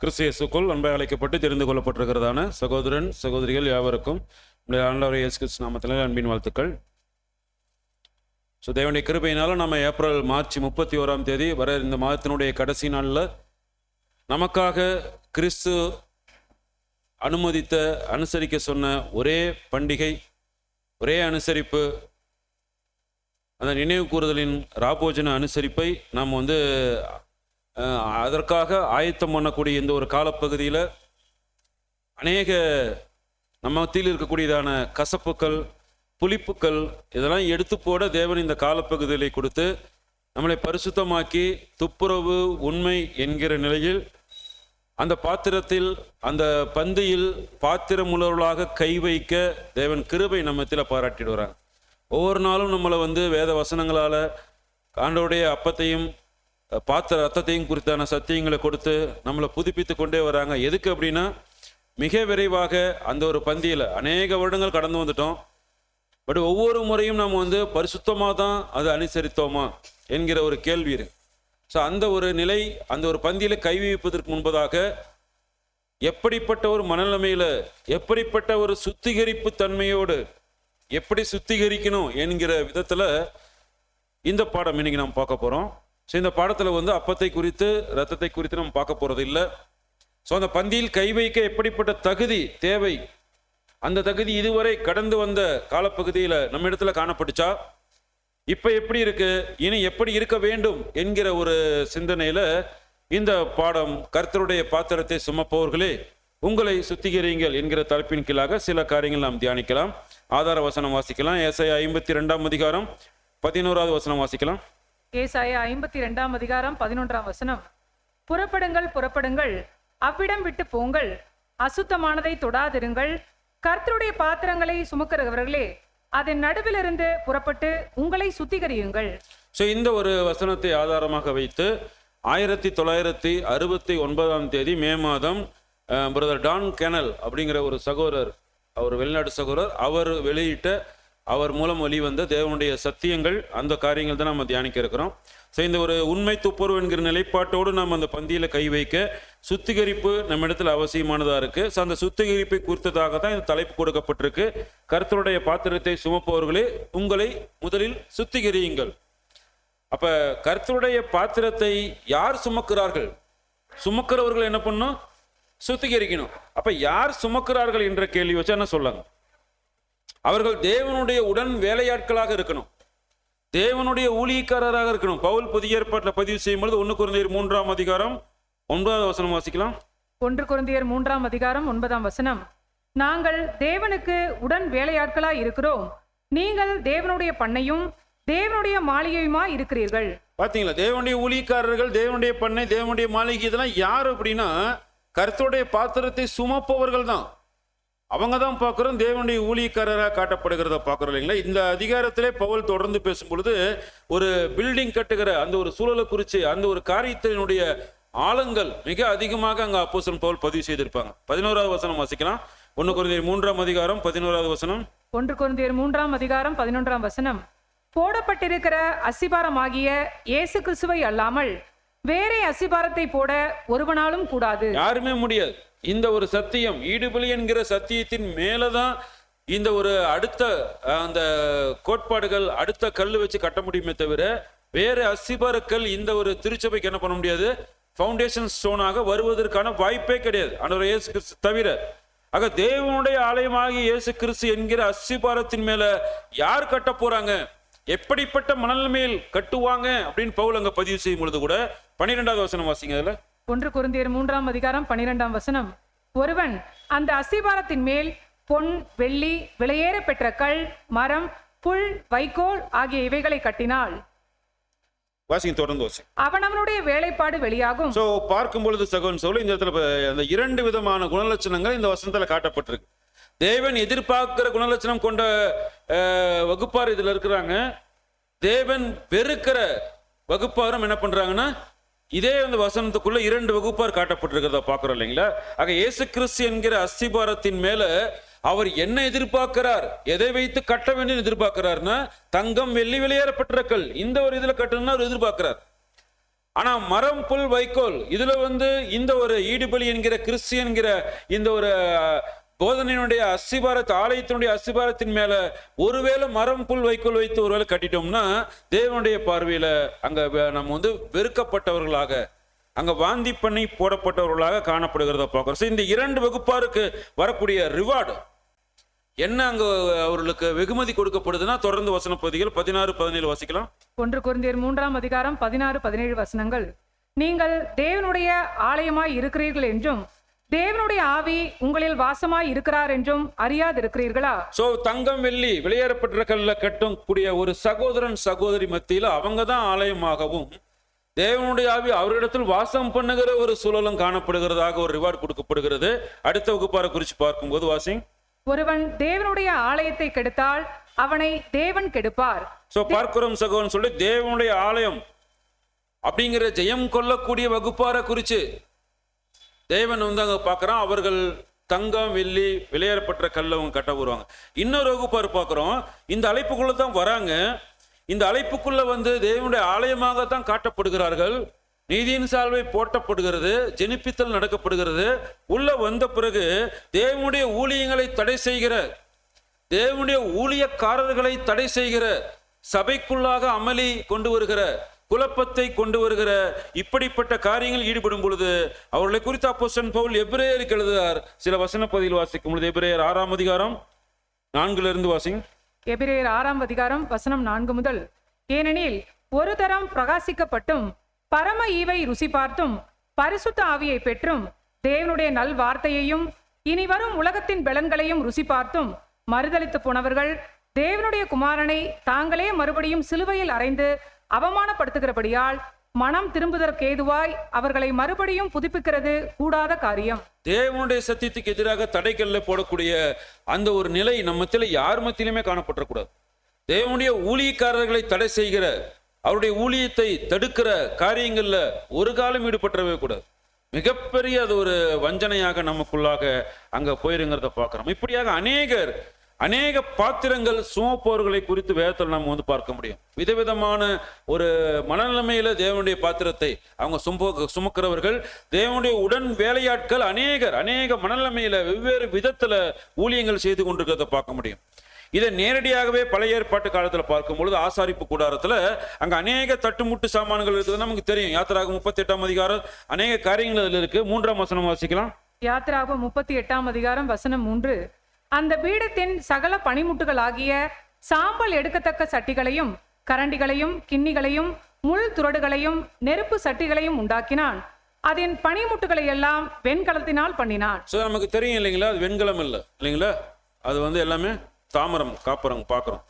கிறிஸ்து இயேசுக்குள் அன்பை அழைக்கப்பட்டு தெரிந்து கொள்ளப்பட்டிருக்கிறதான சகோதரன் சகோதரிகள் யாவருக்கும் நம்முடைய ஆண்டவர் இயேசு கிறிஸ்து நாமத்தினால் அன்பின் வாழ்த்துக்கள். ஸோ தேவனுடைய கிருபையினால நம்ம ஏப்ரல் மார்ச் 31 வர இந்த மாதத்தினுடைய கடைசி நாளில் நமக்காக கிறிஸ்து அனுசரிக்க சொன்ன ஒரே பண்டிகை, ஒரே அனுசரிப்பு, அந்த நினைவு கூறுதலின் ராபோஜன அனுசரிப்பை நாம் அதற்காக ஆயத்தம் பண்ணக்கூடிய இந்த ஒரு காலப்பகுதியில் அநேக நம்ம மத்தியில் இருக்கக்கூடியதான கசப்புக்கள், புளிப்புக்கள் இதெல்லாம் எடுத்து போட தேவன் இந்த காலப்பகுதிகளை கொடுத்து நம்மளை பரிசுத்தமாக்கி துப்புரவு உண்மை என்கிற நிலையில் அந்த பாத்திரத்தில், அந்த பந்தியில் பாத்திரம் உள்ளவர்களாக கை வைக்க தேவன் கிருபை நம்மத்தில் பாராட்டிட்டு வராங்க. ஒவ்வொரு நாளும் நம்மளை வேத வசனங்களால் ஆண்டவருடைய அப்பத்தையும் ரத்தத்தையும் குறித்தான சத்தியங்களை கொடுத்து நம்மளை புதுப்பித்து கொண்டே வராங்க. எதுக்கு அப்படின்னா, மிக விரைவாக அந்த ஒரு பந்தியில் அநேக வருடங்கள் கடந்து வந்துட்டோம். பட் ஒவ்வொரு முறையும் நம்ம பரிசுத்தமாக தான் அதை அனுசரித்தோமா என்கிற ஒரு கேள்வி இருக்கு. ஸோ அந்த ஒரு நிலை, அந்த ஒரு பந்தியில் கை வைப்பதற்கு முன்பதாக எப்படிப்பட்ட ஒரு மனநிலைமையில், எப்படிப்பட்ட ஒரு சுத்திகரிப்பு தன்மையோடு எப்படி சுத்திகரிக்கணும் என்கிற விதத்தில் இந்த பாடம் இன்னைக்கு நாம் பார்க்க போகிறோம். ஸோ இந்த பாடத்தில் அப்பத்தை குறித்து ரத்தத்தை குறித்து நம்ம பார்க்க போகிறது இல்லை. ஸோ அந்த பந்தியில் கை வைக்க எப்படிப்பட்ட தகுதி தேவை, அந்த தகுதி இதுவரை கடந்து வந்த காலப்பகுதியில் நம்ம இடத்துல காணப்பட்டுச்சா, இப்போ எப்படி இருக்கு, இனி எப்படி இருக்க வேண்டும் என்கிற ஒரு சிந்தனையில் இந்த பாடம் கர்த்தருடைய பாத்திரத்தை சுமப்பவர்களே உங்களை சுத்திகரியுங்கள் என்கிற தலைப்பின் கீழாக சில காரியங்கள் நாம் தியானிக்கலாம். ஆதார வசனம் வாசிக்கலாம். ஏசாயா 52 அதிகாரம் 11 வசனம் வாசிக்கலாம். ஏசாயா 52 அதிகாரம் 11 வசனம். புறப்படுங்கள், புறப்படுங்கள், அவ்விடம் விட்டு போங்கள், அசுத்தமானதை தொடாதிருங்கள், கர்த்தருடைய பாத்திரங்களை சுமக்கிறவர்களே அதன் நடுவிலிருந்து புறப்பட்டு உங்களை சுத்திகரியுங்கள். ஸோ இந்த ஒரு வசனத்தை ஆதாரமாக வைத்து 1969 மே மாதம் பிரதர் டான் கெனல் அப்படிங்கிற ஒரு சகோதரர், அவர் வெளிநாட்டு சகோதரர், அவர் வெளியிட்ட, அவர் மூலம் வெளிவந்த தேவனுடைய சத்தியங்கள், அந்த காரியங்கள் தான் நம்ம தியானிக்க இருக்கிறோம். ஸோ இந்த ஒரு உண்மை துப்புரவு என்கிற நிலைப்பாட்டோடு நம்ம அந்த பந்தியில் கை வைக்க சுத்திகரிப்பு நம்ம இடத்துல அவசியமானதாக இருக்குது. ஸோ அந்த சுத்திகரிப்பை குறித்ததாக தான் இந்த தலைப்பு கொடுக்கப்பட்டிருக்கு. கர்த்தருடைய பாத்திரத்தை சுமப்பவர்களே உங்களை முதலில் சுத்திகரியுங்கள். அப்போ கர்த்தருடைய பாத்திரத்தை யார் சுமக்கிறார்கள்? சுமக்கிறவர்கள் என்ன பண்ணணும்? சுத்திகரிக்கணும். அப்போ யார் சுமக்கிறார்கள் என்ற கேள்வி வச்சா என்ன சொல்லாங்க? அவர்கள் தேவனுடைய உடன் வேலையாட்களாக இருக்கணும், தேவனுடைய ஊழியக்காரராக இருக்கணும். பவுல் புதிய ஏற்பாட்டில் பதிவு செய்யும் பொழுது 1 கொரிந்தியர் 3 அதிகாரம் 9 வசனம் வாசிக்கலாம். 1 கொரிந்தியர் 3 அதிகாரம் 9 வசனம். நாங்கள் தேவனுக்கு உடன் வேலையாட்களாய் இருக்கிறோம், நீங்கள் தேவனுடைய பண்ணையும் தேவனுடைய மாளிகையுமா இருக்கிறீர்கள். பாத்தீங்களா? தேவனுடைய ஊழியக்காரர்கள், தேவனுடைய பண்ணை, தேவனுடைய மாளிகை, இதெல்லாம் யார் அப்படின்னா கர்த்தருடைய பாத்திரத்தை சுமப்பவர்கள் தான். அவங்க தான் பார்க்குறோம் தேவனுடைய ஊழியக்காரராக காட்டப்படுகிறத பார்க்குறோம் இல்லைங்களா? இந்த அதிகாரத்திலே பவுல் தொடர்ந்து பேசும் பொழுது ஒரு பில்டிங் கட்டுகிற அந்த ஒரு சூழலை குறித்து, அந்த ஒரு காரியத்தினுடைய ஆழங்கள் மிக அதிகமாக அங்கே அப்போஸ்தலன் பவுல் பதிவு செய்திருப்பாங்க. 11 வசனம் வாசிக்கலாம். 1 கொரிந்தியர் 3 அதிகாரம் 11 வசனம். 1 கொரிந்தியர் 3 அதிகாரம் 11 வசனம். போடப்பட்டிருக்கிற அசிபாரமாகிய இயேசு கிறிஸ்துவை அல்லாமல் வேறே அசிபாரத்தை போட ஒருவனாலும் கூடாது. யாருமே முடியாது. இந்த ஒரு சத்தியம், ஈடுபலி என்கிற சத்தியத்தின் மேலதான் இந்த ஒரு அடுத்த அந்த கோட்பாடுகள், அடுத்த கல் வச்சு கட்ட முடியுமே தவிர வேற அசிபாரக்கல் இந்த ஒரு திருச்சபைக்கு என்ன பண்ண முடியாது, ஃபவுண்டேஷன் ஸ்டோனாக வருவதற்கான வாய்ப்பே கிடையாது, ஆண்டவர் இயேசு கிறிஸ்து தவிர. ஆக தேவனுடைய ஆலயமாகிய இயேசு கிறிஸ்து என்கிற அசிபாரத்தின் மேல யார் கட்ட போறாங்க, எப்படிப்பட்ட மணல் கட்டுவாங்க அப்படின்னு பவுல் அங்க பதிவு செய்யும் பொழுது கூட 12 வசனம் வாசிங்க. அதுல 1 கொரிந்தியர் 3 அதிகாரம் 12 வசனம். ஒருவன் அந்த அஸ்திபாரத்தின் மேல் பொன், வெள்ளி, விலையேற பெற்ற கல், மரம், புல், வைக்கோல் ஆகிய இவைகளை கட்டினால் வாசிங்க, தொடர்ந்து வாசி. அவனவனுடைய வேலைப்பாடு வெளியாகும். சோ பார்க்கும் பொழுது சகோதரன் சொல்ல இந்த இடத்துல அந்த 2 விதமான குணலட்சணங்கள் இந்த வசனத்துல காட்டப்பட்டிருக்கு. தேவன் எதிர்பார்க்கிற குணலட்சணம் கொண்ட வகுப்பார் இதுல இருக்கிறாங்க. தேவன் வெறுக்கிற வகுப்பாரும் என்ன பண்றாங்கன்னா இதே அந்த வசனத்துக்குள்ள 2 வகுப்பார் காட்டப்பட்டிருக்கிறத பாக்குறோம் இல்லைங்களா? ஆக இயேசு கிறிஸ்து என்கிற அஸ்திபாரத்தின் மேல அவர் என்ன எதிர்பார்க்கிறார், எதை வைத்து கட்ட வேண்டும் எதிர்பார்க்கிறார்னா தங்கம், வெள்ளி, வெளியேறப்பட்ட கல், இந்த ஒரு இதுல கட்டணும்னா அவர் எதிர்பார்க்கிறார். ஆனா மரம் புல் வைக்கோல் இதுல இந்த ஒரு ஈடுபலி என்கிற கிறிஸ்டியன்கிற இந்த ஒரு போதனையினுடைய ஆலயத்தினுடைய அஸ்திபாரத்தின் மேல ஒருவேளை மரம் புல் வைக்கோல் வைத்து ஒருவேளை கட்டிட்டோம்னா தேவனுடைய பார்வையில அங்க நம்ம வெறுக்கப்பட்டவர்களாக, அங்க வாந்தி பண்ணி போடப்பட்டவர்களாக காணப்படுகிறத பார்க்கிறோம். இந்த 2 வகுப்பாருக்கு வரக்கூடிய ரிவார்டு என்ன, அங்க அவர்களுக்கு வெகுமதி கொடுக்கப்படுதுன்னா தொடர்ந்து வசன பகுதிகள் 16, 17 வாசிக்கலாம். 1 கொரிந்தியர் 3ஆம் அதிகாரம் 16, 17 வசனங்கள். நீங்கள் தேவனுடைய ஆலயமாய் இருக்கிறீர்கள் என்றும் தேவனுடைய ஆவி உங்களில் வாசமாய் இருக்கிறார் என்றும் அறியாதிருக்கிறீர்களா? சோ தங்கம் வெள்ளி வெளியேறப்பட்ட கல்ல கட்டக்கூடிய ஒரு சகோதரன் சகோதரி மத்தியில அவங்க தான் ஆலயமாகவும் தேவனுடைய ஆவி அவரிடத்தில் வாசம் பண்ணுகிற ஒரு சூழலும் காணப்படுகிறதாக ஒரு ரிவார்டு கொடுக்கப்படுகிறது. அடுத்த வகுப்பாரை குறித்து பார்க்கும்போது வாசிங். ஒருவன் தேவனுடைய ஆலயத்தை கெடுத்தால் அவனை தேவன் கெடுப்பார். சோ பார்க்கிறோம் சகோதரன் சொல்லி தேவனுடைய ஆலயம் அப்படிங்கிற ஜெயம் கொள்ளக்கூடிய வகுப்பாரை குறிச்சு தேவன் அங்க பார்க்கறான். அவர்கள் தங்கம் வெள்ளி வெளியேறப்பட்ட கல்ல அவங்க கட்ட வருவாங்க. இன்னொரு வகுப்பார் பார்க்கிறோம், இந்த அழைப்புக்குள்ள தான் வராங்க. இந்த அழைப்புக்குள்ள தேவனுடைய ஆலயமாகத்தான் காட்டப்படுகிறார்கள். நீதியின் சால்வை போட்டப்படுகிறது, ஜெனிப்பித்தல் நடக்கப்படுகிறது. உள்ள வந்த பிறகு தேவனுடைய ஊழியங்களை தடை செய்கிற, தேவனுடைய ஊழியக்காரர்களை தடை செய்கிற, சபைக்குள்ளாக அமளி கொண்டு வருகிற, குழப்பத்தை கொண்டு வருகிற இப்படிப்பட்ட காரியங்கள் ஈடுபடும் பொழுது அவர்களை குறித்து அப்போஸ்தலன் பவுல் எபிரேயருக்கு எழுதுகிறார். சில வசன பகுதியில் வாசிக்கும் பொழுது எபிரேயர் 6ஆம் அதிகாரம் 4 வாசிங்க. எபிரேயர் 6ஆம் அதிகாரம் வசனம் 4 முதல். ஏனெனில் ஒரு தரம் பிரகாசிக்கப்பட்டும் பரம ஈவை ருசி பார்த்தும் பரிசுத்த ஆவியை பெற்றும் தேவனுடைய நல் வார்த்தையையும் இனி வரும் உலகத்தின் பலன்களையும் ருசி பார்த்தும் மறுதலித்து போனவர்கள் தேவனுடைய குமாரனை தாங்களே மறுபடியும் சிலுவையில் அறைந்து அவமானப்படுத்துகிறபடியால் மனம் திரும்புதற்கேதுவாய் அவர்களை மறுபடியும் புதுப்பிக்கிறது கூடாத காரியம். தேவனுடைய சத்தியத்துக்கு எதிராக தடைக்கல்ல போடக்கூடிய அந்த ஒரு நிலை நம்மத்தில யார் மத்தியிலுமே காணப்படக்கூடாது. தேவனுடைய ஊழியக்காரர்களை தடை செய்கிற, அவருடைய ஊழியத்தை தடுக்கிற காரியங்கள்ல ஒரு காலம் ஈடுபட்டவே கூடாது. மிகப்பெரிய அது ஒரு வஞ்சனையாக நமக்குள்ளாக அங்க போயிருங்கிறத பார்க்கிறோம். இப்படியாக அநேக பாத்திரங்கள் சுமப்பவர்களை குறித்து வேதத்தில் நம்ம பார்க்க முடியும். விதவிதமான ஒரு மனநிலைமையில தேவனுடைய பாத்திரத்தை அவங்க சுமக்கிறவர்கள், தேவனுடைய உடன் வேலையாட்கள் அநேக மனநிலைமையில வெவ்வேறு விதத்துல ஊழியங்கள் செய்து கொண்டிருக்கிறத பார்க்க முடியும். இதை நேரடியாகவே பழைய ஏற்பாட்டு காலத்துல பார்க்கும் பொழுது ஆசாரிப்பு கூடாரத்துல அங்க அநேக தட்டுமுட்டு சாமான்கள் இருக்குது நமக்கு தெரியும். யாத்திராகமம் 38ஆம் அதிகாரம் அநேக காரியங்கள் அதுல இருக்கு. 3ஆம் வசனம் வாசிக்கலாம். யாத்திராகமம் 38ஆம் அதிகாரம் வசனம் 3. அந்த பீடத்தின் சகல பனிமுட்டுகள் ஆகிய சாம்பல் எடுக்கத்தக்க சட்டிகளையும் கரண்டிகளையும் கிண்ணிகளையும் முள் துறடுகளையும் நெருப்பு சட்டிகளையும் உண்டாக்கினான். அதன் பனிமுட்டுகளை எல்லாம் வெண்கலத்தினால் பண்ணினான். நமக்கு தெரியும் இல்லைங்களா, அது வெண்கலம் இல்லை இல்லைங்களா, அது எல்லாமே தாமரம் காப்பரம் பார்க்கிறோம்.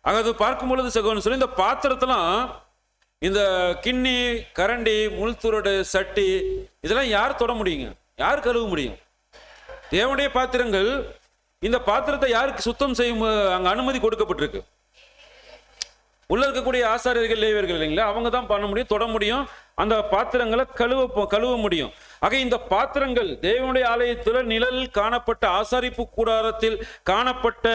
அது பார்க்கும் பொழுது சகோதரன் சொல்லி இந்த பாத்திரத்தெல்லாம், இந்த கிண்ணி கரண்டி முள் துறடு சட்டி இதெல்லாம் யார் தொட முடியுங்க, யார் கழுவ முடியும்? தேவனுடைய பாத்திரங்கள். இந்த பாத்திரத்தை யாருக்கு சுத்தம் செய்யும் அங்க அனுமதி கொடுக்கப்பட்டிருக்கு? உள்ள இருக்கக்கூடிய ஆசாரியர்கள் லேவியர்கள் இல்லைங்களா, அவங்க தான் பண்ண முடியும், தொட முடியும், அந்த பாத்திரங்களை கழுவ முடியும். ஆக இந்த பாத்திரங்கள் தேவனுடைய ஆலயத்தில் நிழல் காணப்பட்ட ஆசாரிப்பு கூடாரத்தில் காணப்பட்ட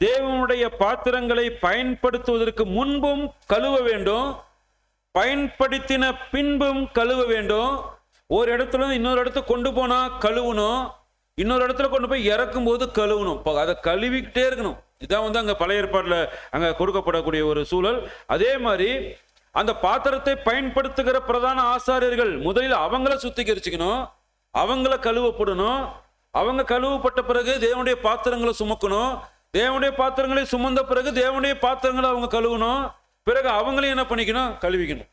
தேவனுடைய பாத்திரங்களை பயன்படுத்துவதற்கு முன்பும் கழுவ வேண்டும், பயன்படுத்தின பின்பும் கழுவ வேண்டும். ஒரு இடத்துல இருந்து இன்னொரு இடத்துக்கு கொண்டு போனா கழுவணும், இன்னொரு இடத்துல கொண்டு போய் இறக்கும் போது கழுவணும், அதை கழுவிக்கிட்டே இருக்கணும். இதான் அங்க பழைய ஏற்பாடுல அங்க கொடுக்கப்படக்கூடிய ஒரு சூழல். அதே மாதிரி அந்த பாத்திரத்தை பயன்படுத்துகிற பிரதான ஆசாரியர்கள் முதலில் அவங்கள சுத்திகரிச்சுக்கணும், அவங்கள கழுவப்படணும். அவங்க கழுவப்பட்ட பிறகு தேவனுடைய பாத்திரங்களை சுமக்கணும், தேவனுடைய பாத்திரங்களை சுமந்த பிறகு தேவனுடைய பாத்திரங்களை அவங்க கழுவணும், பிறகு அவங்களையும் என்ன பண்ணிக்கணும், கழுவிக்கணும்.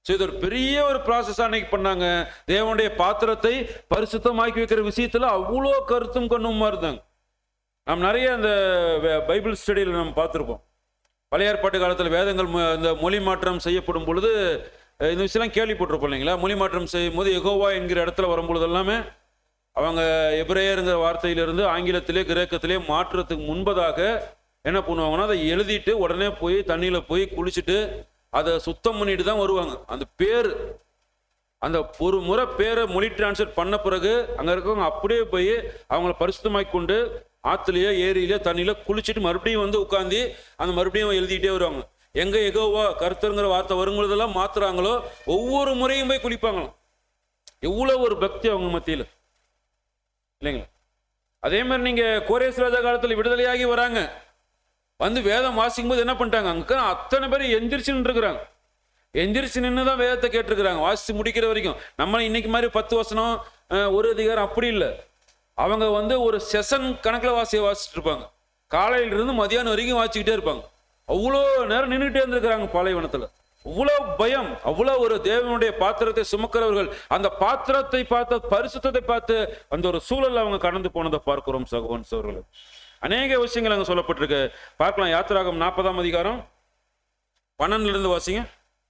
இது ஒரு பெரிய ஒரு ப்ராசஸ் அன்னைக்கு பண்ணாங்க. தேவனுடைய பாத்திரத்தை பரிசுத்தமாக்கி வைக்கிற விஷயத்துல அவ்வளோ கருத்தும் கொண்டுமா இருந்தாங்க. நாம் நிறைய அந்த பைபிள் ஸ்டடியில் நம்ம பார்த்துருப்போம். பழைய ஏற்பாட்டு காலத்தில் வேதங்கள் இந்த மொழி மாற்றம் செய்யப்படும் பொழுது இந்த விஷயம்லாம் கேள்விப்பட்டிருப்போம் இல்லைங்களா. மொழி மாற்றம் செய்யும் போது யெகோவா என்கிற இடத்துல வரும்பொழுது எல்லாமே அவங்க எபிரேயருங்கிற வார்த்தையிலிருந்து ஆங்கிலத்திலே கிரேக்கத்திலே மாற்றத்துக்கு முன்பதாக என்ன பண்ணுவாங்கன்னா, அதை எழுதிட்டு உடனே போய் தண்ணியில போய் குளிச்சுட்டு அதை சுத்தம் பண்ணிட்டு தான் வருவாங்க. அந்த பேர், அந்த ஒரு முறை பேரை மொழி டிரான்ஸ்லேட் பண்ண பிறகு அங்க இருக்கவங்க அப்படியே போய் அவங்கள பரிசுத்தமாக்கி கொண்டு ஆத்துலயோ ஏரியிலோ தண்ணியில குளிச்சுட்டு மறுபடியும் உட்காந்து அந்த மறுபடியும் எழுதிட்டே வருவாங்க. எங்க எகோவா கர்த்தருங்கிற வார்த்தை வரும்பொழுதெல்லாம் மாத்துறாங்களோ ஒவ்வொரு முறையும் போய் குளிப்பாங்களாம். எவ்வளவு ஒரு பக்தி அவங்க மத்தியில் இல்லைங்களா? அதே மாதிரி நீங்க கோரேஸ் ராஜா காலத்தில் விடுதலையாகி வராங்க, வந்து வேதம் வாசிக்கும் போது என்ன பண்ணிட்டாங்க, அங்க அத்தனை பேர் எந்திரிச்சு நின்றுக்கிறாங்க. எந்திரிச்சு நின்று தான் வேதத்தை கேட்டிருக்கிறாங்க வாசிச்சு முடிக்கிற வரைக்கும். நம்ம இன்னைக்கு மாதிரி 10 வசனம் ஒரு அதிகாரம் அப்படி இல்லை. அவங்க வந்து ஒரு செஷன் கணக்கில் வாசிச்சுட்டு இருப்பாங்க. காலையிலிருந்து மதியானம் வரைக்கும் வாசிக்கிட்டே இருப்பாங்க. அவ்வளோ நேரம் நின்றுட்டே இருந்திருக்கிறாங்க பாலைவனத்தில். அவ்வளோ பயம், அவ்வளோ ஒரு தேவனுடைய பாத்திரத்தை சுமக்கிறவர்கள், அந்த பாத்திரத்தை பார்த்து பரிசுத்தத்தை பார்த்து அந்த ஒரு சூழல் அவங்க கடந்து போனதை பார்க்கிறோம் சகோதரன் சகோதரர்கள். அநேக விஷயங்கள் அங்கே சொல்லப்பட்டிருக்கு. பார்க்கலாம். யாத்திராகம் 40ஆம் அதிகாரம் 12 வாசிங்க.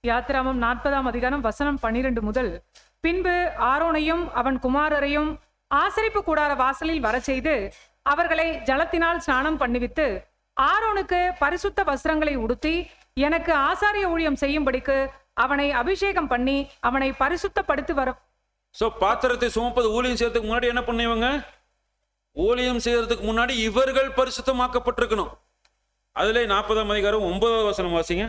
யாத்திராமம் 40ஆம் அதிகாரம் வசனம் 12 முதல். பின்பு ஆரோனையும் அவன் குமாரரையும் ஆசரிப்பு கூடார வாசலில் வர செய்து அவர்களை ஜலத்தினால் ஸ்நானம் பண்ணிவித்து ஆரோனுக்கு பரிசுத்த வஸ்திரங்களை உடுத்தி எனக்கு ஆசாரிய ஊழியம் செய்யும்படிக்கு அவனை அபிஷேகம் பண்ணி அவனை பரிசுத்தப்படுத்தி வர. பாத்திரத்தை சுமப்பது ஊழியம் செய்யறதுக்கு முன்னாடி என்ன பண்ணுவாங்க? ஊழியம் செய்யறதுக்கு முன்னாடி இவர்கள் பரிசுத்தமாக்கப்பட்டிருக்கணும். அதுல 40ஆம் அதிகாரம் 9வது வசனம் வாசிங்க.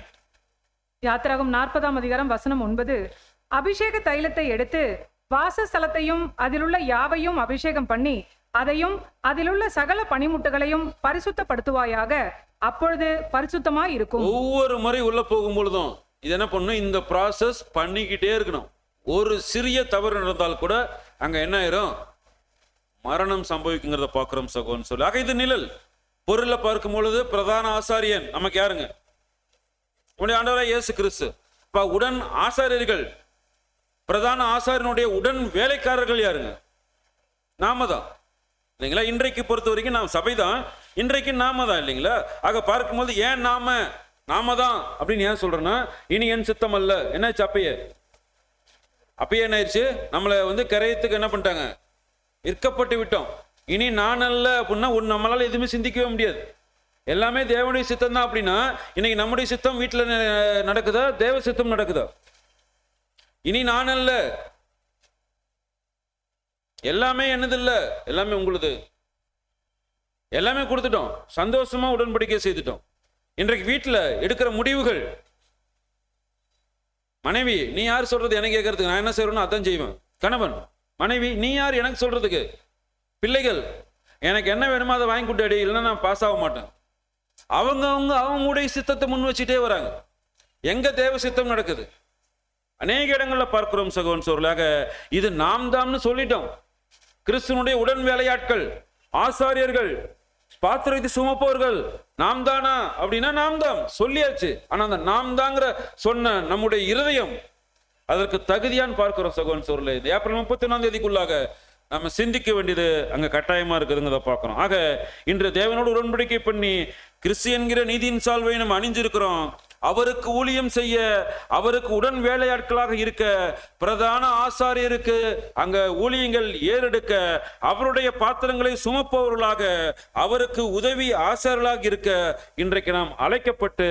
யாத்திராகம் 40ஆம் அதிகாரம் வசனம் 9. அபிஷேக தைலத்தை எடுத்து வாசஸ்தலத்தையும் அதிலுள்ள யாவையும் அபிஷேகம் பண்ணி அதையும் அதிலுள்ள சகல பனிமுட்டுகளையும் பரிசுத்தப்படுத்துவாயாக, அப்பொழுது பரிசுத்தமாய் இருக்கும். ஒவ்வொரு முறை உள்ள போகும் பொழுதும் இது என்ன பண்ணணும்? இந்த ப்ராசஸ் பண்ணிக்கிட்டே இருக்கணும். ஒரு சிறிய தவறு நடந்தால் கூட அங்க என்ன ஆயிரும்? மரணம் சம்பவிக்குங்கிறத பார்க்கிறோம் சகோன்னு சொல்லி. ஆக இது நிழல். பொருளை பார்க்கும் பொழுது பிரதான ஆசாரியன் நமக்கு யாருங்க? உடைய ஆண்டவராய் இயேசு கிறிஸ்து. உடன் ஆசாரியர்கள், பிரதான ஆசாரியனுடைய உடன் வேலைக்காரர்கள் யாருங்க? நாம தான் இல்லைங்களா? இன்றைக்கு பொறுத்த வரைக்கும் நாம் சபைதான், இன்றைக்கு நாம தான் இல்லைங்களா? ஆக பார்க்கும்போது ஏன் நாம தான் அப்படின்னு ஏன் சொல்றேன்னா, இனி என் சித்தம் அல்ல. என்னாச்சு? அப்பயே என்ன ஆயிடுச்சு? நம்மளை வந்து கரையத்துக்கு என்ன பண்ணிட்டாங்க? இருக்கப்பட்டு விட்டோம். இனி நான் அல்ல அப்படின்னா நம்மளால எதுவுமே சிந்திக்கவே முடியாது. எல்லாமே தேவனுடைய சித்தம் தான். அப்படின்னா இன்னைக்கு நம்முடைய சித்தம் வீட்டில் நடக்குதா? தேவ சித்தம் நடக்குதா? இனி நான் அல்ல, எல்லாமே என்னது இல்ல, எல்லாமே உங்களுது. எல்லாமே கொடுத்துட்டோம், சந்தோஷமா உடன்படிக்கை செய்துட்டோம். இன்றைக்கு வீட்டில் எடுக்கிற முடிவுகள், மனைவி நீ யார் சொல்றது எனக்கு கேட்கறதுக்கு, நான் என்ன செய்யறேன்னு அதான் செய்வேன். கணவன் மனைவி நீ யார் எனக்கு சொல்றதுக்கு. பிள்ளைகள் எனக்கு என்ன வேணுமோ அதை வாங்கி கொடுத்தாடி, இல்லைன்னா நான் பாஸ் ஆக மாட்டேன். அவங்களுடைய சித்தத்தை முன் வச்சுட்டே வராங்க. எங்க தேவ சித்தம் நடக்குது? அநேக இடங்கள்ல பார்க்கிறோம் சகோதரன் சோர்களாக. இது நாம் தாம்னு சொல்லிட்டோம். கிறிஸ்துவனுடைய உடன் வேலையாட்கள், ஆசாரியர்கள், பாத்திரத்தை சுமப்பவர்கள் நாம் தானா அப்படின்னா நாம் தான் சொல்லியாச்சு. ஆனா அந்த நாம் தாங்கிற சொன்ன நம்முடைய இருதயம் அதற்கு தகுதியான்னு பார்க்கிறோம் சகோதரன் சோர்களே. இந்த ஏப்ரல் 31ஆம் தேதிக்குள்ளாக நம்ம சிந்திக்க வேண்டியது அங்க கட்டாயமா இருக்குதுங்கிறத பார்க்கிறோம். ஆக இன்று தேவனோடு உடன்படிக்கை பண்ணி கிறிஸ்து என்கிற நீதியின் சால்வை நம்ம அணிஞ்சிருக்கிறோம். அவருக்கு ஊழியம் செய்ய, அவருக்கு உடன் வேலையாட்களாக இருக்க, பிரதான ஆசாரியருக்கு அங்க ஊழியங்கள் ஏறெடுக்க, அவருடைய பாத்திரங்களை சுமப்பவர்களாக, அவருக்கு உதவி ஆசாரியர்களாக இருக்க இன்றைக்கு நாம் அழைக்கப்பட்டு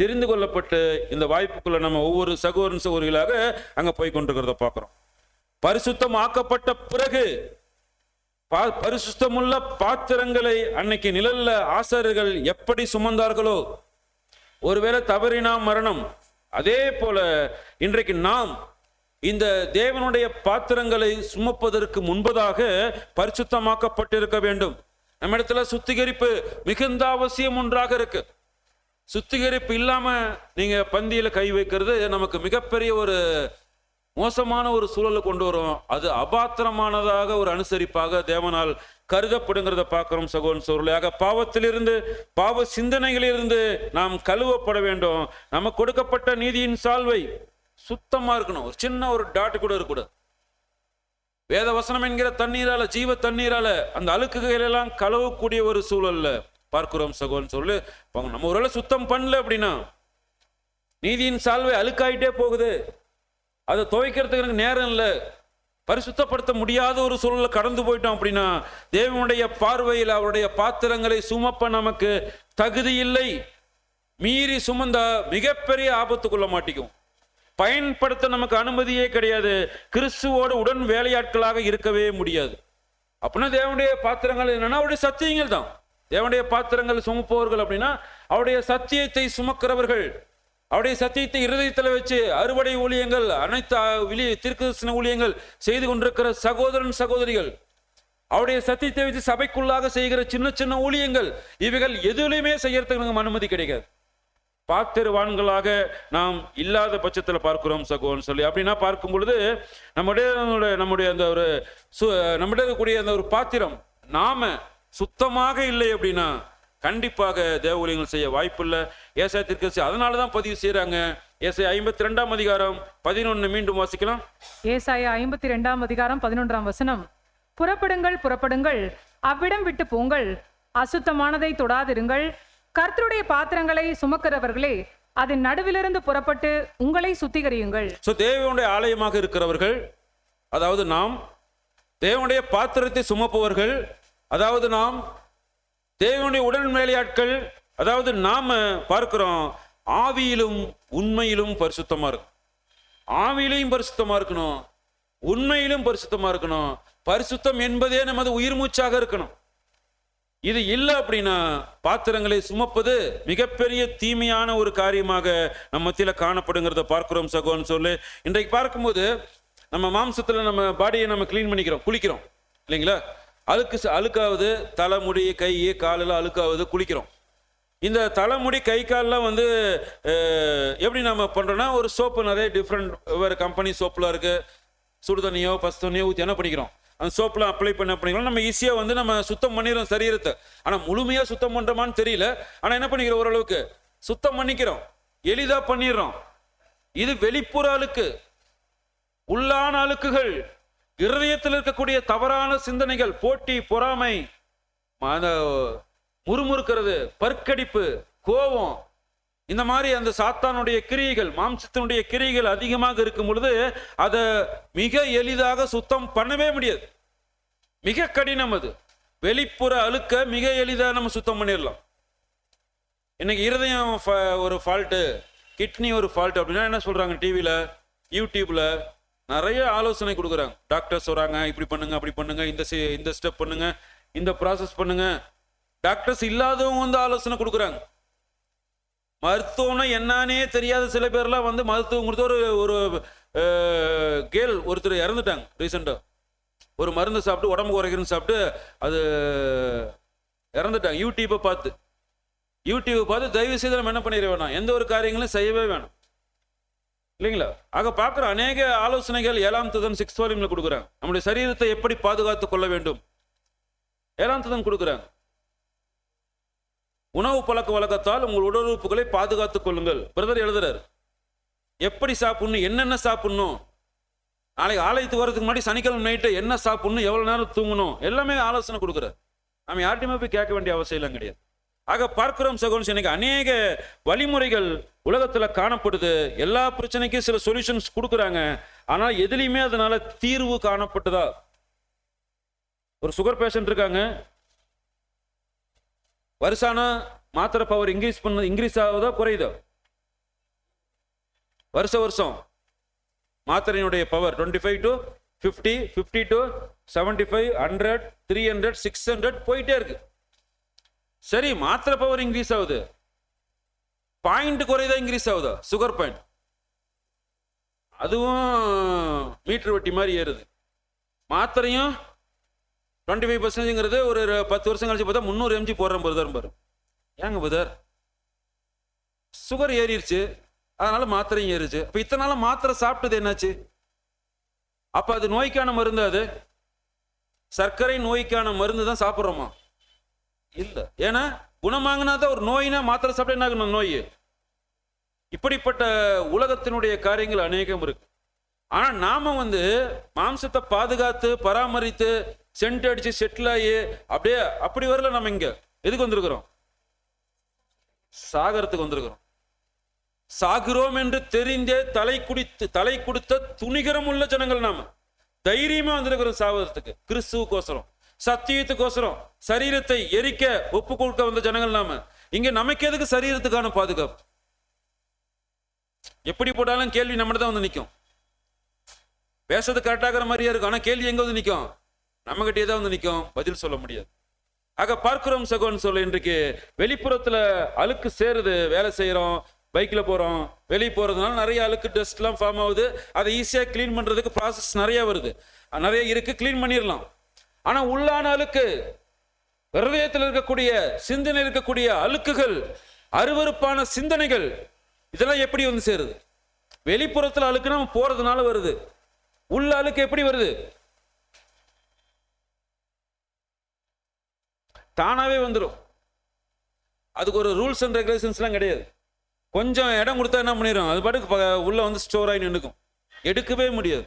தெரிந்து கொள்ளப்பட்டு இந்த வாய்ப்புக்குள்ள நம்ம ஒவ்வொரு சகோதரன் சகோதரிகளாக அங்க போய் கொண்டிருக்கிறத பார்க்கிறோம். பரிசுத்தம் ஆக்கப்பட்ட பிறகு பரிசுத்தமுள்ள பாத்திரங்களை அன்னைக்கு நிழல்ல ஆசாரியர்கள் எப்படி சுமந்தார்களோ, ஒருவேளை தவறினா மரணம், அதே போல இன்றைக்கு நாம் இந்த தேவனுடைய பாத்திரங்களை சுமப்பதற்கு முன்பதாக பரிசுத்தமாக்கப்பட்டிருக்க வேண்டும். நம்ம இடத்துல சுத்திகரிப்பு மிகுந்த அவசியம் ஒன்றாக இருக்கு. சுத்திகரிப்பு இல்லாம நீங்க பந்தியில கை வைக்கிறது நமக்கு மிகப்பெரிய ஒரு மோசமான ஒரு சூழலை கொண்டு வரும். அது அபாத்திரமானதாக ஒரு அனுசரிப்பாக தேவனால் கருதப்படுங்கிறத பார்க்கிறோம் சகோதரன் சகோதரிகளே. ஆக பாவத்திலிருந்து, பாவ சிந்தனைகளிலிருந்து நாம் கழுவப்பட வேண்டும். நமக்கு கொடுக்கப்பட்ட நீதியின் சால்வை சுத்தமா இருக்கணும். ஒரு சின்ன ஒரு டாட் கூட இருக்கக்கூடாது. வேத வசனம் என்கிற தண்ணீரால, ஜீவ தண்ணீரால அந்த அழுக்குகள் எல்லாம் கழுவக்கூடிய ஒரு சூழல்ல பார்க்கிறோம் சகோதரன் சகோதரிகளே. நம்ம ஒருவேளை சுத்தம் பண்ணல அப்படின்னா நீதியின் சால்வை அழுக்காயிட்டே போகுது. அதை துவைக்கிறதுக்கு எனக்கு நேரம் இல்லை, பரிசுத்தப்படுத்த முடியாத ஒரு சூழலை கடந்து போயிட்டோம் அப்படின்னா தேவனுடைய பார்வையில் அவருடைய பாத்திரங்களை சுமப்ப நமக்கு தகுதி இல்லை. மீறி சுமந்தா மிகப்பெரிய ஆபத்துக்குள்ள மாட்டிக்கும். பயன்படுத்த நமக்கு அனுமதியே கிடையாது. கிறிஸ்துவோடு உடன் வேலையாட்களாக இருக்கவே முடியாது. அப்படின்னா தேவனுடைய பாத்திரங்கள் என்னன்னா அவருடைய சத்தியங்கள் தான். தேவனுடைய பாத்திரங்கள் சுமப்பவர்கள் அப்படின்னா அவருடைய சத்தியத்தை சுமக்கிறவர்கள். அவருடைய சத்தியத்தை இருதயத்தில் வச்சு அறுவடை ஊழியங்கள், அனைத்து தீர்க்கதரிசன ஊழியங்கள் செய்து கொண்டிருக்கிற சகோதரன் சகோதரிகள், அவருடைய சத்தியத்தை வச்சு சபைக்குள்ளாக செய்கிற சின்ன சின்ன ஊழியங்கள், இவைகள் எதுலையுமே செய்யறதுக்கு நமக்கு அனுமதி கிடைக்காது. பாத்திரவான்களாக நாம் இல்லாத பட்சத்தில் பார்க்கிறோம் சகோன்னு சொல்லி. அப்படின்னா பார்க்கும் பொழுது நம்முடைய அந்த ஒரு நம்முடைய இருக்கக்கூடிய அந்த ஒரு பாத்திரம் நாம சுத்தமாக இல்லை அப்படின்னா கண்டிப்பாக தேவ ஊழியங்கள் செய்ய வாய்ப்பு இல்லை. ஏசாயா தீர்க்கதரிசி அதனாலதான் பதிவு செய்யறாங்க. ஏசாயா 52 அதிகாரம் 11 மீண்டும் வாசிக்கலாம். ஏசாயா 52 அதிகாரம் 11 புறப்படுங்கள், புறப்படுங்கள், அவ்விடம் விட்டு போங்கள், அசுத்தமானதை தொடாதிருங்கள், கர்த்தருடைய பாத்திரங்களை சுமக்கிறவர்களே, அதன் நடுவிலிருந்து புறப்பட்டு உங்களை சுத்திகரியுங்கள். தேவனுடைய ஆலயமாக இருக்கிறவர்கள், அதாவது நாம் தேவனுடைய பாத்திரத்தை சுமப்பவர்கள், அதாவது நாம் தேவனுடைய உடன் வேலையாட்கள், அதாவது நாம பார்க்கிறோம் ஆவியிலும் உண்மையிலும் பரிசுத்தமா இருக்கும். ஆவியிலையும் பரிசுத்தமா இருக்கணும், உண்மையிலும் பரிசுத்தமா இருக்கணும். பரிசுத்தம் என்பதே நமது உயிர் மூச்சாக இருக்கணும். இது இல்லை அப்படின்னா பாத்திரங்களை சுமப்பது மிகப்பெரிய தீமையான ஒரு காரியமாக நம்ம மத்தியில காணப்படுங்கிறத பார்க்கிறோம் சகோன்னு சொல்லி. இன்றைக்கு பார்க்கும்போது நம்ம மாம்சத்துல நம்ம பாடியை நம்ம கிளீன் பண்ணிக்கிறோம், குளிக்கிறோம் இல்லைங்களா? அழுக்காவது தலைமுடி கை காலெல்லாம் அழுக்காவது குளிக்கிறோம். இந்த தலைமுடி கை காலெல்லாம் எப்படி நம்ம பண்றோம்னா, ஒரு சோப்பு நிறைய டிஃப்ரெண்ட் வேறு கம்பெனி சோப்புலாம் இருக்கு. சுடு தண்ணியோ பசு தண்ணியோ ஊற்றி என்ன பண்ணிக்கிறோம், அந்த சோப்லாம் அப்ளை பண்ணிக்கிறோம். நம்ம ஈஸியாக நம்ம சுத்தம் பண்ணிடுறோம் சரீரத்தை. ஆனால் முழுமையாக சுத்தம் பண்ணுறோமான்னு தெரியல. ஆனால் என்ன பண்ணிக்கிறோம், ஓரளவுக்கு சுத்தம் பண்ணிக்கிறோம், எளிதாக பண்ணிடுறோம். இது வெளிப்புற அழுக்கு. உள்ளான அழுக்குகள், இருதயத்தில் இருக்கக்கூடிய தவறான சிந்தனைகள், போட்டி பொறாமை, முறுமுறுக்கிறது, பற்கடிப்பு, கோபம், இந்த மாதிரி அந்த சாத்தானுடைய கிரியைகள், மாம்சத்தினுடைய கிரியைகள் அதிகமாக இருக்கும் பொழுது அதை மிக எளிதாக சுத்தம் பண்ணவே முடியாது. மிக கடினம். அது வெளிப்புற அழுக்க மிக எளிதாக நம்ம சுத்தம் பண்ணிடலாம். இன்னைக்கு இருதயம் ஒரு ஃபால்ட்டு, கிட்னி ஒரு ஃபால்ட் அப்படின்னா என்ன சொல்றாங்க, டிவியில யூடியூப்ல நிறைய ஆலோசனை கொடுக்குறாங்க. டாக்டர்ஸ் வராங்க, இப்படி பண்ணுங்க அப்படி பண்ணுங்க, இந்த ஸ்டெப் பண்ணுங்க, இந்த ப்ராசஸ் பண்ணுங்க. டாக்டர்ஸ் இல்லாதவங்க ஆலோசனை கொடுக்குறாங்க. மருத்துவம்னா என்னன்னே தெரியாத சில பேர்லாம் மருத்துவம் கொடுத்து ஒரு கேர்ள் ஒருத்தர் இறந்துட்டாங்க ரீசெண்டா. ஒரு மருந்து சாப்பிட்டு உடம்பு குறைக்கிறன்னு சாப்பிட்டு அது இறந்துட்டாங்க. யூடியூப்பை பார்த்து தயவு செய்து நம்ம என்ன பண்ணிட வேணாம், எந்த ஒரு காரியங்களும் செய்யவே வேணாம் இல்லைங்களா? ஆக பார்க்குற அநேக ஆலோசனைகள் 7ஆம் தூதன் 6th வால்யூம்ல கொடுக்குறாங்க. நம்முடைய சரீரத்தை எப்படி பாதுகாத்து கொள்ள வேண்டும் 7ஆம் தூதன் கொடுக்குறாங்க. உணவு பழக்க வழக்கத்தால் உங்கள் உடல் உறுப்புகளை பாதுகாத்துக் கொள்ளுங்கள். பிரதர் எழுதுறாரு, எப்படி சாப்பிடணும், என்னென்ன சாப்பிடணும், நாளைக்கு ஆலயத்துக்கு வரதுக்கு முன்னாடி சனிக்கிழமை நைட்டு என்ன சாப்பிடணும், எவ்வளவு நேரம் தூங்கணும், எல்லாமே ஆலோசனை கொடுக்குறாரு. நம்ம யார்ட்டையுமே போய் கேட்க வேண்டிய அவசியம் எல்லாம் கிடையாது. ஆக பார்க்கிறோம் சகோதரன், இன்னைக்கு அநேக வழிமுறைகள் உலகத்துல காணப்படுது. எல்லா பிரச்சனைக்கும் சில சொல்யூஷன்ஸ் கொடுக்குறாங்க. ஆனால் எதுலையுமே அதனால தீர்வு காணப்பட்டதா? ஒரு சுகர் பேஷண்ட் இருக்காங்க, வருஷானா மாத்திரை பவர் இன்க்ரீஸ் ஆகுதா குறையுதா? வருஷம் மாத்திரையினுடைய பவர் 25 to 50, 50 to 75, 100, 300, 600 போயிட்டே இருக்கு. சரி, மாத்திரை பவர் இன்க்ரீஸ் ஆகுது, பாயிண்ட் குறையுதா இன்க்ரீஸ் ஆகுதா? சுகர் பாயிண்ட் அதுவும் மீட்டர் வட்டி மாதிரி ஏறுது. மாத்திரையும் 25%ங்கிறது ஒரு 10 வருஷம் கழிச்சு பார்த்தா 300 mg போடுறேன் பாரு. ஏங்க பதர், சுகர் ஏறிடுச்சு, அதனால மாத்திரையும் ஏறிச்சு. இப்போ இத்தனை நாள் மாத்திரை சாப்பிட்டது என்னாச்சு? அப்ப அது நோய்க்கான மருந்து? அது சர்க்கரை நோய்க்கான மருந்து தான் சாப்பிட்றோமா? இல்லை. ஏன்னா குணமாங்கினா தான் ஒரு நோயினா மாத்திரை சாப்பிட்டா என்ன ஆகணும் நோய். இப்படிப்பட்ட உலகத்தினுடைய காரியங்கள் அநேகம் இருக்கு. ஆனா நாம மாம்சத்தை பாதுகாத்து பராமரித்து சென்ட் அடிச்சு செட்டில் ஆகி அப்படி வரல. நம்ம இங்க எதுக்கு வந்திருக்கிறோம்? சாகரத்துக்கு வந்திருக்கிறோம். சாகிறோம் என்று தெரிந்தே தலை கொடுத்த துணிகரம் உள்ள ஜனங்கள் நாம. தைரியமா வந்திருக்கிறோம் சாவதற்கு, கிறிஸ்துவுக்கோசரம், சத்தியத்துக்கோசரம், சரீரத்தை எரிக்க ஒப்பு கொடுக்க வந்த ஜனங்கள் நாம. இங்க நமக்கு எதுக்கு சரீரத்துக்கான பாதுகாப்பு? எப்படி போட்டாலும் கேள்வி நம்மகிட்ட தான் நிற்கும். பேசுறது கரெக்டாகிற மாதிரியா இருக்கும், ஆனா கேள்வி எங்க நிற்கும்? நம்ம கிட்டே தான் நிற்கும், பதில் சொல்ல முடியாது. ஆக பார்க்கிறோம் சகோன்னு சொல்ல, இன்றைக்கு வெளிப்புறத்துல அழுக்கு சேருது, வேலை செய்யறோம், பைக்கில் போகிறோம், வெளியே போகிறதுனால நிறைய அழுக்கு டஸ்ட்லாம் ஃபார்ம் ஆகுது. அதை ஈஸியாக க்ளீன் பண்ணுறதுக்கு ப்ராசஸ் நிறைய வருது, நிறைய இருக்குது, க்ளீன் பண்ணிடலாம். ஆனால் உள்ளான அழுக்கு, ஹிருதயத்தில் இருக்கக்கூடிய சிந்தனை இருக்கக்கூடிய அழுக்குகள், அருவருப்பான சிந்தனைகள், இதெல்லாம் எப்படி வந்து சேருது? வெளிப்புறத்தில் அழுக்கு நம்ம போறதுனால வருது. உள்ள அழுக்கு எப்படி வருது? தானாவே வந்துடும். அதுக்கு ஒரு ரூல்ஸ் அண்ட் ரெகுலேஷன்ஸ்லாம் கிடையாது. கொஞ்சம் இடம் கொடுத்தா என்ன பண்ணிடும், அது பாட்டுக்கு உள்ள வந்து ஸ்டோர் ஆகி நின்றுக்கும். எடுக்கவே முடியாது,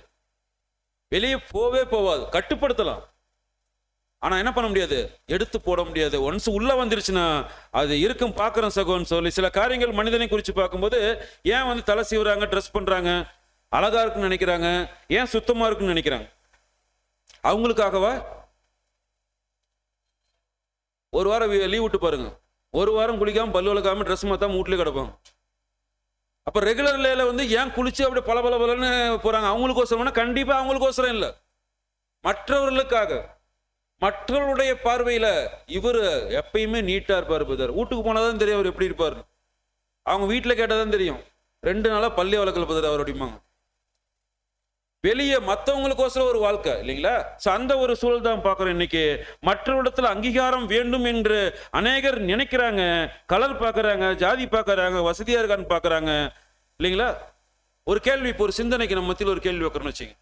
வெளியே போவே போவாது. கட்டுப்படுத்தலாம், ஆனா என்ன பண்ண முடியாது, எடுத்து போட முடியாது. ஒன்ஸ் உள்ள வந்துருச்சுன்னா அது இருக்கும். பார்க்குறோம் சகோன்னு சொல்லி சில காரியங்கள் மனிதனை குறித்து பார்க்கும்போது, ஏன் வந்து தலை சீவுறாங்க, ட்ரெஸ் பண்றாங்க, அழகா இருக்குன்னு நினைக்கிறாங்க, ஏன் சுத்தமா இருக்குன்னு நினைக்கிறாங்க? அவங்களுக்காகவா? ஒரு வாரம் லீவ் விட்டு பாருங்க, ஒரு வாரம் குளிக்காம பல்லு விளக்காம ட்ரெஸ் மாத்தாம வீட்லயே கிடப்பாங்க. அப்ப ரெகுலர்ல வந்து ஏன் குளிச்சு அப்படி பல பல பலன்னு போறாங்க? அவங்களுக்கோசரம்? கண்டிப்பா அவங்களுக்கோசரம் இல்லை, மற்றவர்களுக்காக. மற்றவருடைய பார்வையில இவர் எப்பயுமே நீட்டா இருப்பார். பதர் வீட்டுக்கு போனாதான் தெரியும் அவர் எப்படி இருப்பார். அவங்க வீட்டுல கேட்டாதான் தெரியும், 2 நாளா பள்ளி வளர்க்கல பதர் அவர் அப்படிம்பாங்க. வெளியே மற்றவங்களுக்கோசரம் ஒரு வாழ்க்கை இல்லைங்களா? அந்த ஒரு சூழல் தான் பார்க்குறோம் இன்னைக்கு. மற்றவரிடத்துல அங்கீகாரம் வேண்டும் என்று அநேகர் நினைக்கிறாங்க. கலர் பார்க்கறாங்க, ஜாதி பார்க்கறாங்க, வசதியா இருக்கான்னு பார்க்கறாங்க இல்லைங்களா? ஒரு கேள்வி, இப்போ ஒரு சிந்தனைக்கு நம்ம மத்தியில் ஒரு கேள்வி வைக்கிறோம்னு வச்சுங்க.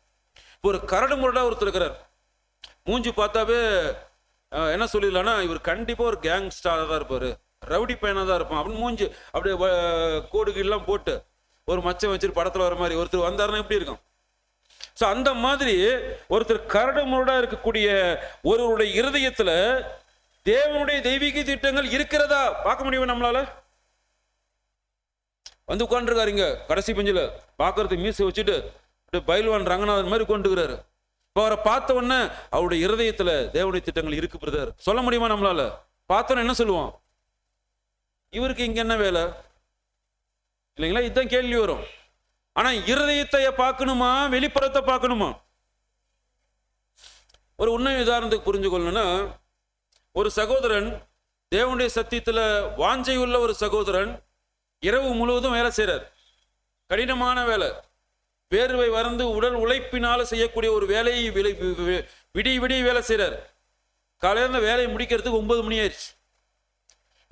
இப்போ ஒரு கரடு முரடா ஒருத்தர் இருக்கிறார், மூஞ்சி பார்த்தாவே என்ன சொல்லிடலாம்னா, இவர் கண்டிப்பா ஒரு கேங் ஸ்டாராக தான் இருப்பாரு, ரவுடி பையனாக தான் இருப்பான் அப்படின்னு மூஞ்சி அப்படியே கோடுகள்லாம் போட்டு ஒரு மச்சம் வச்சுட்டு படத்தில் வர மாதிரி ஒருத்தர் வந்தாருன்னா எப்படி இருக்கும்? ஸோ அந்த மாதிரி ஒருத்தர் கரடு முரடா இருக்கக்கூடிய ஒருவருடைய இருதயத்துல தேவனுடைய தெய்வீக திட்டங்கள் இருக்கிறதா பார்க்க முடியுமா நம்மளால? வந்து உட்காந்துருக்காருங்க கடைசி பெஞ்சில், பார்க்கறதுக்கு மீசை வச்சுட்டு பயில்வான் ரங்கநாதன் மாதிரி உட்காந்துக்கிறாரு. இப்போ அவரை பார்த்த உடனே அவருடைய இருதயத்துல தேவனுடைய திட்டங்கள் இருக்கு பிரதர் சொல்ல முடியுமா நம்மளால? பார்த்தோன்னு என்ன சொல்லுவோம்? இவருக்கு இங்க என்ன வேலை இல்லைங்களா? இதுதான் கேள்வி வரும். ஆனா இருதயத்தை பார்க்கணுமா, வெளிப்புறத்தை பார்க்கணுமா? ஒரு உண்மை உதாரணத்துக்கு புரிஞ்சு கொள்ளணும்னா, ஒரு சகோதரன் தேவனுடைய சத்தியத்துல வாஞ்சை உள்ள ஒரு சகோதரன் இரவு முழுவதும் வேலை செய்யறார். கடினமான வேலை, வேர்வை வறந்து உடல் உழைப்பினால செய்யக்கூடிய ஒரு வேலையை விடிய வேலை செய்யறார். காலையில வேலையை முடிக்கிறதுக்கு 9 மணி ஆயிடுச்சு.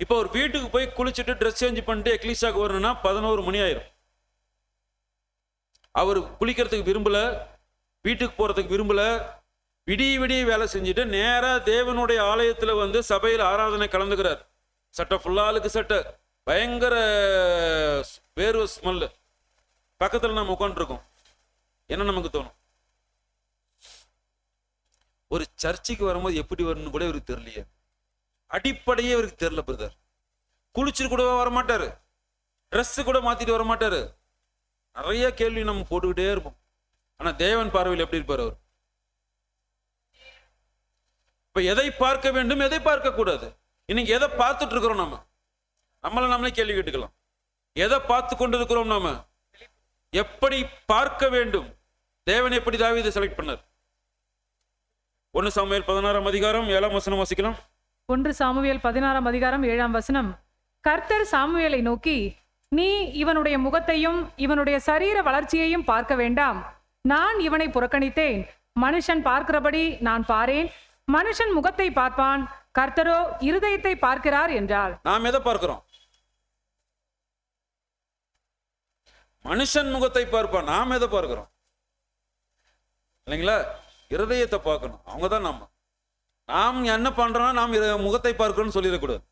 இப்போ ஒரு வீட்டுக்கு போய் குளிச்சுட்டு ட்ரெஸ் சேஞ்ச் பண்ணிட்டு எக்லீஸாக்கு வரணும்னா 11 மணி ஆயிரும். அவர் குளிக்கிறதுக்கு விரும்பல, வீட்டுக்கு போறதுக்கு விரும்பல, விடிய வேலை செஞ்சுட்டு நேரா தேவனுடைய ஆலயத்துல வந்து சபையில் ஆராதனை கலந்துக்கிறார். சட்டை ஃபுல்லாலுக்கு சட்டை, பயங்கர வேர்வை ஸ்மெல்லு. பக்கத்துல நம்ம உட்காந்துருக்கோம். என்ன நமக்கு தோணும்? ஒரு சர்ச்சைக்கு வரும்போது எப்படி வரணும்னு கூட இவருக்கு தெரியலையே, அடிப்படையே இவருக்கு தெரியல பிரதர். குளிச்சுட்டு கூட வரமாட்டாரு, ட்ரெஸ் கூட மாத்திட்டு வரமாட்டாரு. நிறைய கேள்வி நம்ம போட்டுக்கிட்டே இருப்போம். ஆனா தேவன் பார்வையில் எப்படி இருப்பார் அவர்? இப்ப எதை பார்க்க வேண்டும், எதை பார்க்க கூடாது? இன்னைக்கு எதை பார்த்துட்டு இருக்கிறோம்? நம்மளே கேள்வி கேட்டுக்கலாம். எதை பார்த்து கொண்டு இருக்கிறோம்? நாம எப்படி பார்க்க வேண்டும்? தேவன் எப்படி தாவீதை செலக்ட் பண்ணார்? 1 சாமுவேல் 16ஆம் அதிகாரம் 7ஆம் வசனம் வாசிக்கலாம். 1 சாமுவேல் 16ஆம் அதிகாரம் 7ஆம் வசனம். கர்த்தர் சாமுவேலை நோக்கி, நீ இவனுடைய முகத்தையும் இவனுடைய சரீர வளர்ச்சியையும் பார்க்க வேண்டாம். நான் இவனை புறக்கணித்தேன். மனுஷன் பார்க்கிறபடி நான் பாரேன், மனுஷன் முகத்தை பார்ப்பான், கர்த்தரோ இருதயத்தை பார்க்கிறார் என்றார். நாம் எதை பார்க்கிறோம்? மனுஷன் முகத்தை பார்ப்பான், நாம் எதை பார்க்கிறோம்? இல்லைங்களா? இருதயத்தை பார்க்கணும். அவங்கதான் நாம் என்ன பண்றோம்னா நாம் முகத்தை பார்க்கணும்னு சொல்லிடக்கூடாது.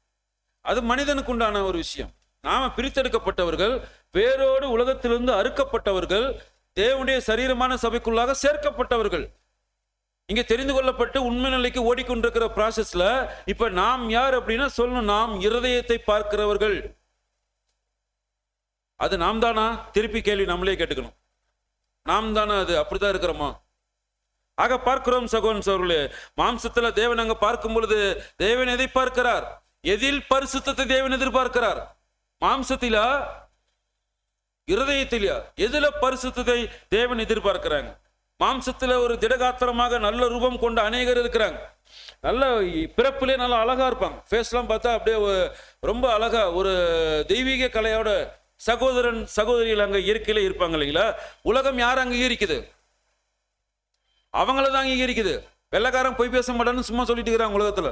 அது மனிதனுக்கு உண்டான ஒரு விஷயம். நாம பிரித்தெடுக்கப்பட்டவர்கள், வேரோடு உலகத்திலிருந்து அறுக்கப்பட்டவர்கள், தேவனுடைய சரீரமான சபைக்குள்ளாக சேர்க்கப்பட்டவர்கள். இங்க தெரிந்து கொள்ளப்பட்டு உண்மை நிலைக்கு ஓடிக்கொண்டிருக்கிற ப்ராசஸ்ல இப்ப நாம் யார் அப்படின்னா சொல்லணும், நாம் இருதயத்தை பார்க்கிறவர்கள். அது நாம் தானா? திருப்பி கேள்வி நம்மளே கேட்டுக்கணும். நாம் தானா? அது அப்படித்தான் இருக்கிறோமா? ஆக பார்க்கிறோம் சகோதரன் சகோதரர்களே, மாம்சத்துல தேவன் அங்க பார்க்கும் பொழுது தேவன் எதை பார்க்கிறார்? எதில் பரிசுத்தத்தை தேவன் எதிர்பார்க்கிறார்? மாம்சத்திலா, இருதயத்திலா? எதுல பரிசுத்தத்தை தேவன் எதிர்பார்க்கிறாங்க? மாம்சத்துல ஒரு திடகாத்திரமாக நல்ல ரூபம் கொண்ட அநேகர் இருக்கிறாங்க. நல்ல பிறப்பிலே நல்லா அழகா இருப்பாங்க. ஃபேஸ்லாம் பார்த்தா அப்படியே ரொம்ப அழகா ஒரு தெய்வீக கலையோட சகோதரன் சகோதரிகள் அங்க இயற்கையில இருப்பாங்க இல்லைங்களா? உலகம் யார் அங்கீகரிக்குது? அவங்கள தான் அங்கீகரிக்குது. வெள்ளைக்காரன் போய் பேச மாட்டான்னு சும்மா சொல்லிட்டு இருக்கிறாங்க உலகத்துல.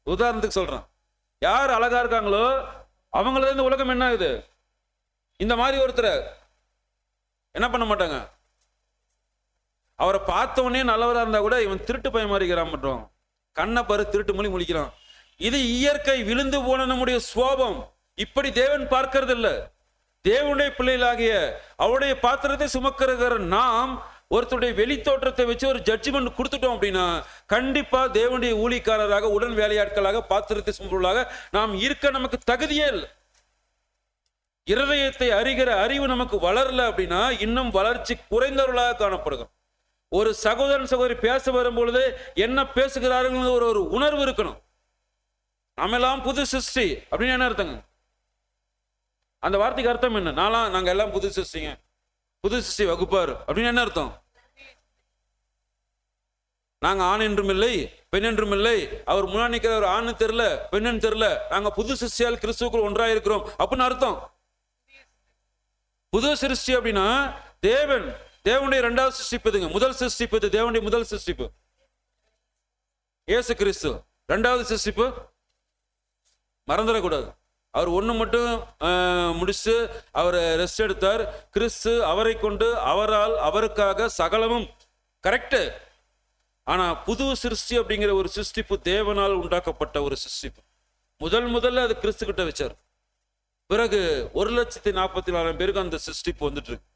உதாரணத்துக்கு சொல்றேன், யார் அழகா இருக்காங்களோ அவங்கள இந்த உலகம் என்ன ஆகுது? இந்த மாதிரி ஒருத்தரை என்ன பண்ண மாட்டாங்க, அவரை பார்த்த உடனே நல்லவரா இருந்தா கூட இவன் திருட்டு பையன் மாதிரி இருக்கிறான் மட்டும், கண்ணை பாரு திருட்டு மொழி முழிக்கிறான். இது இயற்கை, விழுந்து போன நம்முடைய சுவாபம். இப்படி தேவன் பார்க்கிறது இல்ல. தேவனுடைய பிள்ளைகளாகிய அவருடைய பாத்திரத்தை சுமக்கிற நாம் ஒருத்தருடைய வெளி தோற்றத்தை வச்சு ஒரு ஜட்ஜ்மெண்ட் கொடுத்துட்டோம் அப்படின்னா கண்டிப்பா தேவனுடைய ஊழியக்காரராக, உடன் வேலையாட்களாக, பாத்திரத்தை சுமப்பவர்களாக நாம் இருக்க நமக்கு தகுதியே இல்லை. இருதயத்தை அறிகிற அறிவு நமக்கு வளரல அப்படின்னா இன்னும் வளர்ச்சி குறைந்தவர்களாக காணப்படுகிறோம். ஒரு சகோதரன் சகோதரி பேச வரும்பொழுது என்ன பேசுகிறார்கள் ஒரு உணர்வு இருக்கணும். நம்ம எல்லாம் புது சிருஷ்டி அப்படின்னு என்ன அர்த்தங்க? அந்த வார்த்தைக்கு அர்த்தம் என்ன? நாங்க எல்லாம் புது சிருஷ்டிங்க, புது சிருஷ்டி வகுப்பார் அப்படின்னு என்ன அர்த்தம்? நாங்க ஆண் என்றும் இல்லை பெண் என்றும் இல்லை, அவர் முன்னாடி நிற்கிற ஒரு ஆண் தெரியல பெண்ணு தெரியல, நாங்க புது சிருஷ்டியால் கிறிஸ்துவுக்குள் ஒன்றாக இருக்கிறோம் அப்படின்னு அர்த்தம். புது சிருஷ்டி அப்படின்னா தேவனுடைய இரண்டாவது சிருஷ்டிப்பு, முதல் சிருஷ்டிப்பு தேவனுடைய முதல் சிருஷ்டிப்பு இயேசு கிறிஸ்து. இரண்டாவது சிருஷ்டிப்பு மறந்துடக்கூடாது. அவர் ஒண்ணு மட்டும் முடிச்சு அவர் ரெஸ்ட் எடுத்தார். கிறிஸ்து அவரை கொண்டு, அவரால், அவருக்காக சகலமும் கரெக்ட். ஆனா புது சிருஷ்டி அப்படிங்கிற ஒரு சிருஷ்டிப்பு தேவனால் உண்டாக்கப்பட்ட ஒரு சிருஷ்டிப்பு. முதல்ல அது கிறிஸ்து கிட்ட வச்சார். பிறகு 1,44,000 பேருக்கு அந்த சிருஷ்டிப்பு வந்துட்டு இருக்கு.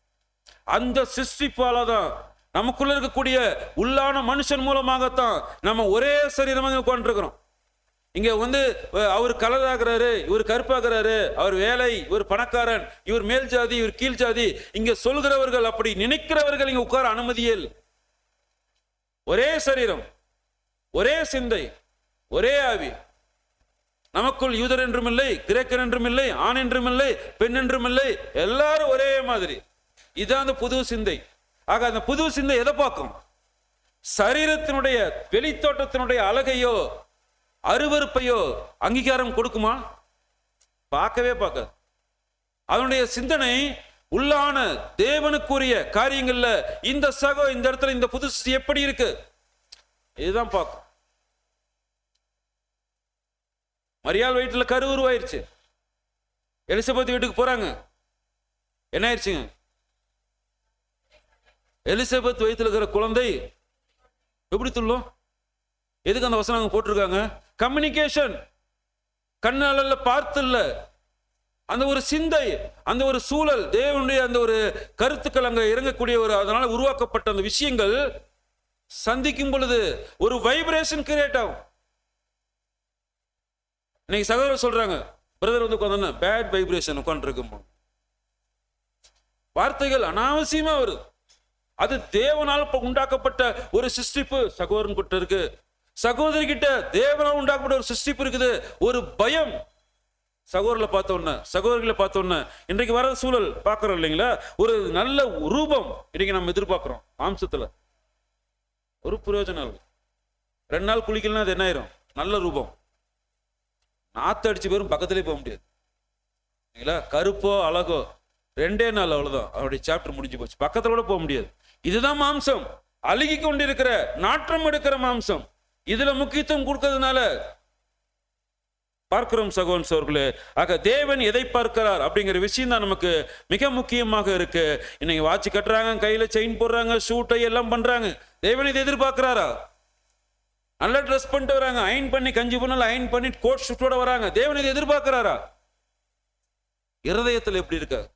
அந்த சிருஷ்டிப்பாலதான் நமக்குள்ள இருக்கக்கூடிய உள்ளான மனுஷன் மூலமாகத்தான் நம்ம ஒரே சரீரமாக உட்கார்ந்துருக்கிறோம். இங்க அவர் கலர் ஆகிறாரு, இவர் கருப்பாகிறாரு, அவர் வேலை, இவர் பணக்காரன், இவர் மேல் ஜாதி, இவர் கீழ் ஜாதி, இங்க சொல்கிறவர்கள், அப்படி நினைக்கிறவர்கள் இங்க உட்கார அனுமதியே இல்லை. ஒரே சரீரம், ஒரே சிந்தை, ஒரே ஆவி. நமக்குள் யூதர் என்றும் இல்லை, கிரேக்கர் என்றும் இல்லை, ஆண் என்றும் இல்லை, பெண் என்றும் இல்லை, எல்லாரும் ஒரே மாதிரி. இதுதான் அந்த புது சிந்தை. ஆக அந்த புது சிந்தை எதை பார்க்கும்? சரீரத்தினுடைய வெளித்தோட்டத்தினுடைய அழகையோ அருவருப்பையோ அங்கீகாரம் கொடுக்குமா? பார்க்கவே பார்க்காது. அதனுடைய சிந்தனை உள்ளான தேவனுக்குரிய காரியங்கள்ல இந்த இடத்துல இந்த புது சிருஷ்டி எப்படி இருக்கு இதுதான் பார்க்கும். மரியாள் வயிற்றுல கரு உருவாயிருச்சு. எலிசபெத் வீட்டுக்கு போறாங்க, என்ன ஆயிடுச்சுங்க? எலிசபெத் வயிற்றுல இருக்கிற குழந்தை எப்படி துள்ளும்? எதுக்கு அந்த வசனம் போட்டிருக்காங்க? கம்யூனிகேஷன், கண்ணால பார்த்து இல்ல, அந்த ஒரு சிந்தை, அந்த ஒரு சூழல், தேவனுடைய அந்த ஒரு கருத்துக்கள் அங்க இறங்கக்கூடிய ஒரு, அதனால உருவாக்கப்பட்ட அந்த விஷயங்கள் சந்திக்கும் பொழுது ஒரு வைப்ரேஷன் கிரியேட் ஆகும். இன்னைக்கு சகோதரர் சொல்றாங்க, பிரதர் உட்காந்து பேட் வைப்ரேஷன் உட்காந்துருக்கும், வார்த்தைகள் அனாவசியமா வருது. அது தேவனால் உண்டாக்கப்பட்ட ஒரு சிருஷ்டிப்பு சகோதரன் கிட்ட இருக்கு, சகோதரி கிட்ட தேவனால் உண்டாக்கப்பட்ட ஒரு சிருஷ்டிப்பு இருக்குது. ஒரு பயம் சகோதரர்களை பார்த்த உடனே இன்றைக்கு வர சூழல் பார்க்கிறோம் இல்லைங்களா? ஒரு நல்ல ரூபம் இன்னைக்கு நம்ம எதிர்பார்க்கிறோம். மாம்சத்துல ஒரு பிரயோஜனம் இருக்கு. 2 நாள் குளிக்கலாம், அது என்ன ஆயிரும்? நல்ல ரூபம். நாத்து அடிச்சு பேரும் பக்கத்திலே போக முடியாது. கருப்போ அழகோ 2 நாள் அவ்வளவுதான், அவருடைய சாப்டர் முடிஞ்சு போச்சு. பக்கத்துல கூட போக முடியாது. இதுதான் மாம்சம், அழுகி கொண்டிருக்கிற, நாற்றம் எடுக்கிற மாம்சம். இதுல முக்கியத்துவம் கொடுக்கிறதுனால பார்க்கிறோம் சகோதரன் சோர்களே. ஆக தேவன் எதை பார்க்கிறார் அப்படிங்கிற விஷயம் தான் நமக்கு மிக முக்கியமாக இருக்கு. இன்னைக்கு வாட்ச் கட்டுறாங்க, கையில செயின் போடுறாங்க, ஷூட்டை எல்லாம் பண்றாங்க. தேவன் இதை எதிர்பார்க்கிறாரா? நல்லா ட்ரெஸ் பண்ணிட்டு வராங்க, அயன் பண்ணி, கஞ்சி பண்ணல அயன் பண்ணி கோட் ஷூட்டோட வராங்க. தேவன் இதை எதிர்பார்க்கிறாரா? இருதயத்தில் எப்படி இருக்க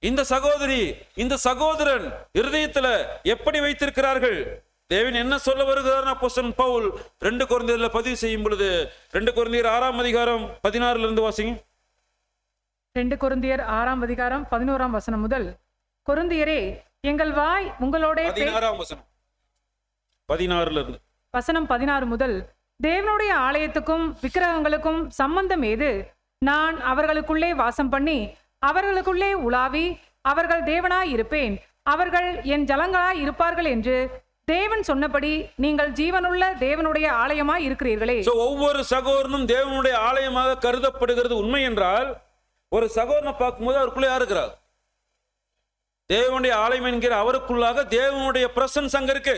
இந்த சகோதரி, இந்த சகோதரன் இருதயத்துல எப்படி வைத்திருக்கிறார்கள்? தேவன் என்ன சொல்ல வருகிறார்? அப்போஸ்தலன் பவுல் 2 கொரிந்தியர்ல பதிவு செய்யும் பொழுது 2 கொரிந்தியர் 6ஆம் அதிகாரம் 16 இருந்து வாசிங்க. 2 கொரிந்தியர் 6ஆம் அதிகாரம் 11ஆம் வசனம் முதல். கொரிந்தியரே, எங்கள் வாய் உங்களோட 16ஆம் வசனம் 16 இருந்து வசனம் 16 முதல். தேவனுடைய ஆலயத்துக்கும் விக்கிரகங்களுக்கும் சம்பந்தம் ஏது? நான் அவர்களுக்குள்ளே வாசம் பண்ணி அவர்களுக்குள்ளே உலாவி அவர்கள் தேவனாய் இருப்பேன், அவர்கள் என் ஜனங்களாய் இருப்பார்கள் என்று தேவன் சொன்னபடி நீங்கள் ஜீவனுள்ள தேவனுடைய ஆலயமாய் இருக்கிறீர்களே. ஒவ்வொரு சகோதரனும் தேவனுடைய ஆலயமாக கருதப்படுகிறது உண்மை என்றால், ஒரு சகோதரனை பார்க்கும்போது அவருக்குள்ள யார் இருக்கிறார்? தேவனுடைய ஆலயம் என்கிற அவருக்குள்ளாக தேவனுடைய பிரசன்ஸ் அங்க இருக்கு.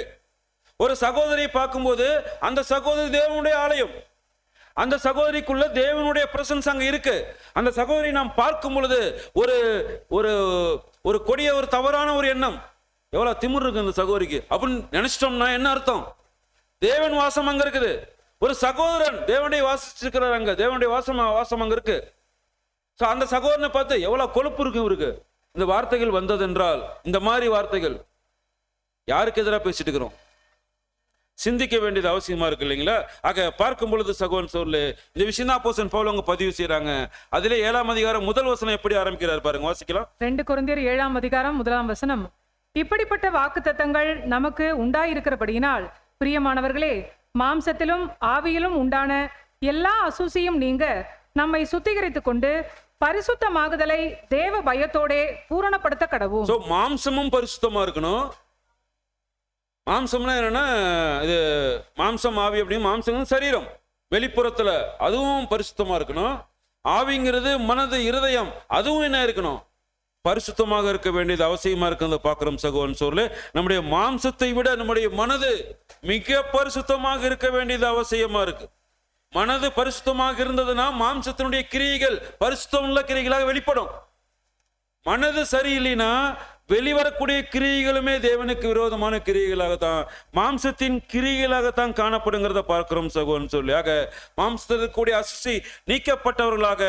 ஒரு சகோதரியை பார்க்கும்போது அந்த சகோதரி தேவனுடைய ஆலயம், அந்த சகோதரிக்குள்ள தேவனுடைய பிரசன்ஸ் அங்க இருக்கு. அந்த சகோதரி நாம் பார்க்கும் பொழுது ஒரு ஒரு ஒரு கொடிய ஒரு தவறான ஒரு எண்ணம், எவ்வளவு திமிர் இருக்கு அந்த சகோதரிக்கு அப்படின்னு நினைச்சிட்டோம்னா என்ன அர்த்தம்? தேவன் வாசம் அங்க இருக்குது. ஒரு சகோதரன் தேவனுடைய வாசிச்சிருக்கிறார், அங்க தேவனுடைய வாசம் அங்க இருக்கு. அந்த சகோதரனை பார்த்து எவ்வளவு கொழுப்பு இருக்கு இவருக்கு. இந்த வார்த்தைகள் வந்தது என்றால், இந்த மாதிரி வார்த்தைகள் யாருக்கு எதிராக பேசிட்டு இருக்கிறோம்? சிந்திக்க வேண்டியது அவசியமா இருக்கு இல்லைங்களா? ஆக பார்க்கும் பொழுது சகோதரன் சொல்லு, இந்த விஷயம் தான் அப்போஸ்தலன் பவுல் அவங்க பதிவு செய்யறாங்க. அதிலே 7ஆம் அதிகாரம் முதல் வசனம் எப்படி ஆரம்பிக்கிறார் பாருங்க, வாசிக்கலாம். 2 கொரிந்தியர் 7ஆம் அதிகாரம் 1ஆம் வசனம். இப்படிப்பட்ட வாக்குத்தத்தங்கள் நமக்கு உண்டாயிருக்கிறபடியினால் பிரியமானவர்களே, மாம்சத்திலும் ஆவியிலும் உண்டான எல்லா அசூசியும் நீங்க நம்மை சுத்திகரித்துக் கொண்டு பரிசுத்தமாகுதலை தேவ பயத்தோடே பூரணப்படுத்த கடவும். மாம்சமும் பரிசுத்தமா இருக்கணும். மாம்சம்னா என்னன்னா, இது மாம்சம் ஆவி அப்படின்னு, மாம்சம் சரீரம் வெளிப்புறத்துல அதுவும் பரிசுத்தமா இருக்கணும். ஆவிங்கிறது மனது இருதயம், அதுவும் என்ன இருக்கணும்? பரிசுத்தமாக இருக்க வேண்டியது அவசியமா இருக்கிறத பார்க்கிறோம் சகோதரன் சொல்லு. நம்முடைய மாம்சத்தை விட நம்முடைய மனது மிக பரிசுத்தமாக இருக்க வேண்டியது அவசியமா இருக்கு. மனது பரிசுத்தமாக இருந்ததுன்னா மாம்சத்தினுடைய கிரியைகள் பரிசுத்தம் உள்ள கிரியைகளாக வெளிப்படும். மனது சரியில்லைன்னா வெளிவரக்கூடிய கிரியைகளுமே தேவனுக்கு விரோதமான கிரியைகளாகத்தான், மாம்சத்தின் கிரியைகளாகத்தான் காணப்படுங்கிறத பார்க்கிறோம் சகோதரன் சொல்லி. ஆக மாம்சத்தில் கூடிய அசுசி நீக்கப்பட்டவர்களாக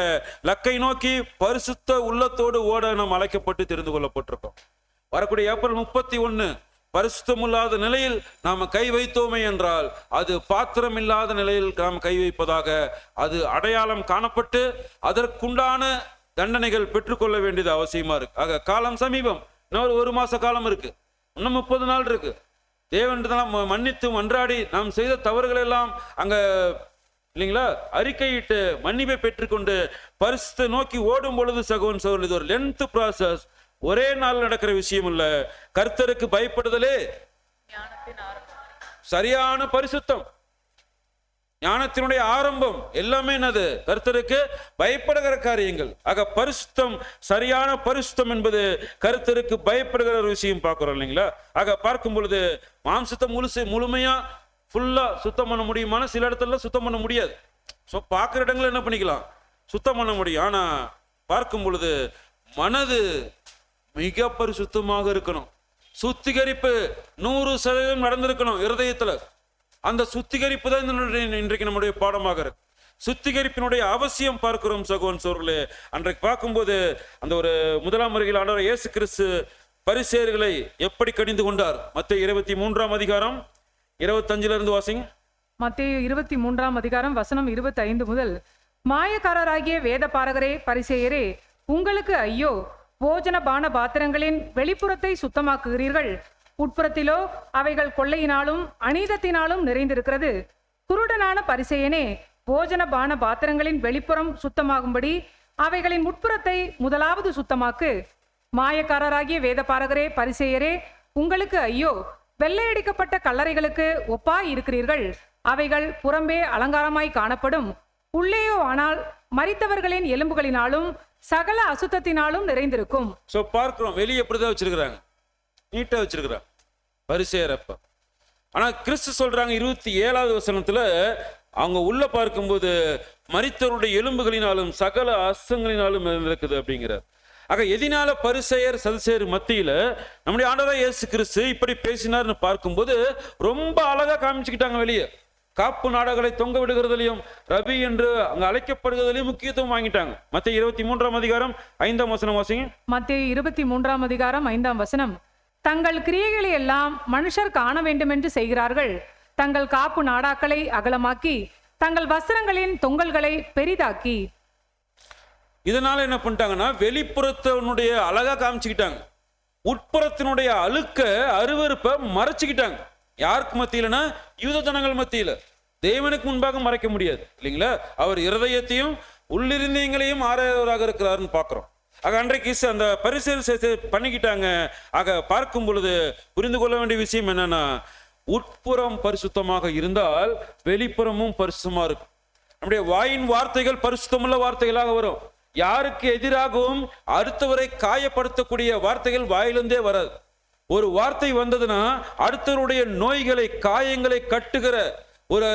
லக்கை நோக்கி பரிசுத்த உள்ளத்தோடு ஓட நாம் அழைக்கப்பட்டு தெரிந்து கொள்ளப்பட்டிருக்கோம். வரக்கூடிய ஏப்ரல் 31 பரிசுத்தமில்லாத நிலையில் நாம் கை வைத்தோமே என்றால் அது பாத்திரம் இல்லாத நிலையில் நாம் கை வைப்பதாக அது அடையாளம் காணப்பட்டு அதற்குண்டான தண்டனைகள் பெற்றுக்கொள்ள வேண்டியது அவசியமா இருக்கு. ஆக காலம் சமீபம், இன்னும் ஒரு மாச காலம் இருக்கு, இன்னும் 30 நாள் இருக்கு. தேவன் மன்னித்து மன்றாடி நாம் செய்த தவறுகள் எல்லாம் அங்க இல்லைங்களா அறிக்கையிட்டு மன்னிப்பை பெற்றுக்கொண்டு பரிசுத்தை நோக்கி ஓடும் பொழுது சகோதரன் சகோதரி, இது ஒரு லென்த் ப்ராசஸ், ஒரே நாள் நடக்கிற விஷயம் இல்ல. கர்த்தருக்கு பயப்படுதலே சரியான பரிசுத்தம், ஞானத்தினுடைய ஆரம்பம் எல்லாமே என்னது? கர்த்தருக்கு பயப்படுகிற காரியங்கள். ஆக பரிசுத்தம், சரியான பரிசுத்தம் என்பது கர்த்தருக்கு பயப்படுகிற ஒரு விஷயம் பார்க்கிறோம் இல்லைங்களா? ஆக பார்க்கும் பொழுது மாம்சத்தை முழுமையா ஃபுல்லா சுத்தம் பண்ண முடியுமான சில இடத்துல சுத்தம் பண்ண முடியாது. ஸோ பார்க்குற இடங்களை என்ன பண்ணிக்கலாம், சுத்தம் பண்ண முடியும். ஆனா பார்க்கும் பொழுது மனது மிக பரிசுத்தமாக இருக்கணும். சுத்திகரிப்பு 100% நடந்திருக்கணும் இருதயத்துல. அந்த சுத்திகரிப்பு தான் இன்றைக்கு நம்முடைய பாடமாக இருக்கு. சுத்திகரிப்பினுடைய அவசியம் பார்க்கிறோம் சகோதரன் சோர்களே. அன்றைக்கு பார்க்கும்போது அந்த ஒரு முதலாம் வருகையில் ஆண்டவர் இயேசு கிறிஸ்து பரிசேயர்களை எப்படி கடிந்து கொண்டார்? மத்தேயு 23ஆம் அதிகாரம் 25 இருந்து வாசிங்க. மத்தேயு 23ஆம் அதிகாரம் வசனம் 25 முதல். மாயக்காரராகிய வேத பாரகரே பரிசேயரே, உங்களுக்கு ஐயோ! போஜன பான பாத்திரங்களின் வெளிப்புறத்தை சுத்தமாக்குகிறீர்கள், உட்புறத்திலோ அவைகள் கொள்ளையினாலும் அநீதத்தினாலும் நிறைந்திருக்கிறது. குருடனான பரிசேயனே, போஜன பான பாத்திரங்களின் வெளிப்புறம் சுத்தமாகும்படி அவைகளின் உட்புறத்தை முதலாவது சுத்தமாக்கு. மாயக்காரராகிய வேத பாரகரே பரிசேயரே, உங்களுக்கு ஐயோ! வெள்ளையடிக்கப்பட்ட கல்லறைகளுக்கு ஒப்பாய் இருக்கிறீர்கள். அவைகள் புறம்பே அலங்காரமாய் காணப்படும், உள்ளேயோ ஆனால் மரித்தவர்களின் எலும்புகளினாலும் சகல அசுத்தத்தினாலும் நிறைந்திருக்கும். சோ பார்க்கிறோம், வெளியே எப்படிதான் வச்சிருக்கிறாங்க, நீட்டா வச்சிருக்கிறாங்க பரிசேயரப்ப. ஆனா கிறிஸ்து சொல்றாங்க 27வது வசனத்துல, அவங்க உள்ள பார்க்கும்போது மரித்தவருடைய எலும்புகளினாலும் சகல அசுத்தங்களினாலும் இருக்குது அப்படிங்கிறார். ஆக எதினால பரிசேயர் சதுசேயர் மத்தியில நம்முடைய ஆண்டவராகிய இயேசு கிறிஸ்து இப்படி பேசினார்னு பார்க்கும்போது ரொம்ப அழகா காமிச்சுக்கிட்டாங்க. வெளியே காப்பு நாடகளை தொங்க விடுகிறதுலையும் ரபி என்று அங்க அழைக்கப்படுகிறதுலையும் முக்கியத்துவம் வாங்கிட்டாங்க. மத்தேயு 23ஆம் அதிகாரம் 5ஆம் வசனம் வாசிங்க. மத்தேயு 23ஆம் அதிகாரம் 5ஆம் வசனம். தங்கள் கிரியைகளை எல்லாம் மனுஷர் காண வேண்டும் என்று செய்கிறார்கள். தங்கள் காப்பு நாடாக்களை அகலமாக்கி தங்கள் வஸ்திரங்களின் தொங்கல்களை பெரிதாக்கி. இதனால என்ன பண்ணிட்டாங்கன்னா, வெளிப்புறத்தினுடைய அழகா காமிச்சுக்கிட்டாங்க, உட்புறத்தினுடைய அழுக்க அருவருப்பை மறைச்சுக்கிட்டாங்க. யாருக்கு மத்தியிலனா? யூத ஜனங்கள் மத்தியில. தேவனுக்கு முன்பாக மறைக்க முடியாது இல்லைங்களா? அவர் இருதயத்தையும் உள்ளிருந்தயங்களையும் ஆராயவராக இருக்கிறாருன்னு பார்க்கிறோம். ஆக அன்றைக்கு அந்த பரிசேயர் பண்ணிக்கிட்டாங்க. ஆக பார்க்கும் பொழுது புரிந்து கொள்ள வேண்டிய விஷயம் என்னன்னா, உட்புறம் பரிசுத்தமாக இருந்தால் வெளிப்புறமும் பரிசுத்தமா இருக்கும். நம்முடைய வாயின் வார்த்தைகள் பரிசுத்தமுள்ள வார்த்தைகளாக வரும். யாருக்கு எதிராகவும் அடுத்தவரை காயப்படுத்தக்கூடிய வார்த்தைகள் வாயிலிருந்தே வராது. ஒரு வார்த்தை வந்ததுன்னா அடுத்தவருடைய நோய்களை, காயங்களை கட்டுகிற ஒரு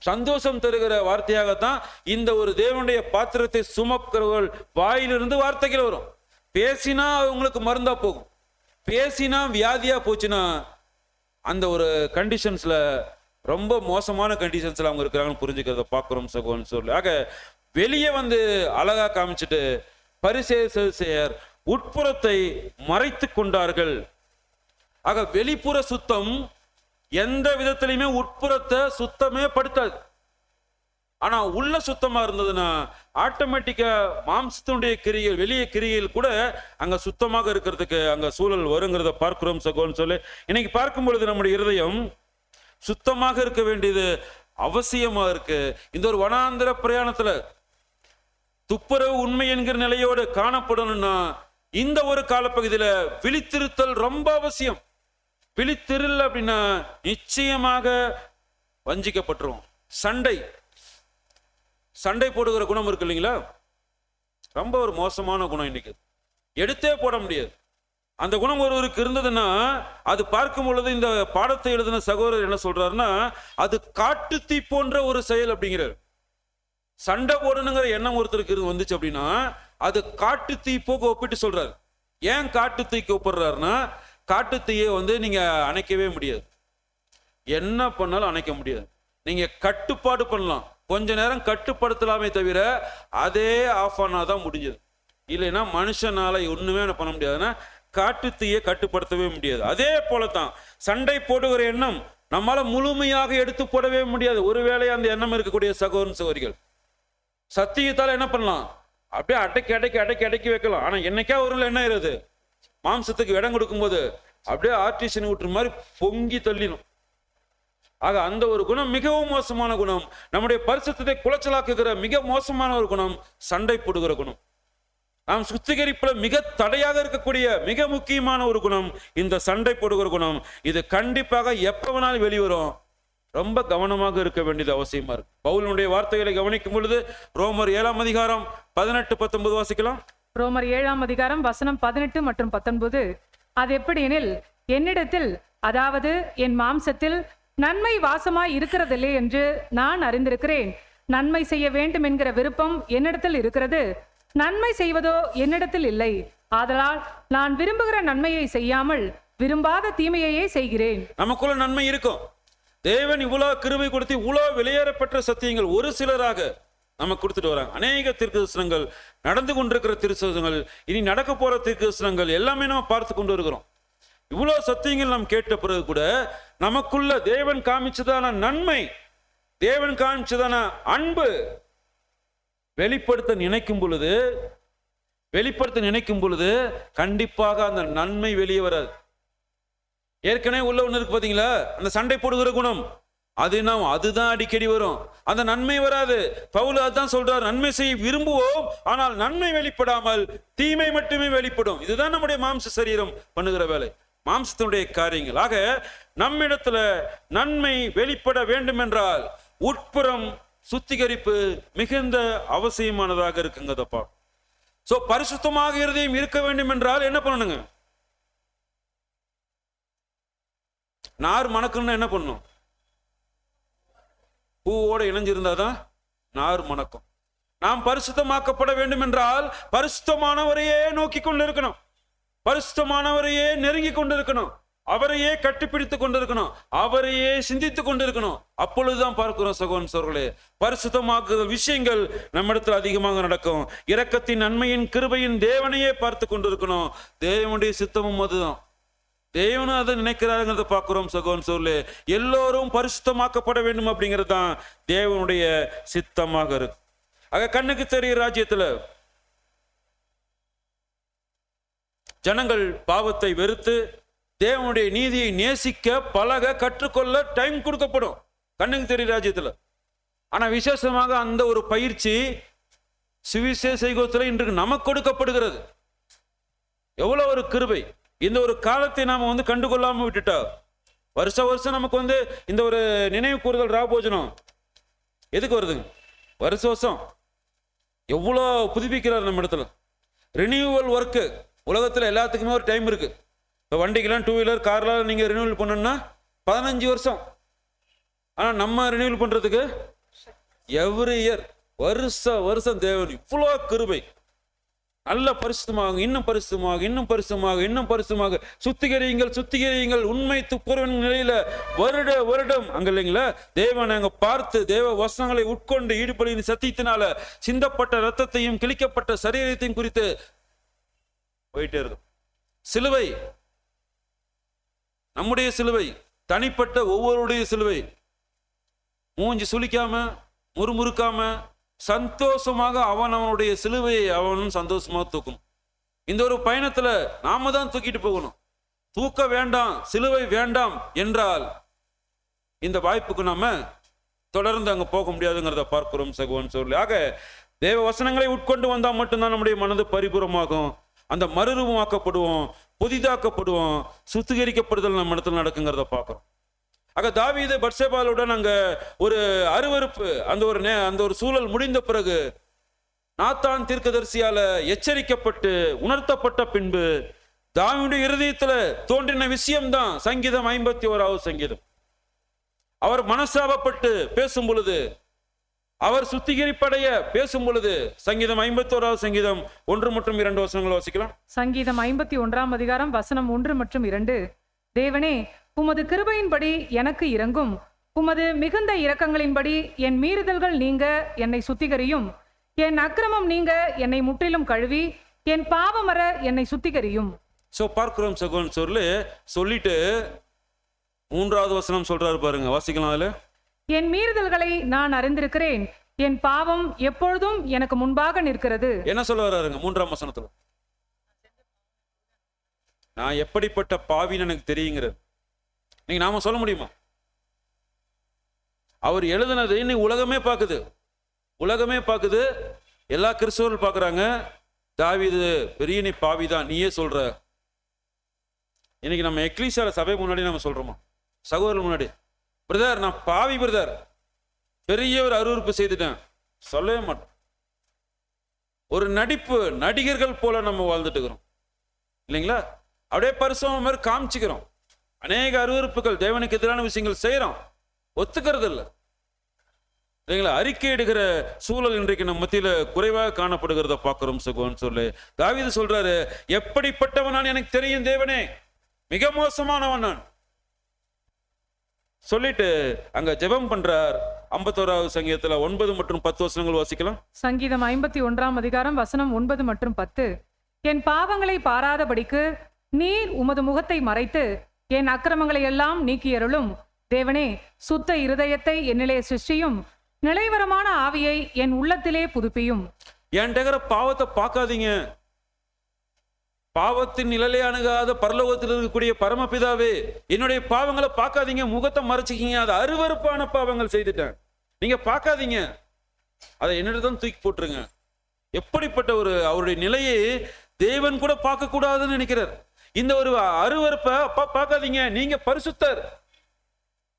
சந்தோஷம் தருகிற வார்த்தையாகத்தான் இந்த ஒரு தேவனுடைய பாத்திரத்தை சுமக்கிறவர்கள் வாயிலிருந்து வார்த்தைகள் வரும். பேசினா அவங்களுக்கு மருந்தா போகும், பேசினா வியாதியா போச்சுன்னா அந்த ஒரு கண்டிஷன்ஸ்ல, ரொம்ப மோசமான கண்டிஷன்ஸ்ல அவங்க இருக்கிறாங்கன்னு புரிஞ்சுக்கிறத பார்க்கிறோம் சகோதரன் சொல்லி. ஆக வெளியே வந்து அழகா காமிச்சிட்டு பரிசேயர் உட்புறத்தை மறைத்து கொண்டார்கள். ஆக வெளிப்புற சுத்தம் எந்த விதத்திலையுமே உட்புறத்தை சுத்தமே படுத்தாது. ஆனா உள்ள சுத்தமா இருந்ததுன்னா ஆட்டோமேட்டிக்கா மாம்சத்தினுடைய கிரிகள், வெளியே கிரிகள் கூட அங்க சுத்தமாக இருக்கிறதுக்கு அங்க சூழல் வருங்கிறத பார்க்கிறோம் சகோதரன் சொல்லி. இன்னைக்கு பார்க்கும் பொழுது நம்முடைய இருதயம் சுத்தமாக இருக்க வேண்டியது அவசியமா இருக்கு. இந்த ஒரு வனாந்திர பிரயாணத்துல துப்புரவு உண்மை என்கிற நிலையோடு காணப்படணும்னா இந்த ஒரு காலப்பகுதியில விழித்திருத்தல் ரொம்ப அவசியம். விழித்திருள் அப்படின்னா நிச்சயமாக வஞ்சிக்கப்பட்டுரும். சண்டை போடுகிற குணம் இருக்கு இல்லைங்களா, ரொம்ப ஒரு மோசமான குணம். இன்னைக்கு எடுத்தே போட முடியாது. அந்த குணம் ஒருவருக்கு இருந்ததுன்னா அது பார்க்கும் பொழுது இந்த பாடத்தை எழுதின சகோதரர் என்ன சொல்றாருன்னா, அது காட்டுத்தீ போன்ற ஒரு செயல் அப்படிங்கிறார். சண்டை போடணுங்கிற எண்ணம் ஒருத்தருக்கு வந்துச்சு அப்படின்னா அது காட்டுத்தீ போக்கு ஒப்பிட்டு சொல்றாரு. ஏன் காட்டுத்தீக்கு ஒப்பிடுறாருன்னா, காட்டுத்தீயை வந்து நீங்க அணைக்கவே முடியாது, என்ன பண்ணாலும் அணைக்க முடியாது. நீங்க கட்டுப்பாடு பண்ணலாம், கொஞ்ச நேரம் கட்டுப்படுத்தலாமே தவிர அதே ஆஃப் ஆனாதான் முடிஞ்சது. இல்லைன்னா மனுஷனால ஒண்ணுமே பண்ண முடியாதுன்னா காட்டுத்தீயை கட்டுப்படுத்தவே முடியாது. அதே போலத்தான் சண்டை போடுகிற எண்ணம் நம்மால முழுமையாக எடுத்து போடவே முடியாது. ஒருவேளை அந்த எண்ணம் இருக்கக்கூடிய சகோதரன் சகோதரிகள் சத்தியத்தால என்ன பண்ணலாம், அப்படியே அடக்கி வைக்கலாம். ஆனா என்னைக்கா ஒரு என்ன ஆயிருது, மாம்சத்துக்கு இடம் கொடுக்கும்போது அப்படியே ஆர்டிஷன் விட்டுற மாதிரி பொங்கி தள்ளிடும். ஆக அந்த ஒரு குணம் மிகவும் மோசமான குணம். நம்முடைய பரிசுத்தத்தை குலைச்சலாக்குகிற மிக மோசமான ஒரு குணம் சண்டை போடுகிற குணம். நாம் சுத்திகரிப்புல மிக தடையாக இருக்கக்கூடிய மிக முக்கியமான ஒரு குணம் இந்த சண்டை போடுகிற குணம். இது கண்டிப்பாக எப்ப வேணாலும் வெளிவரும். ரொம்ப கவனமாக இருக்க வேண்டியது அவசியமா இருக்கு. பவுலுடைய வார்த்தைகளை கவனிக்கும் பொழுது ரோமர் 7ஆம் அதிகாரம் 18-19 வாசிக்கலாம். ரோமர் 7ஆம் அதிகாரம் வசனம் 18 மற்றும் 19. அது எப்படி எனில், என்னிடத்தில் அதாவது என் மாம்சத்தில் நன்மை வாசமாய் இருக்கிறதில்லை என்று நான் அறிந்திருக்கிறேன். நன்மை செய்ய வேண்டும் என்கிற விருப்பம் என்னிடத்தில் இருக்கிறது, நன்மை செய்வதோ என்னிடத்தில் இல்லை. ஆதலால் நான் விரும்புகிற நன்மையை செய்யாமல் விரும்பாத தீமையையே செய்கிறேன். நமக்குள்ள நன்மை இருக்கும். தேவன் இவ்வளவு கிருபை கொடுத்து இவ்வளவு வெளியேறப்பட்ட சத்தியங்கள் ஒரு சிலராக நமக்கு கொடுத்துட்டு வராங்க. அநேக தீர்க்கதரிசனங்கள், நடந்து கொண்டிருக்கிற தீர்க்கதரிசனங்கள், இனி நடக்க போற தீர்க்கதரிசனங்கள் எல்லாமே நம்ம பார்த்து கொண்டு இருக்கிறோம். இவ்வளவு சத்தியங்கள் நாம் கேட்ட பிறகு கூட நமக்குள்ள தேவன் காமிச்சதான நன்மை, தேவன் காமிச்சதான அன்பு வெளிப்படுத்த நினைக்கும் பொழுது கண்டிப்பாக அந்த நன்மை வெளியே வராது. ஏற்கனவே உள்ள ஒண்ணு இருக்கு பாத்தீங்களா, அந்த சண்டை போடுகிற குணம், அதுதான் அடிக்கடி வரும். அந்த நன்மை வராது. பவுல் அதான் சொல்றார், நன்மை செய்ய விரும்புவோம், ஆனால் நன்மை வெளிப்படாமல் தீமை மட்டுமே வெளிப்படும். இதுதான் நம்முடைய மாம்ச சரீரம் பண்ணுகிற வேலை, மாம்சத்தினுடைய காரியங்கள். ஆக நம்மிடத்துல நன்மை வெளிப்பட வேண்டும் என்றால் உட்புறம் சுத்திகரிப்பு மிகுந்த அவசியமானதாக இருக்குங்கதப்பா. சோ பரிசுத்தமாக இருதயம் இருக்க வேண்டும் என்றால் என்ன பண்ணணுங்க? நார் மணக்கணும்னா என்ன பண்ணணும்? பூவோட இணைஞ்சிருந்தாதான் நார் மணக்கும். நாம் பரிசுத்தமாக்கப்பட வேண்டும் என்றால் பரிசுத்தமானவரையே நோக்கி கொண்டு இருக்கணும், பரிசுத்தமானவரையே நெருங்கி கொண்டு இருக்கணும், அவரையே கட்டிப்பிடித்துக் கொண்டிருக்கணும், அவரையே சிந்தித்துக் கொண்டிருக்கணும். அப்பொழுதுதான் பார்க்கிறோம் சகோதரன் சகோதரர்களே, பரிசுத்தமாக்குற விஷயங்கள் நம்மிடத்தில் அதிகமாக நடக்கும். இரக்கத்தின், நன்மையின், கிருபையின் தேவனையே பார்த்து கொண்டிருக்கணும். தேவனுடைய சித்தமும் அதுதான். தேவனும் அதை நினைக்கிறாருங்கிறத பார்க்கிறோம் சகோதரன் சகோதரர்களே. எல்லோரும் பரிசுத்தமாக்கப்பட வேண்டும் அப்படிங்கிறது தான் தேவனுடைய சித்தமாக இருக்கு. ஆக கண்ணுக்கு தெரிகிற ராஜ்யத்துல ஜனங்கள் பாவத்தை வெறுத்து தேவனுடைய நீதியை நேசிக்க பழக கற்றுக்கொள்ள டைம் கொடுக்கப்படும் கண்ணுக்கு தெரியும் ராஜ்யத்துல. ஆனா விசேஷமாக அந்த ஒரு பயிற்சி சுவிசேஷ யுகத்துல இன்றைக்கு நமக்கு கொடுக்கப்படுகிறது. எவ்வளவு ஒரு கிருபை! இந்த ஒரு காலத்தை நாம கண்டுகொள்ளாம விட்டுட்டா, வருஷம் நமக்கு இந்த ஒரு நினைவு கூறுதல் ராபோஜனம் எதுக்கு வருதுங்க? வருஷம் எவ்வளோ புதுப்பிக்கிறார் நம்ம இடத்துல. ரினியூவல் ஒர்க்கு உலகத்தில் எல்லாத்துக்குமே ஒரு டைம் இருக்கு. இப்போ வண்டிக்கெல்லாம் 2 வீலர் கார்லாம் நீங்கள் ரினியூவல் பண்ணணும்னா 15 வருஷம். ஆனால் நம்ம ரினியூவல் பண்ணுறதுக்கு எவ்ரி இயர் வருஷம் தேவன் இவ்வளோ கிருபை. நல்ல பரிசுத்தமாக, இன்னும் பரிசுத்தமாக, இன்னும் பரிசுத்தமாக, இன்னும் பரிசுத்தமாக சுத்திகரியுங்கள் உண்மை துப்புரவின் நிலையில வருடம் அங்க இல்லைங்களா, தேவனை அங்க பார்த்து தேவ வசனங்களை உட்கொண்டு ஈடுபடியின் சத்தியத்தினால சிந்தப்பட்ட ரத்தத்தையும் கிழிக்கப்பட்ட சரீரத்தையும் குறித்து போயிட்டே இருக்கும். சிலுவை, நம்முடைய சிலுவை, தனிப்பட்ட ஒவ்வொருடைய சிலுவை, மூஞ்சி சுளிக்காம முறுமுறுக்காம சந்தோஷமாக அவனுடைய சிலுவையை அவனும் சந்தோஷமாக தூக்கணும். இந்த ஒரு பயணத்துல நாம தான் தூக்கிட்டு போகணும். தூக்க வேண்டாம், சிலுவை வேண்டாம் என்றால் இந்த வாய்ப்புக்கு நாம தொடர்ந்து அங்க போக முடியாதுங்கிறத பார்க்கிறோம் சகோதரன் சொல்லி. ஆக தேவ வசனங்களை உட்கொண்டு வந்தா மட்டும்தான் நம்முடைய மனது பரிபூரமாகும். அந்த மறுரூபமாக்கப்படுவோம், புதிதாக்கப்படுவோம், சுத்திகரிக்கப்படுதல் நம்ம இடத்துல நடக்குங்கிறத பார்க்கிறோம். ஆக தாவீது பத்சேபாளுடன் அங்க ஒரு அருவருப்பு, அந்த ஒரு சூழல் முடிந்த பிறகு நாத்தான் தீர்க்கதரிசியால எச்சரிக்கப்பட்டு உணர்த்தப்பட்ட பின்பு தாவீதுடைய இருதயத்துல தோன்றின விஷயம்தான் சங்கீதம் 51வது சங்கீதம். அவர் மனசாபப்பட்டு பேசும் பொழுது, அவர் சுத்திகரிப்படைய பேசும் பொழுது சங்கீதம் 51வது சங்கீதம் 1 மற்றும் 2 வசனங்கள் வாசிக்கலாம். சங்கீதம் 51ஆம் அதிகாரம் வசனம் 1 மற்றும் 2. தேவனே, உமது கிருபையின்படி எனக்கு இரங்கும், உமது மிகுந்த இரக்கங்களின்படி என் மீறுதல்கள் நீங்க என்னை சுத்திகரியும், என் அக்கிரமம் நீங்க என்னை முற்றிலும் கழுவி என் பாவமற என்னை சுத்திகரியும். சோ பார்க்கிறோம் சகோதரன் சொல்லிட்டு 3வது வசனம் சொல்றாரு பாருங்க, வாசிக்கலாம். அதுல என் மீறுதல்களை நான் அறிந்திருக்கிறேன், என் பாவம் எப்பொழுதும் எனக்கு முன்பாக நிற்கிறது. என்ன சொல்ல வர்றாருங்க 3ஆம் வசனத்துல? நான் எப்படிப்பட்ட பாவின்னு எனக்கு தெரியுங்கிறது நீங்க நாம சொல்ல முடியுமா? அவர் எழுதினது இன்னைக்கு உலகமே பார்க்குது, எல்லா கிறிஸ்தவர்கள் பார்க்குறாங்க. தாவீது பெரிய நீ பாவிதான் நீயே சொல்ற. இன்னைக்கு நம்ம எக்லீசியால சபை முன்னாடி நம்ம சொல்றோமா? சகோதரர் முன்னாடி, பிரதர் நான் பாவி பிரதர், பெரிய ஒரு அருவருப்பு செய்துட்டேன் சொல்லவே மாட்டோம். ஒரு நடிகர்கள் போல நம்ம வாழ்ந்துட்டு இருக்கிறோம் இல்லைங்களா? அப்படியே பரிசுத்தம் மாதிரி காமிச்சுக்கிறோம். அநேக அருவருப்புகள், தேவனுக்கு எதிரான விஷயங்கள் செய்யறோம், ஒத்துக்கிறது இல்லை இல்லைங்களா? அறிக்கை எடுக்கிற சூழல் இன்றைக்கு நம்ம மத்தியில குறைவாக காணப்படுகிறத பார்க்கிறோம் சகோதரன் சொல்லி. தாவீது சொல்றாரு, எப்படிப்பட்டவன் நான் எனக்கு தெரியும் தேவனே, மிக மோசமானவன் நான் சொல்லிட்டு அங்க ஜெபம் பண்றார். 51வது சங்கீதத்துல 9 மற்றும் 10 வசனங்கள் வாசிக்கலாம். சங்கீதம் 51ஆம் அதிகாரம் வசனம் 9 மற்றும் 10. என் பாவங்களை பாராதபடிக்கு நீர் உமது முகத்தை மறைத்து என் அக்கிரமங்களை எல்லாம் நீக்கியருளும். தேவனே, சுத்த இருதயத்தை என்னிலே சிருஷ்டியும், நிலைவரமான ஆவியை என் உள்ளத்திலே புதுப்பியும். என்கிற பாவத்தை பார்க்காதீங்க. பாவத்தின் நிழலை அணுகாத பரலோகத்தில் இருக்கக்கூடிய பரமபிதாவே, என்னுடைய பாவங்களை பார்க்காதீங்க, முகத்தை மறைச்சிக்கிங்க. அது அருவருப்பான பாவங்கள் செய்துட்டேன், நீங்க பார்க்காதீங்க, அதை என்னிடம் தூக்கி போட்டுருங்க. எப்படிப்பட்ட ஒரு அவருடைய நிலையை தேவன் கூட பார்க்க கூடாதுன்னு நினைக்கிறார். இந்த ஒரு அருவருப்பை பார்க்காதீங்க, நீங்க பரிசுத்தர்,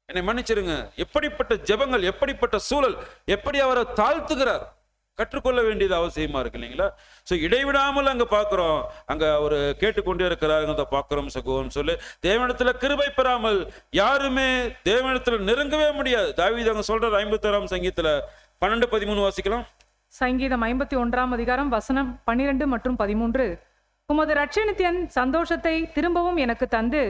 என்னை மன்னிச்சிருங்க. எப்படிப்பட்ட ஜெபங்கள், எப்படிப்பட்ட சூழல், எப்படி அவரை தாழ்த்துகிறார், கற்றுக்கொள்ள வேண்டியது அவசியமா இருக்கு இல்லைங்களா? சோ இடைவிடாமல் அங்க பாக்குறோம், அங்க ஒரு கேட்டுக்கொண்டே இருக்கிறாருங்க பாக்குறோம் சகோதரன் சொல்லி. தேவனிடத்துல கிருபை பெறாமல் யாருமே தேவனிடத்துல நெருங்கவே முடியாது. தாவீது அங்க சொல்றாரு 51ஆம் சங்கீதத்துல 12-13 வாசிக்கலாம். சங்கீதம் 51ஆம் அதிகாரம் வசனம் 12 மற்றும் 13. உமது இரட்சணியத்தின் சந்தோஷத்தை திரும்பவும் எனக்கு தந்து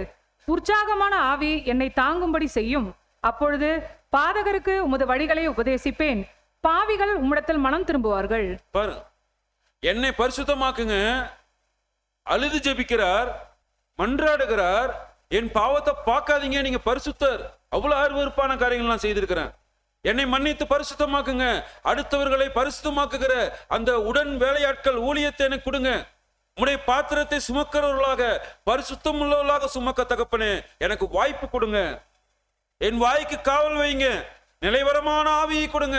உற்சாகமான ஆவி என்னை தாங்கும்படி செய்யும். அப்பொழுது பாதகருக்கு உமது வழிகளை உபதேசிப்பேன், பாவிகள் உம்மிடத்தில் மனம் திரும்புவார்கள். பாரு, என்னை பரிசுத்தமாக்குங்க, அழுது ஜெபிக்கிறார், மன்றாடுகிறார். என் பாவத்தை பார்க்காதீங்க, நீங்க பரிசுத்தர், அவ்வளவு அருவருப்பான காரியங்கள் நான் செய்திருக்கிறேன், என்னை மன்னித்து பரிசுத்தமாக்குங்க. அடுத்தவர்களை பரிசுத்தமாக்குகிற அந்த உடன் வேலையாட்கள் ஊழியத்தை எனக்கு கொடுங்க. உம்முடைய பாத்திரத்தை சுமக்கிறவர்களாக, பரிசுத்தம் உள்ளவர்களாக சுமக்க தகப்பனே எனக்கு வாய்ப்பு கொடுங்க. என் வாய்க்கு காவல் வைங்க, நிலைவரமான ஆவியை கொடுங்க.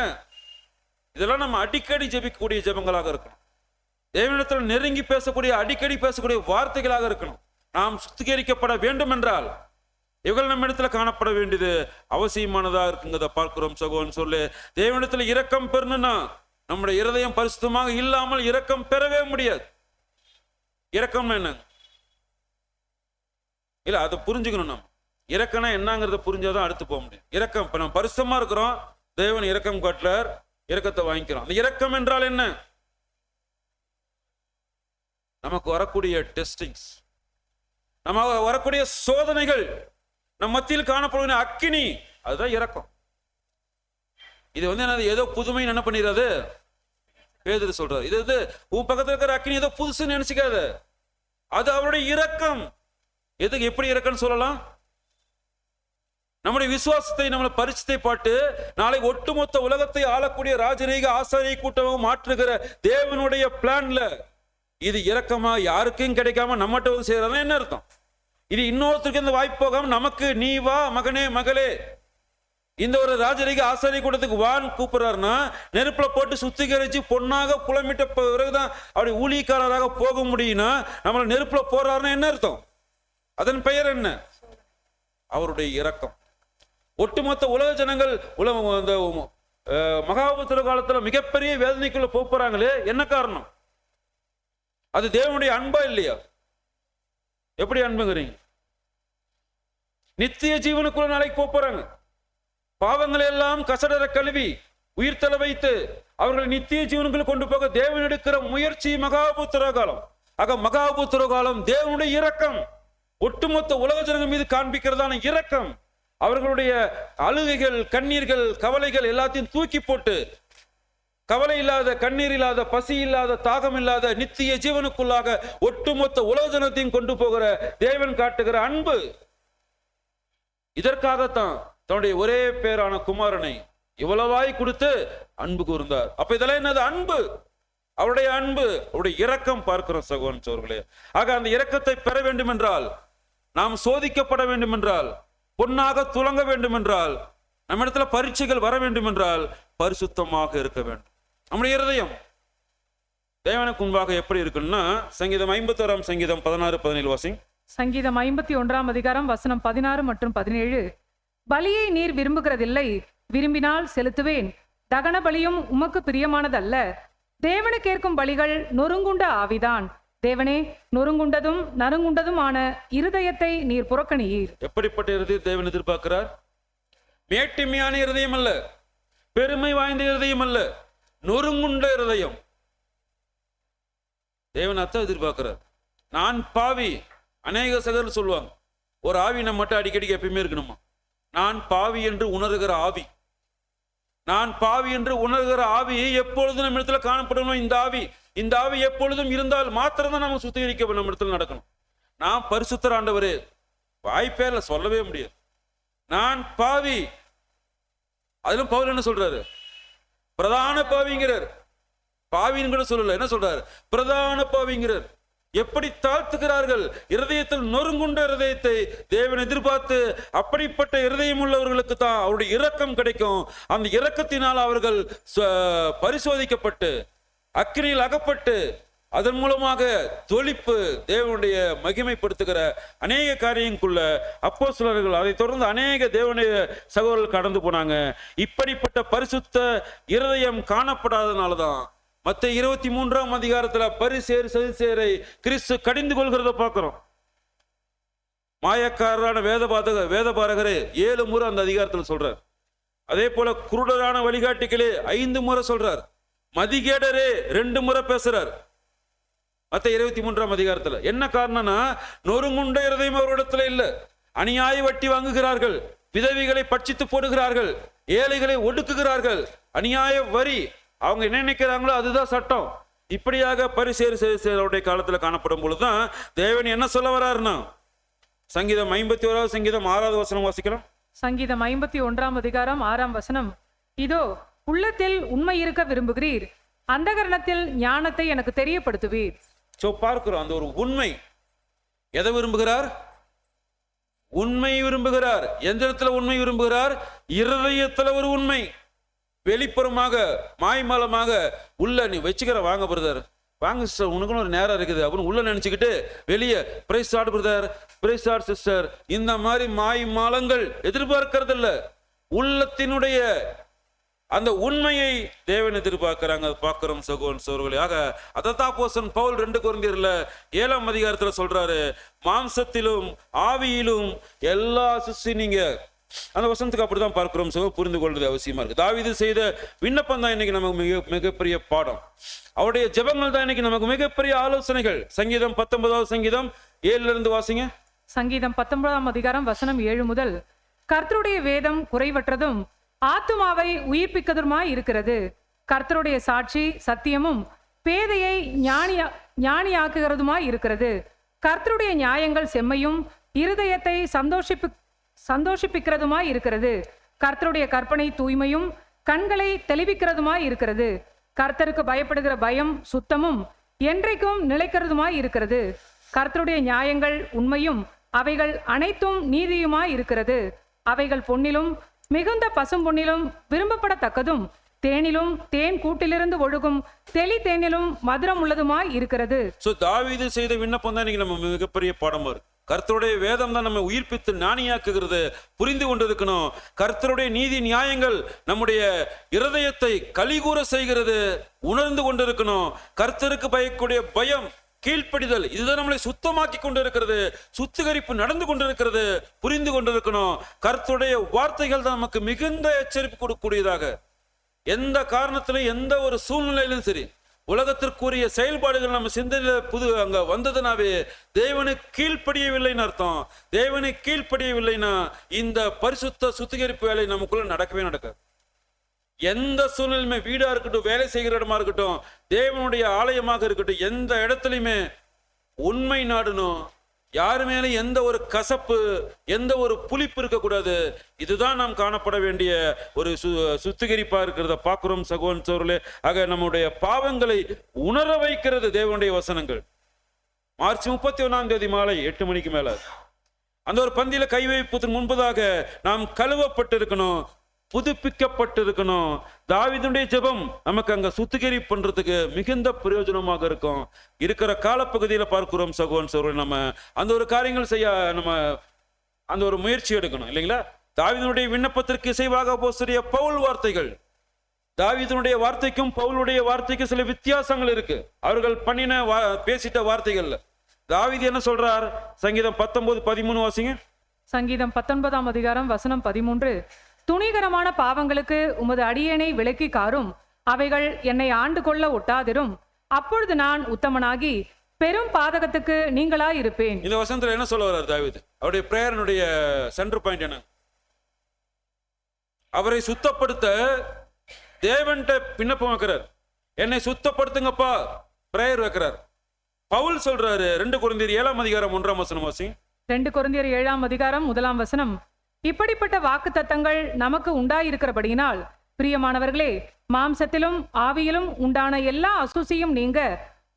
இதெல்லாம் நம்ம அடிக்கடி ஜெபிக்கக்கூடிய ஜெபங்களாக இருக்கணும். தேவனிடத்தில் நெருங்கி பேசக்கூடிய, அடிக்கடி பேசக்கூடிய வார்த்தைகளாக இருக்கணும். நாம் சுத்திகரிக்கப்பட வேண்டும் என்றால் இவர்கள் நம்ம இடத்துல காணப்பட வேண்டியது அவசியமானதா இருக்குங்கிறத பார்க்கிறோம் சகோதரன் சொல்லு. தேவனிடத்துல இரக்கம் பெறணும்னா நம்முடைய இருதயம் பரிசுத்தமாக இல்லாமல் இரக்கம் பெறவே முடியாது. இரக்கம் என்ன இல்ல, அதை புரிஞ்சுக்கணும். நம்ம இரக்கம்னா என்னங்கிறத புரிஞ்சாதான் அடுத்து போக முடியும். இரக்கம், இப்ப நம்ம பரிசுத்தமா இருக்கிறோம், தேவன் இரக்கம் காட்டலார், இரக்கத்தை வாங்கிக்கிறோம். அந்த இரக்கம் என்றால் என்ன? நமக்கு வரக்கூடிய டெஸ்டிங்ஸ், நமக்கு வரக்கூடிய சோதனைகள், நம் மத்தியில் காணப்படுகிற அக்கினி, அதுதான் இரக்கம். இது என்னது, ஏதோ புதுமை என்ன பண்ணிடாது பேதுரு சொல்றாரு. இது உன் பக்கத்துல இருக்கிற அக்கினி ஏதோ புதுசுன்னு நினைச்சுக்காத, அது அவருடைய இரக்கம். எதுக்கு எப்படி இரக்கம்னு சொல்லலாம்? நம்முடைய விசுவாசத்தை, நம்மளை பரிசுத்தை பாட்டு நாளை ஒட்டுமொத்த உலகத்தை ஆளக்கூடிய ராஜரீக ஆசாரிய கூட்டமாக மாற்றுகிற தேவனுடைய பிளான்ல இது இரக்கமா யாருக்கும் கிடைக்காம நம்மகிட்ட வந்து செய்யறதா என்ன அர்த்தம்? இது இன்னொருத்தருக்கு இந்த வாய்ப்பு போகாம நமக்கு, நீ வா மகனே மகளே, இந்த ஒரு ராஜரீக ஆசாரிய கூட்டத்துக்கு வான் கூப்பிடுறாருன்னா நெருப்புல போட்டு சுத்திகரிச்சு பொன்னாக புலமிட்ட பிறகுதான் அப்படி ஊழியக்காரராக போக முடியும்னா நம்மளை நெருப்புல போறாருன்னா என்ன அர்த்தம்? அதன் பெயர் என்ன? அவருடைய இரக்கம். ஒட்டுமொத்த உலக ஜனங்கள் இந்த மகாபுத்திர காலத்துல மிகப்பெரிய வேதனைக்குள்ள போறாங்களே, என்ன காரணம்? அது தேவனுடைய அன்பா இல்லையா? எப்படி அன்புங்கிறீங்க? நித்திய ஜீவனுக்குள்ள நாளைக்கு போறாங்க. பாவங்களை எல்லாம் கசடர கழுவி உயிர்த்தல வைத்து அவர்களை நித்திய ஜீவனுக்குள்ள கொண்டு போக தேவன் எடுக்கிற முயற்சி மகாபுத்திர காலம். ஆக மகாபுத்திர காலம் தேவனுடைய இரக்கம், ஒட்டுமொத்த உலக ஜனங்கள் மீது காண்பிக்கிறதான இரக்கம். அவர்களுடைய அழுகைகள், கண்ணீர்கள், கவலைகள் எல்லாத்தையும் தூக்கி போட்டு கவலை இல்லாத, கண்ணீர் இல்லாத, பசி இல்லாத, தாகம் இல்லாத நித்திய ஜீவனுக்குள்ளாக ஒட்டுமொத்த உலக ஜனத்தையும் கொண்டு போகிற தேவன் காட்டுகிற அன்பு. இதற்காகத்தான் தன்னுடைய ஒரே பேரான குமாரனை இவ்வளவாய் கொடுத்து அன்பு கூர்ந்தார். அப்ப இதெல்லாம் என்னது? அன்பு. அவருடைய அன்பு, அவருடைய இரக்கம் பார்க்கிறோம் சகோதரன் சோர்களே. ஆக அந்த இரக்கத்தை பெற வேண்டும் என்றால், நாம் சோதிக்கப்பட வேண்டும் என்றால், பொன்னாக துலங்க வேண்டும் என்றால், நம்ம இடத்துல பரீட்சைகள் வர வேண்டும் என்றால் பரிசுத்தமாக இருக்க வேண்டும். நம்முடைய இருதயம் தேவனுக்கு முன்பாக எப்படி இருக்குன்னா, சங்கீதம் 51 சங்கீதம் 16-17 வாசிங். சங்கீதம் 51 அதிகாரம் வசனம் 16 மற்றும் 17. பலியை நீர் விரும்புகிறதில்லை, விரும்பினால் செலுத்துவேன். தகன பலியும் உமக்கு பிரியமானதல்ல. தேவனு கேட்கும் பலிகள் நொறுங்குண்ட ஆவிதான். தேவனே, நொறுங்குண்டதும் நறுங்குண்டதுமான இருதயத்தை நீர் புறக்கணியீர். எப்படிப்பட்ட இருதயம் தேவன் எதிர்பார்க்கிறார்? மேட்டிமையான இருதயம் அல்ல, பெருமை வாய்ந்த இருதயம் அல்ல, நொறுங்குண்ட இருதயம். தேவன் அத்தை எதிர்பார்க்கிறார். நான் பாவி. அநேக சகோதரர் சொல்லுவாங்க, ஒரு ஆவி நம்ம மட்டும் அடிக்கடி எப்பயுமே இருக்கணுமா? நான் பாவி என்று உணர்கிற ஆவி, நான் பாவி என்று உணர்கிற ஆவியை எப்பொழுதும் நம்ம இடத்துல காணப்படணும். இந்த ஆவி எப்பொழுதும் இருந்தால் மாத்திரம் தான் நம்ம சுத்திகரிக்க நம்ம இடத்துல நடக்கணும். நான் பரிசுத்தர் ஆண்டவரே, வாய்ப்பேர்ல சொல்லவே முடியாது. நான் பாவி. அதிலும் பவுல் என்ன சொல்றாரு? பிரதான பாவிங்கிறார். பாவின்னு கூட சொல்லல, என்ன சொல்றாரு? பிரதான பாவிங்கிறார். எப்படி தாழ்த்துகிறார்கள்! இருதயத்தில் நொறுங்குண்ட இருதயத்தை தேவன் எதிர்பார்த்து, அப்படிப்பட்ட இருதயம் உள்ளவர்களுக்கு தான் அவருடைய இரக்கம் கிடைக்கும். அந்த இரக்கத்தினால் அவர்கள் பரிசோதிக்கப்பட்டு அக்கினியில் அகப்பட்டு அதன் மூலமாக தொழிப்பு தேவனுடைய மகிமைப்படுத்துகிற அநேக காரியங்களுக்குள்ள அப்போஸ்தலர்கள், அதை தொடர்ந்து அநேக தேவனுடைய சகோதரர்கள் கடந்து போனாங்க. இப்படிப்பட்ட பரிசுத்த இருதயம் காணப்படாதனாலதான் மத்தேயு 23 அதிகாரத்துல பரிசேயர் சதுசேயரை கிறிஸ்து கடிந்து கொள்கிறத பார்க்கிறோம். மாயக்காரரான வேதபாரகரே 7 முறை அந்த அதிகாரத்தில் சொல்றார். அதே போல குருடரான வழிகாட்டிகளே 5 முறை சொல்றார். மதிகேடரே 2 முறை பேசுறார் மத்தேயு 23 அதிகாரத்துல. என்ன காரணம்னா, நொறுங்குண்ட இருதயம் அவரிடத்துல இல்ல. அநியாய வட்டி வாங்குகிறார்கள், விதவிகளை பட்சித்து போடுகிறார்கள், ஏழைகளை ஒடுக்குகிறார்கள், அநியாய வரி, அவங்க என்ன நினைக்கிறாங்களோ அதுதான் சட்டம். இப்படியாக பரிசேயருடைய காலத்துல காணப்படும் பொழுதுதான் தேவன் என்ன சொல்ல வர்றாருன்னா, சங்கீதம் 51 சங்கீதம் 6 வசனம் வாசிக்கலாம். சங்கீதம் 51 அதிகாரம் 6 வசனம். இதோ உள்ளத்தில் உண்மை இருக்க விரும்புகிறீர், அந்தகரணத்தில் ஞானத்தை எனக்கு தெரியப்படுத்துவீர். பார்க்கிறோம் அந்த ஒரு உண்மை. எதை விரும்புகிறார்? உண்மை விரும்புகிறார். எந்த இடத்துல உண்மை விரும்புகிறார்? இருதயத்துல ஒரு உண்மை. வெளிப்புறமாக மாய்மலமாக உள்ள நீ வச்சுக்கிற, வாங்க பிரதர், வாங்க சிஸ்டர், உனக்குன்னு ஒரு நேரம் இருக்குது அப்படின்னு உள்ள நினைச்சுக்கிட்டு வெளியே praise Lord brother, praise Lord sister, இந்த மாதிரி மாய் மாலங்கள் எதிர்பார்க்கறது இல்ல. உள்ளத்தினுடைய அந்த உண்மையை தேவன் எதிர்பார்க்கிறாங்க. பார்க்கிறோம் சகோதரர்களே. ஆக அதைத்தான் அப்போஸ்தலன் பவுல் 2 கொரிந்தியர்ல 7ஆம் அதிகாரத்துல சொல்றாரு, மாம்சத்திலும் ஆவியிலும் எல்லா நீங்க அந்த வசனத்துக்கு அப்படிதான் பார்க்கிறோம். புரிந்து கொள்வது அவசியமா இருக்கு. தாவீது செய்த விண்ணப்பம் தான் இன்னைக்கு நமக்கு மிகப்பெரிய பாடம். அவருடைய ஜெபங்கள் தான் இன்னைக்கு நமக்கு மிகப்பெரிய ஆலோசனைகள். சங்கீதம் 19வது சங்கீதம் 7ல இருந்து வாசிங்க. சங்கீதம் 19ஆம் அதிகாரம் வசனம் 7 முதல். கர்த்தருடைய வேதம் குறைவற்றதும் ஆத்துமாவை உயிர்ப்பிக்கதுமாய் இருக்கிறது. கர்த்தருடைய சாட்சி சத்தியமும் பேதையை ஞானியாக்குகிறதுமாய் இருக்கிறது. கர்த்தருடைய நியாயங்கள் செம்மையும் இருதயத்தை சந்தோஷிப்பிக்கிறதுமாய் இருக்கிறது. கர்த்தருடைய கற்பனை தூய்மையும் கண்களை தெளிவிக்கிறதுமாய் இருக்கிறது. கர்த்தருக்கு பயப்படுகிற பயம் சுத்தமும் என்றைக்கும் நிலைக்கிறதுமாய் இருக்கிறது. கர்த்தருடைய நியாயங்கள் உண்மையும் அவைகள் அனைத்தும் நீதியுமாய் இருக்கிறது. அவைகள் பொன்னிலும் மிகுந்த பசும் பொன்னிலும் விரும்பப்படத்தக்கதும் தேனிலும் தேன் கூட்டிலிருந்து ஒழுகும் தெளி தேனிலும் மதுரம் உள்ளதுமாய் இருக்கிறது. தாவீது செய்த விண்ணப்பம் தான் இன்னைக்கு நம்ம மிகப்பெரிய பாடமா இருக்கு. கர்த்தருடைய வேதம் தான் நம்ம உயிர்ப்பித்து ஞானியாக்குகிறது. புரிந்து கொண்டிருக்கணும். கர்த்தருடைய நீதி நியாயங்கள் நம்முடைய இருதயத்தை கலிகூற செய்கிறது. உணர்ந்து கொண்டிருக்கணும். கர்த்தருக்கு பயக்கூடிய பயம், கீழ்ப்படிதல், இதுதான் நம்மளை சுத்தமாக்கி கொண்டிருக்கிறது. சுத்திகரிப்பு நடந்து கொண்டிருக்கிறது. புரிந்து கொண்டிருக்கணும். கர்த்தருடைய வார்த்தைகள் தான் நமக்கு மிகுந்த எச்சரிப்பு கொடுக்கக்கூடியதாக. எந்த காரணத்திலும் எந்த ஒரு சூழ்நிலையிலும் சரி, உலகத்திற்குரிய செயல்பாடுகள் நம்ம சிந்தனையில அங்க வந்ததுனாவே தேவனுக்கு கீழ்ப்படியவில்லைன்னு அர்த்தம். தேவனுக்கு கீழ்ப்படியவில்லைன்னா இந்த பரிசுத்த சுத்திகரிப்பு வேலை நமக்குள்ள நடக்கவே நடக்காது. எந்த சூழ்நிலையுமே, வீடா இருக்கட்டும், வேலை செய்கிற இடமா இருக்கட்டும், தேவனுடைய ஆலயமாக இருக்கட்டும், எந்த இடத்துலையுமே உண்மை நாடணும். யாரு மேல எந்த ஒரு கசப்பு, எந்த ஒரு புளிப்பு இருக்கக்கூடாது. இதுதான் நாம் காணப்பட வேண்டிய ஒரு சுத்திகரிப்பா இருக்கிறத பார்க்கிறோம் சகோதரர்களே. ஆக நம்முடைய பாவங்களை உணர வைக்கிறது தேவனுடைய வசனங்கள். மார்ச் 31ஆம் தேதி மாலை 8 மணிக்கு மேல அந்த ஒரு பந்தியில கை வைப்பதற்கு முன்பதாக நாம் கழுவப்பட்டிருக்கணும், புதுப்பிக்கப்பட்டிருக்கணும். தாவீதுடைய ஜெபம் நமக்கு அங்க சுத்திகரிப்பு பண்றதுக்கு மிகுந்த பிரயோஜனமாக இருக்கும். இருக்கிற காலப்பகுதியில பார்க்கிறோம் சகோதரர்களே, நம்ம அந்த ஒரு காரியங்கள் செய்ய நம்ம அந்த ஒரு முயற்சி எடுக்கணும் இல்லைங்களா? தாவீதுடைய விண்ணப்பத்திற்கு இசைவாக அப்போஸ்தலனாகிய பவுல் வார்த்தைகள், தாவீதுடைய வார்த்தைக்கும் பவுலுடைய வார்த்தைக்கும் சில வித்தியாசங்கள் இருக்கு. அவர்கள் பேசிட்ட வார்த்தைகள்ல தாவீது என்ன சொல்றார்? சங்கீதம் 19:13 வாசிங்க. சங்கீதம் 19ஆம் அதிகாரம் வசனம் 13. துணிகரமான பாவங்களுக்கு உமது அடியேனை விலக்கி காரும், அவைகள் என்னை ஆண்டு கொள்ள ஒட்டாதிரும். அப்பொழுது நான் உத்தமனாகி பெரும் பாதகத்துக்கு நீங்களாய் இருப்பேன். இந்த வசனத்துல என்ன சொல்ல வர்றார் தாவீது? அவருடைய பிரேயரினுடைய சென்டர் பாயிண்ட் என்ன? அவரை சுத்தப்படுத்த தேவன்கிட்ட விண்ணப்பம் வைக்கிறார். என்னை சுத்தப்படுத்துங்கப்பா, பிரேயர் வைக்கிறார். பவுல் சொல்றாரு 2 கொரிந்தியர் 7ஆம் அதிகாரம் 1ஆம் வசனம் வாசி. 2 கொரிந்தியர் 7ஆம் அதிகாரம் 1ஆம் வசனம். இப்படிப்பட்ட வாக்கு தத்தங்கள் நமக்கு உண்டாயிருக்கிறபடியினால் பிரியமானவர்களே, மாம்சத்திலும் ஆவியிலும் உண்டான எல்லா அசுசியும் நீங்க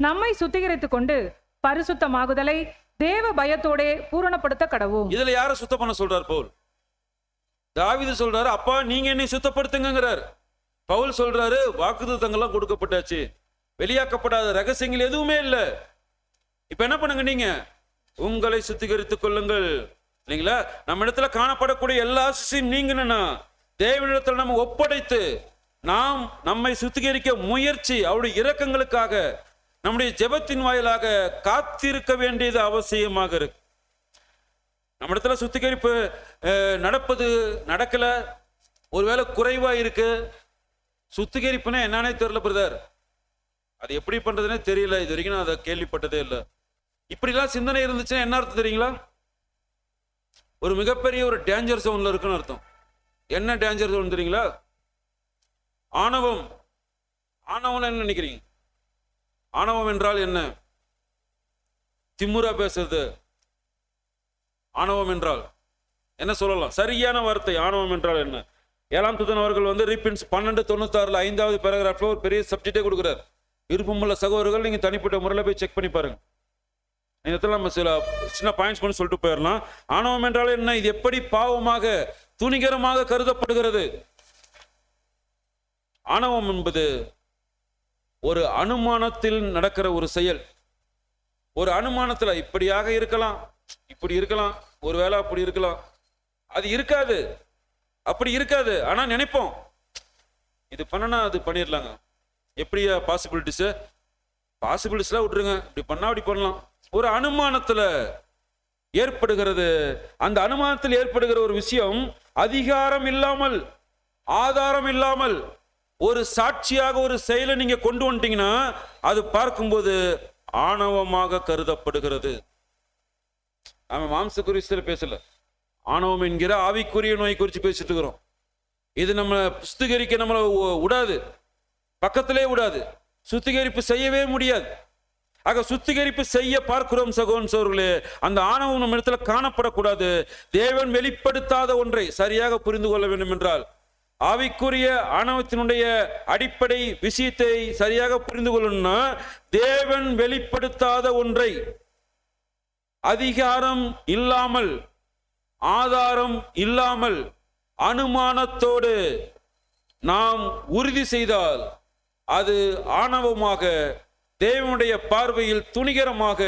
நம்மை சுத்திகரித்துக் கொண்டு பரிசுத்தமாகுதலை தேவ பயத்தோட பூரணப்படுத்த கடவோம். இதுல யார சுத்தம் பண்ண சொல்றார் பவுல்? தாவீது சொல்றாரு, அப்பா நீங்க என்னை சுத்தப்படுத்துங்கிறார். பவுல் சொல்றாரு, வாக்குத்தத்தங்கள்லாம் கொடுக்கப்பட்டாச்சு, வெளியாக்கப்படாத ரகசியங்கள் எதுவுமே இல்ல. இப்ப என்ன பண்ணுங்க, நீங்க உங்களை சுத்திகரித்துக் கொள்ளுங்கள் இல்லைங்களா? நம்ம இடத்துல காணப்படக்கூடிய எல்லா அசுசியும் நீங்கணும்னா தேவனிடத்துல நம்ம ஒப்படைத்து நாம் நம்மை சுத்திகரிக்க முயற்சி, அவருடைய இரக்கங்களுக்காக நம்முடைய ஜெபத்தின் வாயிலாக காத்திருக்க வேண்டியது அவசியமாக இருக்கு. நம்ம இடத்துல சுத்திகரிப்பு நடக்கல, ஒருவேளை குறைவா இருக்கு. சுத்திகரிப்புனா என்னன்னே தெரியல பிரதர், அது எப்படி பண்றதுன்னே தெரியல, இது வரைக்கும் நான் அதை கேள்விப்பட்டதே இல்லை. இப்படிலாம் சிந்தனை இருந்துச்சுன்னா என்ன அர்த்தம் தெரியுங்களா? ஒரு மிகப்பெரிய ஒரு டேஞ்சர் ஜோன்ல இருக்குன்னு அர்த்தம். என்ன டேஞ்சர் ஜோன் தெரியுங்களா? ஆணவம். ஆணவம் என்ன நினைக்கிறீங்க? ஆணவம் என்றால் என்ன? திமுறா பேசுறது. ஆணவம் என்றால் என்ன சொல்லலாம்? சரியான வார்த்தை. ஆணவம் என்றால் என்ன? 7ஆம் தூதன் அவர்கள் ரீபின்ஸ் 1296 5வது பேராகிராஃப்ல ஒரு பெரிய சப்ஜெக்டே கொடுக்குறார். விருப்பமுள்ள சகோதரர்கள் நீங்க தனிப்பட்ட முறையில் போய் செக் பண்ணி பாருங்க. நம்ம சில சின்ன பாயிண்ட்ஸ் பண்ணி சொல்லிட்டு போயிடலாம். ஆணவம் என்றால் என்ன? இது எப்படி பாவமாக துணிகரமாக கருதப்படுகிறது? ஆணவம் என்பது ஒரு அனுமானத்தில் நடக்கிற ஒரு செயல். ஒரு அனுமானத்துல இப்படியாக இருக்கலாம், இப்படி இருக்கலாம், ஒருவேளை அப்படி இருக்கலாம், அது இருக்காது, அப்படி இருக்காது. ஆனா நினைப்போம், இது பண்ணனா அது பண்ணிடலாங்க. எப்படியா பாசிபிலிட்டிஸ்லாம் விட்டுருங்க, இப்படி பண்ணா அப்படி பண்ணலாம். ஒரு அனுமானத்துல ஏற்படுகிறது. அந்த அனுமானத்தில் ஏற்படுகிற ஒரு விஷயம் அதிகாரம் இல்லாமல், ஆதாரம் இல்லாமல் ஒரு சாட்சியாக ஒரு செயலை நீங்க கொண்டு வந்துட்டீங்கன்னா அது பார்க்கும்போது ஆணவமாக கருதப்படுகிறது. நாம மாம்ச குறிச்சில பேசல, ஆணவம் என்கிற ஆவிக்குரிய நோய் குறித்து பேசிட்டு இருக்கிறோம். இது நம்ம சுத்திகரிக்க நம்மளை விடாது, பக்கத்திலே விடாது, சுத்திகரிப்பு செய்யவே முடியாது. ஆக சுத்திகரிப்பு செய்ய பார்க்கிறோம் சகோதரர்களே. அந்த ஆணவம் நம்ம இடத்துல காணப்படக்கூடாது. தேவன் வெளிப்படுத்தாத ஒன்றை சரியாக புரிந்து கொள்ள வேண்டும் என்றால், ஆவிக்குரிய ஆணவத்தினுடைய அடிப்படை விஷயத்தை சரியாக புரிந்து கொள்ளணும்னா, தேவன் வெளிப்படுத்தாத ஒன்றை அதிகாரம் இல்லாமல், ஆதாரம் இல்லாமல், அனுமானத்தோடு நாம் உறுதி செய்தால் அது ஆணவமாக, தேவனுடைய பார்வையில் துணிகரமாக,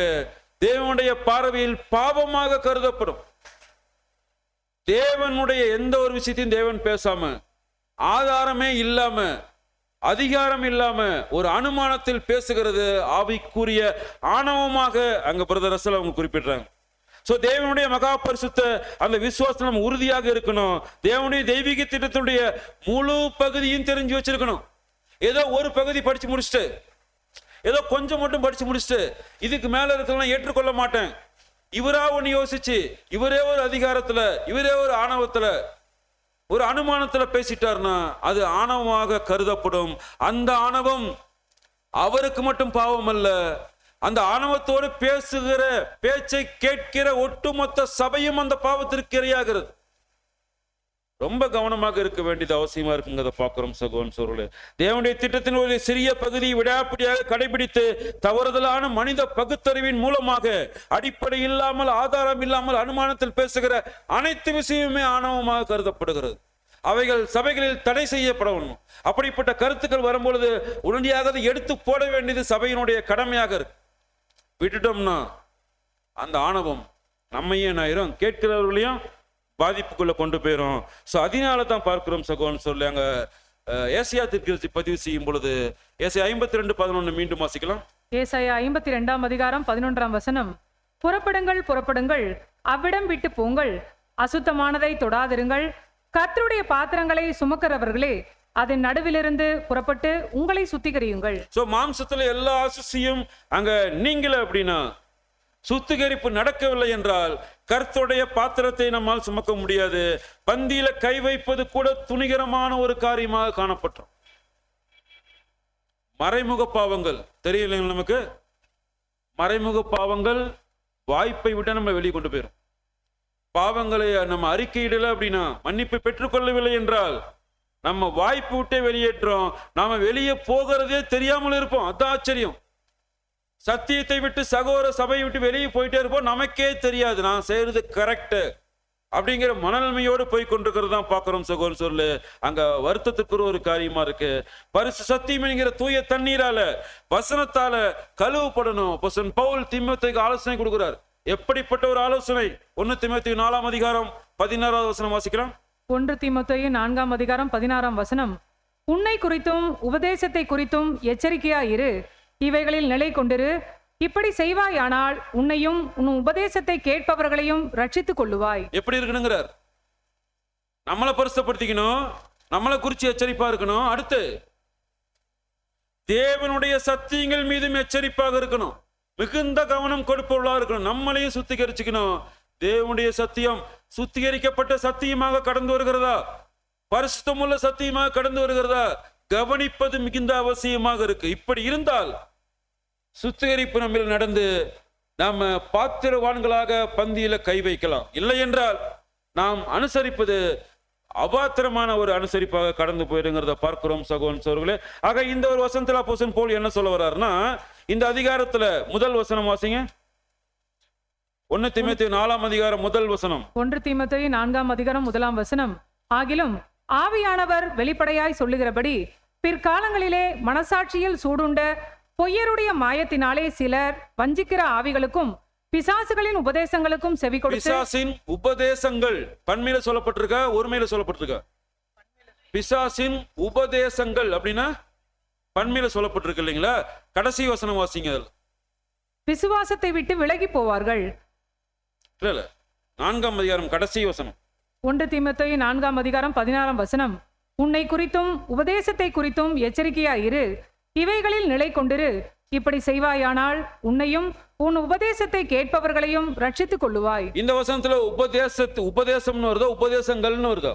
தேவனுடைய பார்வையில் பாவமாக கருதப்படும். தேவனுடைய எந்த ஒரு விஷயத்தையும் தேவன் பேசாம, ஆதாரமே இல்லாம, அதிகாரம் இல்லாம ஒரு அனுமானத்தில் பேசுகிறது ஆவிக்குரிய ஆணவமாக அங்க பிரதர் ரசல் அவங்க குறிப்பிடுறாங்க. சோ தேவனுடைய மகா பரிசுத்த அந்த விசுவாசம் நம்ம உறுதியாக இருக்கணும். தேவனுடைய தெய்வீக திட்டத்துடைய முழு பகுதியும் தெரிஞ்சு வச்சிருக்கணும். ஏதோ ஒரு பகுதி படிச்சு முடிச்சுட்டு, ஏதோ கொஞ்சம் மட்டும் படிச்சு முடிச்சுட்டு இதுக்கு மேல இருக்கலாம் ஏற்றுக்கொள்ள மாட்டேன், இவரா ஒன்னு யோசிச்சு இவரே ஒரு அதிகாரத்துல, இவரே ஒரு ஆணவத்துல, ஒரு அனுமானத்துல பேசிட்டார்னா அது ஆணவமாக கருதப்படும். அந்த ஆணவம் அவருக்கு மட்டும் பாவம் அல்ல, அந்த ஆணவத்தோடு பேசுகிற பேச்சை கேட்கிற ஒட்டுமொத்த சபையும் அந்த பாவத்திற்கு இரையாகிறது. ரொம்ப கவனமாக இருக்க வேண்டியது அவசியமா இருக்குங்கிறத பார்க்கிறோம் சகோதரர்களே. தேவனுடைய திட்டத்தின் ஒரு சிறிய பகுதியை விடாப்பிடியாக கடைபிடித்து தவறுதலான மனித பகுத்தறிவின் மூலமாக அடிப்படை இல்லாமல், ஆதாரம் இல்லாமல் அனுமானத்தில் பேசுகிற அனைத்து விஷயமுமே ஆணவமாக கருதப்படுகிறது. அவைகள் சபைகளில் தடை செய்யப்படணும். அப்படிப்பட்ட கருத்துக்கள் வரும்பொழுது உடனடியாக அதை எடுத்து போட வேண்டியது சபையினுடைய கடமையாக இருக்கு. விட்டுட்டோம்னா அந்த ஆணவம் நம்மையும் ஆயிரும், கேட்கிறவர்களையும் பாதிப்புக்குள்ள கொண்டு போயிடும். ஸோ அதனால தான் பார்க்கிறோம் சகோன்னு சொல்லி அங்க ஏசாயா தீர்க்கதரிசி பதிவு செய்யும் பொழுது ஏசாயா 52:11 மீண்டும் வாசிக்கலாம். ஏசாயா 52:11 புறப்படுங்கள், புறப்படுங்கள், அவ்விடம் விட்டு போங்கள், அசுத்தமானதை தொடாதிருங்கள், கர்த்தருடைய பாத்திரங்களை சுமக்கிறவர்களே, அதன் நடுவிலிருந்து புறப்பட்டு உங்களை சுத்திகரியுங்கள். சோ மாம்சத்துல எல்லா அசுசியும் அங்க நீங்கள அப்படின்னா, சுத்திகரிப்பு நடக்கவில்லை என்றால் கர்த்தருடைய பாத்திரத்தை நம்மால் சுமக்க முடியாது. பந்தியில கை வைப்பது கூட துணிகரமான ஒரு காரியமாக காணப்பட்டோம். மறைமுக பாவங்கள் தெரியல நமக்கு, மறைமுக பாவங்கள் வாய்ப்பை விட்டு நம்ம வெளியே கொண்டு போயிடும். பாவங்களை நம்ம அறிக்கையிடல அப்படின்னா, மன்னிப்பை பெற்றுக்கொள்ளவில்லை என்றால் நம்ம வாய்ப்பு விட்டே வெளியேற்றோம். நாம வெளியே போகிறதே தெரியாமல் இருப்போம். அதான் ஆச்சரியம். சத்தியத்தை விட்டு சகோதர சபையை விட்டு வெளியே போயிட்டே இருப்போம், நமக்கே தெரியாது நான் செய்யறது கரெக்ட் அப்படிங்கிற மனநிலைமையோடு போய் கொண்டிருக்கிறது தான் பார்க்கிறோம் சகோதர சொல்லு. அங்க வருத்தத்துக்கு ஒரு காரியமா இருக்கு. பரிசு சத்தியம் என்கிற தூய தண்ணீரால, வசனத்தால கழுவப்படணும். பவுல் தீமோத்தேயுக்கு ஆலோசனை கொடுக்கிறார். எப்படிப்பட்ட ஒரு ஆலோசனை? 1 தீமோத்தேயு 4:16 வாசிக்கலாம். 1 தீமோத்தேயு 4:16 உன்னை குறித்தும் உபதேசத்தை குறித்தும் எச்சரிக்கையாயிரு, இவைகளில் நிலை கொண்டிரு, இப்படி செய்வாயானால் உன்னையும் உன் உபதேசத்தை கேட்பவர்களையும் ரட்சித்துக் கொள்ளுவாய். எப்படி இருக்கணுங்கிறார்? நம்மளை பரிசுத்தப்படுத்திக்கணும், நம்மளை குறித்து எச்சரிப்பா இருக்கணும். அடுத்து தேவனுடைய சத்தியங்கள் மீதும் எச்சரிப்பாக இருக்கணும், மிகுந்த கவனம் கொடுப்பவர்களா இருக்கணும். நம்மளையும் சுத்திகரிச்சுக்கணும். தேவனுடைய சத்தியம் சுத்திகரிக்கப்பட்ட சத்தியமாக கடந்து வருகிறதா, பரிசுத்தமுள்ள சத்தியமாக கடந்து வருகிறதா கவனிப்பது மிகுந்த அவசியமாக இருக்கு. இப்படி இருந்தால் சுத்திகரிப்பு நம்ம நடந்து நாம பாத்திரவான்களாக பந்தியில கை வைக்கலாம். இல்லை என்றால் நாம் அனுசரிப்பது அபாத்திரமான ஒரு அனுசரிப்பாக கடந்து போயிருங்கிறத பார்க்கிறோம் சகோதரர்களே. ஆக இந்த ஒரு வசனத்துல அப்போஸ்தலன் பவுல் என்ன சொல்ல வர்றாருன்னா, இந்த அதிகாரத்துல முதல் வசனம் வாசிங்க. 1 தீமோத்தேயு 4:1 1 தீமோத்தேயு 4:1 ஆகிலும் ஆவியானவர் வெளிப்படையாய் சொல்லுகிறபடி பிற்காலங்களிலே மனசாட்சியில் சூடுண்ட பொய்யருடைய மாயத்தினாலே சிலர் வஞ்சிக்கிற ஆவிகளுக்கும் பிசாசுகளின் உபதேசங்களுக்கும் செவி கொடுத்து, பிசாசின் உபதேசங்கள் பன்மையில சொல்லப்பட்டிருக்கா, ஒருமையில சொல்லப்பட்டிருக்கா? பிசாசின் உபதேசங்கள் அப்படின்னா பன்மையில சொல்லப்பட்டிருக்கு இல்லைங்களா? கடைசி வசனம் வாசிங்க. விசுவாசத்தை விட்டு விலகி போவார்கள். இல்ல 4ஆம் அதிகாரம் கடைசி வசனம். 1 தீமோத்தேயு 4ஆம் அதிகாரம் 16ஆம் வசனம். உன்னை குறித்தும் உபதேசத்தை குறித்தும் எச்சரிக்கையாயிரு, இவைகளில் நிலை கொண்டிரு. இப்படி செய்வாயானால் உன்னையும் உன் உபதேசத்தை கேட்பவர்களையும் ரட்சித்துக் கொள்ளுவாய். இந்த வசனத்துல உபதேசம்னு வருதா, உபதேசங்கள்னு வருதா?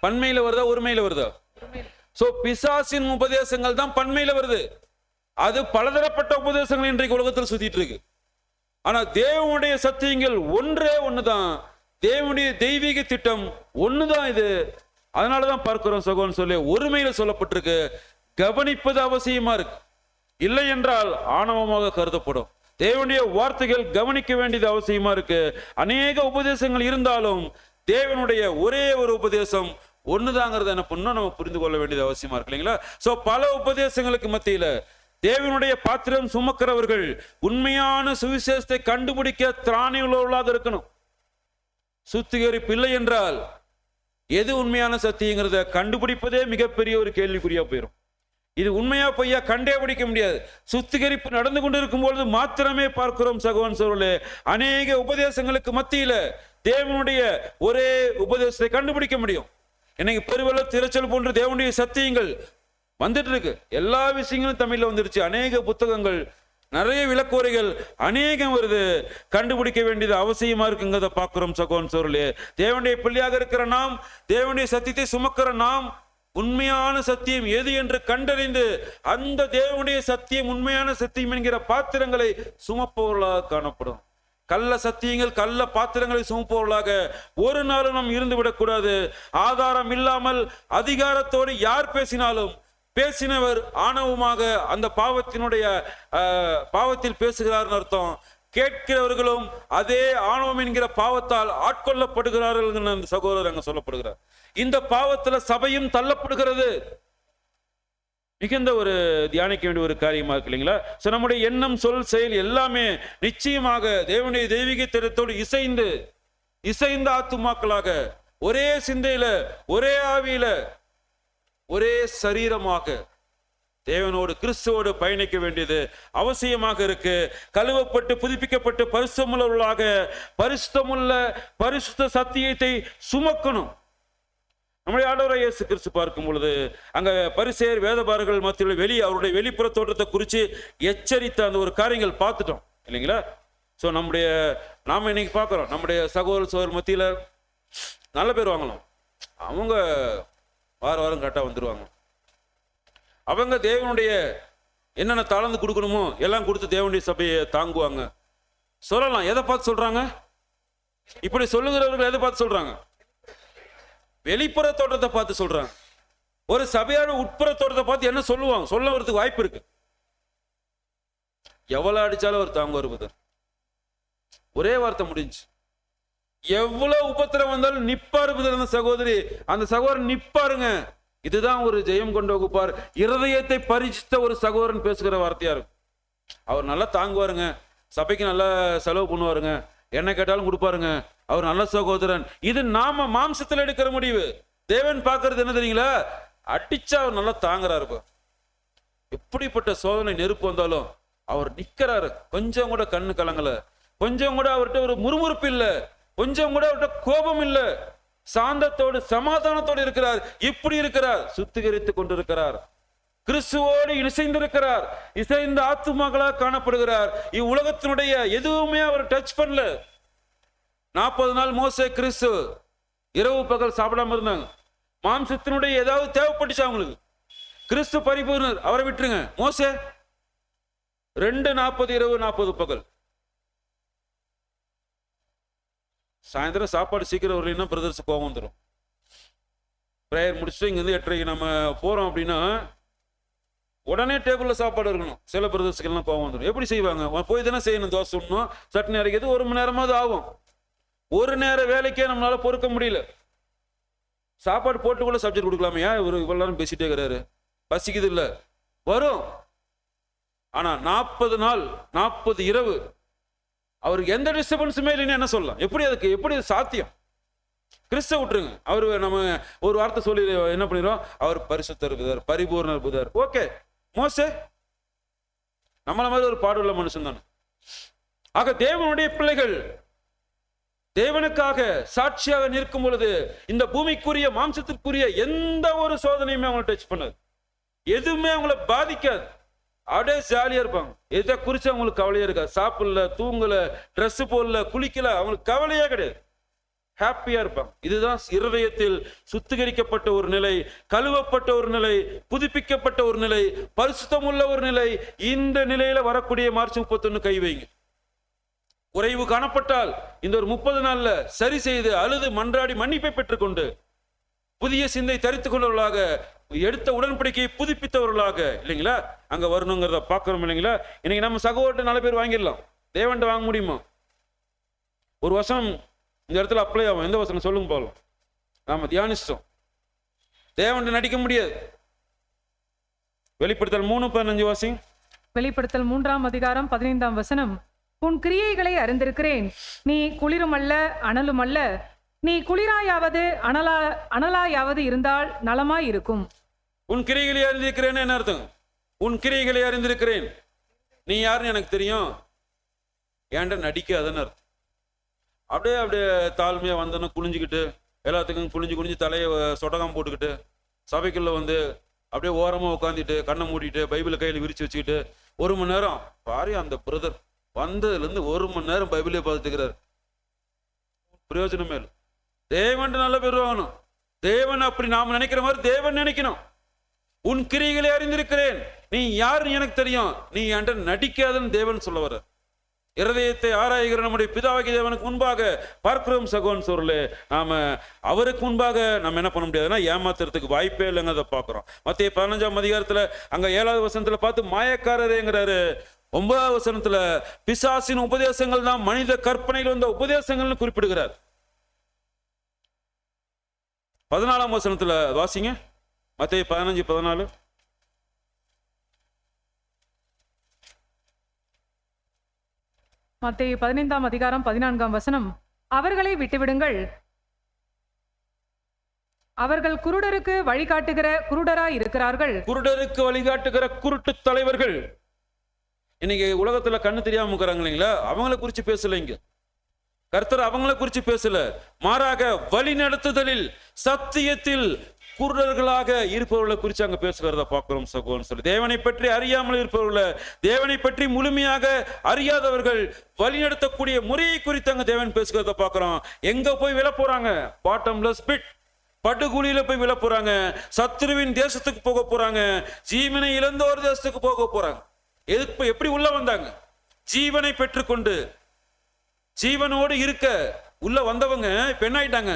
பன்மையில வருதா, ஒருமையில வருதா? சோ பிசாசின் உபதேசங்கள் தான் பன்மையில வருது. அது பலதரப்பட்ட உபதேசங்கள் இன்றைக்கு உலகத்தில் சுத்திட்டு இருக்கு. ஆனா தேவனுடைய சத்தியங்கள் ஒன்றே ஒண்ணுதான். தேவனுடைய தெய்வீக திட்டம் ஒண்ணுதான் இது. அதனாலதான் பார்க்கிறோம் சகோதரன் சொல்லி ஒருமையில சொல்லப்பட்டிருக்கு. கவனிப்பது அவசியமா இருக்கு. இல்லை என்றால் ஆணவமாக கருதப்படும். தேவனுடைய வார்த்தைகள் கவனிக்க வேண்டியது அவசியமா இருக்கு. அநேக உபதேசங்கள் இருந்தாலும் தேவனுடைய ஒரே ஒரு உபதேசம் ஒண்ணுதாங்கிறத என்ன பண்ணணும், நம்ம புரிந்து கொள்ள வேண்டியது அவசியமா இருக்கு இல்லைங்களா? சோ பல உபதேசங்களுக்கு மத்தியில தேவனுடைய பாத்திரம் சுமக்கிறவர்கள் உண்மையான சுவிசேஷத்தை கண்டுபிடிக்க திராணி உள்ளவர்களாக இருக்கணும். சுத்திகரிப்பு இல்லை என்றால் எது உண்மையான சத்தியங்கிறத கண்டுபிடிப்பதே மிகப்பெரிய ஒரு கேள்விக்குறியா போயிடும். இது உண்மையா பொய்யா கண்டே பிடிக்க முடியாது. சுத்திகரிப்பு நடந்து கொண்டிருக்கும் பொழுது மாத்திரமே பார்க்கிறோம் சகோதரன் சகோதரர்களே, அநேக உபதேசங்களுக்கு மத்தியில தேவனுடைய ஒரே உபதேசத்தை கண்டுபிடிக்க முடியும். இன்னைக்கு பெருவெள்ள திரைச்சல் போன்ற தேவனுடைய சத்தியங்கள் வந்துட்டு இருக்கு. எல்லா விஷயங்களும் தமிழ்ல வந்துருச்சு. அநேக புத்தகங்கள், நிறைய விளக்குரைகள் அநேகம் வருது. கண்டுபிடிக்க வேண்டியது அவசியமா இருக்குங்கிறத பார்க்கிறோம் சகோதரன் சகோதரர்களே. தேவனுடைய பிள்ளையாக இருக்கிற நாம், தேவனுடைய சத்தியத்தை சுமக்கிற நாம், உண்மையான சத்தியம் எது என்று கண்டறிந்து அந்த தேவனுடைய சத்தியம் உண்மையான சத்தியம் என்கிற பாத்திரங்களை சுமப்பவர்களாக காணப்படும். கள்ள சத்தியங்கள் கள்ள பாத்திரங்களை சுமப்பவர்களாக ஒரு நாளும் நாம் இருந்து விடக்கூடாது. ஆதாரம் இல்லாமல் அதிகாரத்தோடு யார் பேசினாலும் பேசினவர் ஆணவமாக அந்த பாவத்தில் பேசுகிறார் அர்த்தம். கேட்கிறவர்களும் அதே ஆணவம் என்கிற பாவத்தால் ஆட்கொள்ளப்படுகிறார்கள் அந்த சகோதரர் அங்க சொல்லப்படுகிறார். இந்த பாவத்துல சபையும் தள்ளப்படுகிறது. மிகுந்த ஒரு தியானிக்க வேண்டிய ஒரு காரியமா இருக்கு இல்லைங்களா? நம்முடைய எண்ணம், சொல், செயல் எல்லாமே நிச்சயமாக தேவனுடைய தெய்வீக திட்டத்தோடு இசைந்த ஆத்துமாக்களாக ஒரே சிந்தையில, ஒரே ஆவியில, ஒரே சரீரமாக தேவனோடு கிறிஸ்துவோடு பயணிக்க வேண்டியது அவசியமாக இருக்கு. கழுவப்பட்டு புதுப்பிக்கப்பட்டு பரிசுத்தமுள்ளவர்களாக பரிசுத்த சத்தியத்தை சுமக்கணும். நம்முடைய ஆண்டவராகிய இயேசு கிறிஸ்து பார்க்கும் பொழுது அங்க பரிசேயர் வேதபாரர்கள் மத்தியில் அவருடைய வெளிப்புற தோற்றத்தை குறித்து எச்சரித்த அந்த ஒரு காரியங்கள் பார்த்துட்டோம் இல்லைங்களா? ஸோ நாம இன்னைக்கு பார்க்குறோம் நம்முடைய சகோதர மத்தியில் நல்ல பேர் வாங்கலாம். அவங்க வாரம் கரெக்டாக வந்துடுவாங்க. அவங்க தேவனுடைய என்னென்ன தாளந்து கொடுக்கணுமோ எல்லாம் கொடுத்து தேவனுடைய சபையை தாங்குவாங்க. சொல்லலாம். எதை பார்த்து சொல்றாங்க? இப்படி சொல்லுகிறவர்கள் எதை பார்த்து சொல்றாங்க? வெளிப்புற தோற்றத்தை பார்த்து சொல்றாங்க. ஒரு சபையோட உட்புற தோற்றத்தை பார்த்து என்ன சொல்லுவாங்க? சொல்ல வரதுக்கு வாய்ப்பு இருக்கு. எவ்வளவு அடிச்சாலும் ஒரு தாங்க வருவது ஒரே வார்த்தை முடிஞ்சு. எவ்வளவு உபத்திரம் வந்தாலும் நிப்பாரு அந்த சகோதரி, அந்த சகோதரன் நிப்பாருங்க. இதுதான் ஒரு ஜெயம் கொண்டு வகுப்பார். இருதயத்தை பரிசித்த ஒரு சகோதரன் பேசுகிற வார்த்தையா இருக்கும். அவர் நல்லா தாங்குவாருங்க, சபைக்கு நல்லா செலவு பண்ணுவாருங்க, என்ன கேட்டாலும் கொடுப்பாருங்க, அவர் நல்ல சகோதரன். இது நாம மாம்சத்தில் எடுக்கிற முடிவு. தேவன் பார்க்கறது என்ன தெரியுங்களா? அடிச்சா அவர் நல்லா தாங்குறாரு. எப்படிப்பட்ட சோதனை நெருப்பு வந்தாலும் அவர் நிக்கிறாரு. கொஞ்சம் கூட கண்ணு கலங்கல, கொஞ்சம் கூட அவர்கிட்ட ஒரு முறுமுறுப்பு இல்லை, கொஞ்சம் கூட அவர்கிட்ட கோபம் இல்லை, சாந்தத்தோடு சமாதானத்தோடு இருக்கிறார். இப்படி இருக்கிறார், சுத்திகரித்துக் கொண்டிருக்கிறார், கிறிஸ்துவோடு இசைந்திருக்கிறார், இசைந்த ஆத்துமாக்களாக காணப்படுகிறார். இவ்வுலகத்தினுடைய எதுவுமே அவர் டச் பண்ணல. 40 நாள் மோசே கிறிஸ்து இரவு பகல் சாப்பிடாம இருந்தாங்க. மாம்சத்தினுடைய ஏதாவது தேவைப்பட்டுச்சு அவங்களுக்கு. கிறிஸ்து பரிபூர்ணர், அவரை விட்டுருங்க. மோசே 2:40 இரவு 40 பகல். சாயந்தரம் சாப்பாடு சீக்கிரம் வரலைன்னா பிரதர்ஸ் கோபம் வந்துடும். ப்ரேயர் முடிச்சுட்டு இங்கேருந்து 8:30 நம்ம போறோம் அப்படின்னா உடனே டேபிள்ல சாப்பாடு இருக்கணும். சில பிரதர்ஸுக்கெல்லாம் கோபம் வந்துடும். எப்படி செய்வாங்க? போய் தானே செய்யணும். தோசை சுடணும், சட்னி அரைக்கிறது 1 மணி நேரமாவது ஆகும். ஒரு நேர வேலைக்கே நம்மளால பொறுக்க முடியல. சாப்பாடு போட்டு கூட சப்ஜெக்ட் கொடுக்கலாமே, ஏன் இவர் இவ்வளவு நேரம் பேசிட்டே இருக்கிறாரு? பசிக்குது இல்ல, வரும். ஆனா 40 நாள் 40 இரவு அவருக்கு எந்த டிஸ்டர்பன்ஸுமே இல்லைன்னு என்ன சொல்லலாம்? எப்படி அதுக்கு எப்படி சாத்தியம்? கிறிஸ்தவ விட்டுருங்க. அவர் நம்ம ஒரு வார்த்தை சொல்லி என்ன பண்ணிடுறோம், அவர் பரிசுத்தர் புதர், பரிபூர்ணர் புதர். ஓகே, மோசே நம்மள மாதிரி ஒரு பாடுள்ள மனுஷன் தானே. ஆக தேவனுடைய பிள்ளைகள் தேவனுக்காக சாட்சியாக நிற்கும் பொழுது இந்த பூமிக்குரிய மாம்சத்திற்குரிய எந்த ஒரு சோதனையுமே அவங்களை டச் பண்ணாது, எதுவுமே அவங்கள பாதிக்காது. அப்படியே ஜாலியா இருப்பாங்க. எதை குறிச்சு அவங்களுக்கு கவலையா இருக்காது. சாப்பிடல, தூங்கல, ட்ரெஸ் போடல, குளிக்கல, அவங்களுக்கு கவலையே கிடையாது. ஹாப்பியா இருப்பாங்க. இதுதான் இருதயத்தில் சுத்திகரிக்கப்பட்ட ஒரு நிலை, கழுவப்பட்ட ஒரு நிலை, புதுப்பிக்கப்பட்ட ஒரு நிலை, பரிசுத்தம் உள்ள ஒரு நிலை. இந்த நிலையில வரக்கூடிய மார்ச் 31 கை வைங்க. குறைவு காணப்பட்டால் இந்த ஒரு 30 நாள்ல சரி செய்து அழுது மன்றாடி மன்னிப்பை பெற்றுக்கொண்டு புதிய சிந்தை தரித்துக் கொண்டவர்களாக, எடுத்த உடன்படிக்கையை புதுப்பித்தவர்களாக இல்லைங்களா அங்க வரணுங்கிறத பார்க்கிறோம் இல்லைங்களா. இன்னைக்கு நம்ம சகோதரர் நல்ல பேர் வாங்கிடலாம், தேவன்கிட்ட வாங்க முடியுமா? ஒரு வசனம் இந்த இடத்துல அப்ளை ஆகும். எந்த வசனம் சொல்லுங்க போகலாம். நாம தியானிச்சோம், தேவன்கிட்ட நடிக்க முடியாது. வெளிப்படுத்தல் 3:15 வாசி. வெளிப்படுத்தல் 3:15 உன் கிரியைகளை அறிந்திருக்கிறேன். நீ குளிருமல்ல அனலுமல்ல. நீ குளிராயாவது அனலாயாவது இருந்தால் நலமாய் இருக்கும். உன் கிரியைகளை அறிந்திருக்கிறேன்னு என்ன அர்த்தம்? உன் கிரியைகளை அறிந்திருக்கிறேன், நீ யாருன்னு எனக்கு தெரியும், ஏன்டா நடிக்காதன்னு அர்த்தம். அப்படியே அப்படியே தாழ்மையா வந்தோன்னு குனிஞ்சுக்கிட்டு, எல்லாத்துக்கும் குனிஞ்சு தலையை சொடகம் போட்டுக்கிட்டு சபைக்குள்ள வந்து அப்படியே ஓரமா உட்காந்துட்டு கண்ணை மூடிட்டு பைபிளை கையில் விரிச்சு வச்சுக்கிட்டு 1 மணி நேரம் பாரு, அந்த பிரதர் வந்ததுல இருந்து 1 மணி நேரம் பைபிளே பார்த்துக்கிறார். பிரயோஜனமே இல்லை. தேவன் நல்ல பேர் வாங்கணும். தேவன் அப்படி நாம நினைக்கிற மாதிரி தேவன் நினைக்கணும். உன் கிரியைகளை அறிந்திருக்கிறேன், நீ யாருன்னு எனக்கு தெரியும், நீ என்கிட்ட நடிக்காதன்னு தேவன் சொல்ல வர. இருதயத்தை ஆராய்கிற நம்முடைய பிதாவாகிய தேவனுக்கு முன்பாக பார்க்கிறோம் சகோன் சொல்லே. நாம அவருக்கு முன்பாக நம்ம என்ன பண்ண முடியாதுன்னா ஏமாத்துறதுக்கு வாய்ப்பே இல்லைங்கிறத பார்க்கிறோம். மத்திய 15 அங்க 7வது வசனத்துல பார்த்து மாயக்காரரேங்கிறாரு. 9வது வசனத்துல பிசாசின் உபதேசங்கள் தான் மனித கற்பனையில் வந்த உபதேசங்கள்னு குறிப்பிடுகிறார். 14ஆம் வசனத்துல வாசிங்க, மத்திய 15:14. மத்தேயு 15:14 அவர்களை விட்டுவிடுங்கள், அவர்கள் குருடருக்கு வழிகாட்டுகிற குருடராய் இருக்கிறார்கள். குருடருக்கு வழிகாட்டுகிற குருட்டு தலைவர்கள். இன்னைக்கு உலகத்துல கண்ணு தெரியாம இருக்கிறாங்க இல்லைங்களா, அவங்கள குறிச்சு பேசல இங்க கர்த்தர், அவங்கள குறிச்சு பேசல. மாறாக வழி நடத்துதலில் சத்தியத்தில் குருடர்களாக இருப்பவர்களை குறித்து அங்க பேசுகிறத பார்க்கிறோம் சகோதரன் சொல்லி. தேவனை பற்றி அறியாமல் இருப்பவர்களை, தேவனை பற்றி முழுமையாக அறியாதவர்கள் வழிநடத்தக்கூடிய முறையை குறித்து அங்க தேவன் பேசுகிறத பார்க்கிறோம். எங்க போய் விழ போறாங்க? பாட்டம்லெஸ் பிட், படுகுழியில போய் விழ போறாங்க. சத்துருவின் தேசத்துக்கு போக போறாங்க. ஜீவனை இழந்த ஒரு தேசத்துக்கு போக போறாங்க. எப்படி உள்ள வந்தாங்க? ஜீவனை பெற்றுக்கொண்டு ஜீவனோடு இருக்க உள்ள வந்தவங்க இப்ப என்ன ஆயிட்டாங்க?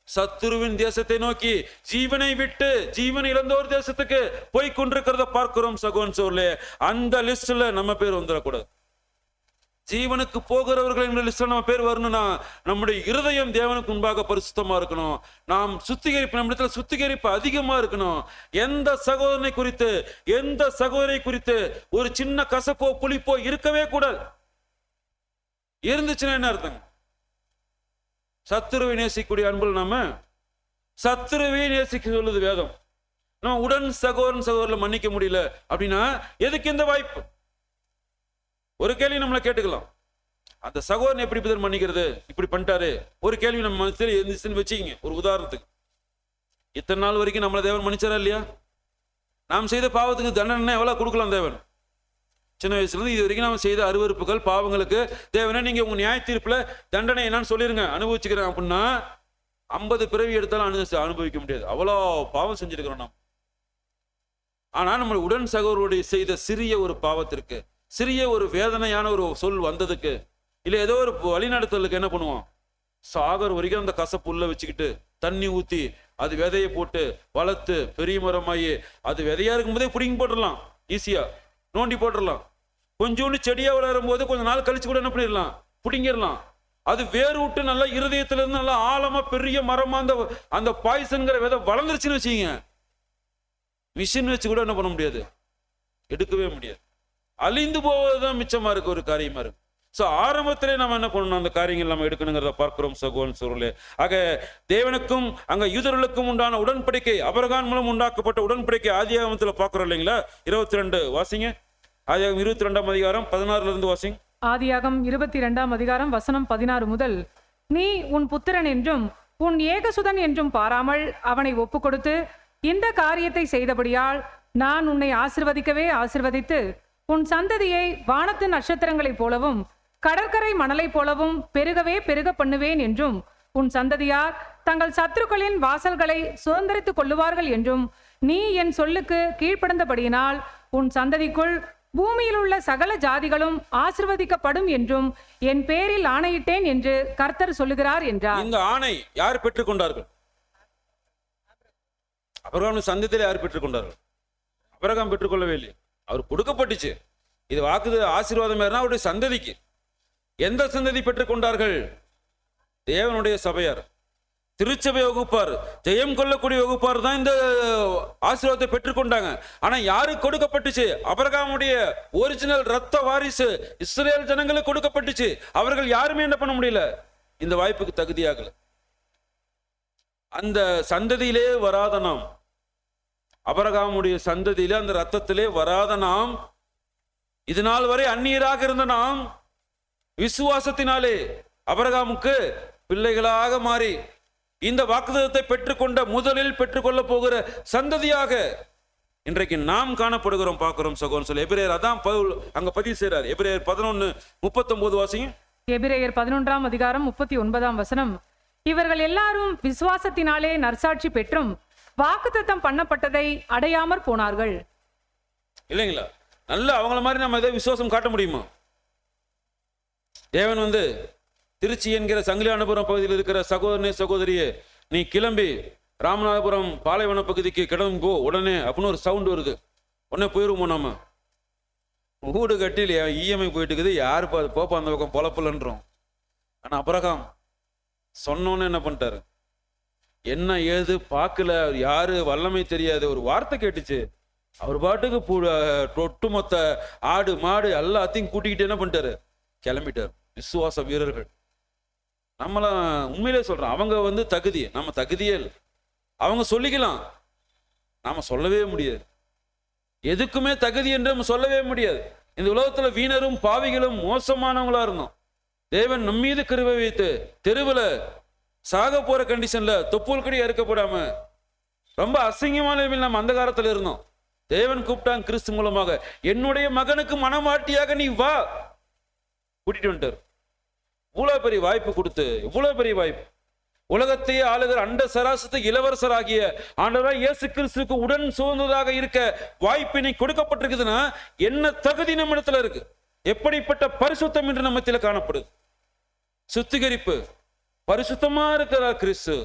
சத்துருவின் தேசத்தை நோக்கி ஜீவனை விட்டு ஜீவன் இழந்தோர் தேசத்துக்கு போய் கொண்டிருக்கிறத பார்க்கிறோம் சகோன் சோர்லே. அந்த லிஸ்ட்ல நம்ம பேர் வந்துடக்கூடாது. ஜீவனுக்கு போகிறவர்கள் என்ற லிஸ்ட்ல நம்ம பேர் வரணும்னா நம்முடைய இருதயம் தேவனுக்கு முன்பாக பரிசுத்தமா இருக்கணும். நாம் சுத்திகரிப்பு, நம்ம இடத்துல சுத்திகரிப்பு அதிகமா இருக்கணும். எந்த சகோதரனை குறித்து எந்த சகோதரை குறித்து ஒரு சின்ன கசப்போ புளிப்போ இருக்கவே கூடாது. இருந்துச்சுன்னா என்ன அர்த்தம்? சத்துருவை நேசிக்கூடிய அன்புல நாம சத்துருவை நேசிக்க சொல்லுது வேதம். நம்ம உடன் சகோதரர்ல மன்னிக்க முடியல அப்படின்னா எதுக்கு இந்த வாய்ப்பு? ஒரு கேள்வி நம்மள கேட்டுக்கலாம், அந்த சகோதரன் எப்படி பேர் மன்னிக்கிறது? இப்படி பண்ணிட்டாரு. ஒரு கேள்வி நம்ம மனசுல இருந்துச்சுன்னு வச்சுக்கிங்க. ஒரு உதாரணத்துக்கு, இத்தனை நாள் வரைக்கும் நம்மள தேவன் மன்னிச்சாரா இல்லையா? நாம் செய்த பாவத்துக்கு தண்டனை எவ்வளவு கொடுக்கலாம் தேவன்? சின்ன வயசுல இருந்து இது வரைக்கும் நம்ம செய்த அருவருப்புகள் பாவங்களுக்கு தேவனே நீங்க உங்க நியாய தீர்ப்புல தண்டனை என்னன்னு சொல்லிருங்க, அனுபவிச்சுக்கிறேன் அப்படின்னா 50 பிறவி எடுத்தாலும் அனுபவிக்க முடியாது. அவ்வளோ பாவம் செஞ்சிருக்கிறோம் நாம். ஆனா நம்ம உடன் சகோதரோடு செய்த சிறிய ஒரு பாவத்திற்கு, சிறிய ஒரு வேதனையான ஒரு சொல் வந்ததுக்கு, இல்ல ஏதோ ஒரு வழிநடத்தலுக்கு என்ன பண்ணுவோம்? சாகர் வரைக்கும் அந்த கசப்பு உள்ள வச்சுக்கிட்டு தண்ணி ஊத்தி அது விதையை போட்டு வளர்த்து பெரிய மரமாயி அது விதையா இருக்கும் போதே பிடிங்கி போட்டுடலாம், ஈஸியா நோண்டி போட்டுடலாம். கொஞ்சோண்டு செடியா வளரும் போது கொஞ்ச நாள் கழிச்சு கூட என்ன பண்ணிடலாம்? பிடிங்கிடலாம். அது வேறு விட்டு நல்லா இருதயத்துல இருந்து நல்லா ஆழமா பெரிய மரமா அந்த பாய்சன்கிற விதை வளர்ந்துருச்சுன்னு வச்சுக்கீங்க, மிஷின் வச்சு கூட என்ன பண்ண முடியாது, எடுக்கவே முடியாது. அழிந்து போவதுதான் மிச்சமா இருக்கு, ஒரு காரியமா இருக்கு. ஸோ ஆரம்பத்திலே நம்ம என்ன பண்ணணும், அந்த காரியங்கள் நம்ம எடுக்கணுங்கிறத பார்க்கிறோம் சகோதரன் சோர்களே. ஆக தேவனுக்கும் அங்க யூதர்களுக்கும் உண்டான உடன்படிக்கை, ஆபிரகாம் மூலம் உண்டாக்கப்பட்ட உடன்படிக்கை ஆதியாகமத்தில் பார்க்கிறோம் இல்லைங்களா? 22 வாசிங்க. ஆதியாகமம் 22ஆம் அதிகாரம் 16 இருந்து வாசிங்க. ஆதியாகம் 22ஆம் அதிகாரம் வசனம் 16 முதல், நீ உன் புத்திரன் என்றும் உன் ஏகசுதன் என்றும் பாராமல் அவனை ஒப்பு கொடுத்து இந்த காரியத்தை செய்தபடியால் நான் உன்னை ஆசிர்வதிக்கவே ஆசிர்வதித்து உன் சந்ததியை வானத்து நட்சத்திரங்களைப் போலவும் கடற்கரை மணலைப் போலவும் பெருகவே பெருக பண்ணுவேன் என்றும் உன் சந்ததியார் தங்கள் சத்துருக்களின் வாசல்களை சுதந்திரித்துக் கொள்ளுவார்கள் என்றும் நீ என் சொல்லுக்கு கீழ்ப்படிந்தபடியினால் உன் சந்ததிக்குள் பூமியில் உள்ள சகல ஜாதிகளும் ஆசிர்வதிக்கப்படும் என்றும் என் பேரில் ஆணையிட்டேன் என்று கர்த்தர் சொல்லுகிறார் என்றார். இந்த ஆணை யார் பெற்றுக்கொண்டார்கள்? ஆபிரகாம் சந்ததியிலே யார் பெற்றுக்கொண்டார்கள்? ஆபிரகாம் பெற்றுக்கொள்ளவே இல்லை, அவர் கொடுக்கப்பட்டுச்சு. இது வாக்குது ஆசீர்வாதம் அவருடைய சந்ததிக்கு. எந்த சந்ததி பெற்றுக்கொண்டார்கள்? தேவனுடைய சபையார், திருச்சபை வகுப்பார், ஜெயம் கொள்ளக்கூடிய வகுப்பார் தான் இந்த ஆசீர்வாதத்தை பெற்றுக்கொண்டாங்க. ஆனா யாருக்கு கொடுக்கப்பட்டுச்சு? ஆபிரகாமுடைய ஒரிஜினல் ரத்த வாரிசு இஸ்ரேல் ஜனங்களுக்கு கொடுக்கப்பட்டுச்சு. அவர்கள் யாருமே என்ன பண்ண முடியல, இந்த வாய்ப்புக்கு தகுதியாகல. அந்த சந்ததியிலே வராத நாம், ஆபிரகாமுடைய சந்ததியிலே அந்த ரத்தத்திலே வராத நாம், இது நாள் வரை அந்நியராக இருந்த நாம் விசுவாசத்தினாலே ஆபிரகாமுக்கு பிள்ளைகளாக மாறி இந்த வாக்குத்தத்தத்தை பெற்றுக்கொண்ட முதலில் பெற்றுக்கொள்ள போகிற சந்ததியாக இன்றைக்கு நாம் காணப்படுகிறோம், பார்க்கிறோம் சகோதரன் சொல்லி. எபிரேயர் அதான் பவுல் அங்க பதிவு செய்றார். எபிரேயர் 11:39 வாசிங்க. எபிரேயர் 11ஆம் அதிகாரம் 39ஆம் வசனம், இவர்கள் எல்லாரும் விசுவாசத்தினாலே நற்சாட்சி பெற்றும் வாக்குத்தத்தம் பண்ணப்பட்டதை அடையாமற் போனார்கள். இல்லைங்களா? நல்ல அவங்கள மாதிரி நம்ம எதை விசுவாசம் காட்ட முடியுமா? தேவன் திருச்சி என்கிற சங்கிலியானபுரம் பகுதியில் இருக்கிற சகோதரனே சகோதரியே, நீ கிளம்பி ராமநாதபுரம் பாலைவன பகுதிக்கு கிளம்பி போ உடனே அப்படின்னு ஒரு சவுண்ட் வருது, உடனே போயிருவோம். நம்ம வீடு கட்டி இஎம்ஐ போயிட்டு இருக்குது, யாரு போப்பா அந்த பக்கம் பொழப்பலன்றோம். ஆனா ஆபிரகாம் சொன்னோன்னு என்ன பண்ணிட்டாரு, என்ன ஏது பார்க்கல, யாரு வல்லமை தெரியாது, ஒரு வார்த்தை கேட்டுச்சு, அவர் பாட்டுக்கு ஒட்டுமொத்த ஆடு மாடு எல்லாத்தையும் கூட்டிக்கிட்டு என்ன பண்ணிட்டாரு, கிளம்பிட்டார். விசுவாச வீரர்கள் நம்மளாம் உண்மையிலே சொல்றோம், அவங்க தகுதி, நம்ம தகுதியே இல்லை. அவங்க சொல்லிக்கலாம், நாம சொல்லவே முடியாது. எதுக்குமே தகுதி என்று நம்ம சொல்லவே முடியாது. இந்த உலகத்துல வீணரும் பாவிகளும் மோசமானவங்களா இருந்தோம். தேவன் நம்மீது கிருபை வைத்து தெருவுல சாக போற கண்டிஷன்ல தொப்புள் கடி அறுக்கப்படாம ரொம்ப அசிங்கமான நம்ம அந்த காலத்துல இருந்தோம். தேவன் கூப்பிட்டாங்க கிறிஸ்து மூலமாக, என்னுடைய மகனுக்கு மனமாட்டியாக நீ வா, கூட்டிட்டு வந்துட்டார். இவ்வளவு பெரிய வாய்ப்பு கொடுத்து, இவ்வளவு பெரிய வாய்ப்பு, உலகத்தையே ஆளுகிற அண்ட சராசத்தை இளவரசராகிய ஆண்டவராய் இயேசு கிறிஸ்துவுக்கு உடன் சுதந்திரமாக இருக்க வாய்ப்பினை கொடுக்கப்பட்டிருக்குதுன்னா என்ன தகுதி நம்ம இடத்துல இருக்கு? எப்படிப்பட்ட பரிசுத்தம் என்று நம்மத்தில காணப்படுது. சுத்திகரிப்பு, பரிசுத்தமா இருக்கிறார் கிறிஸ்து.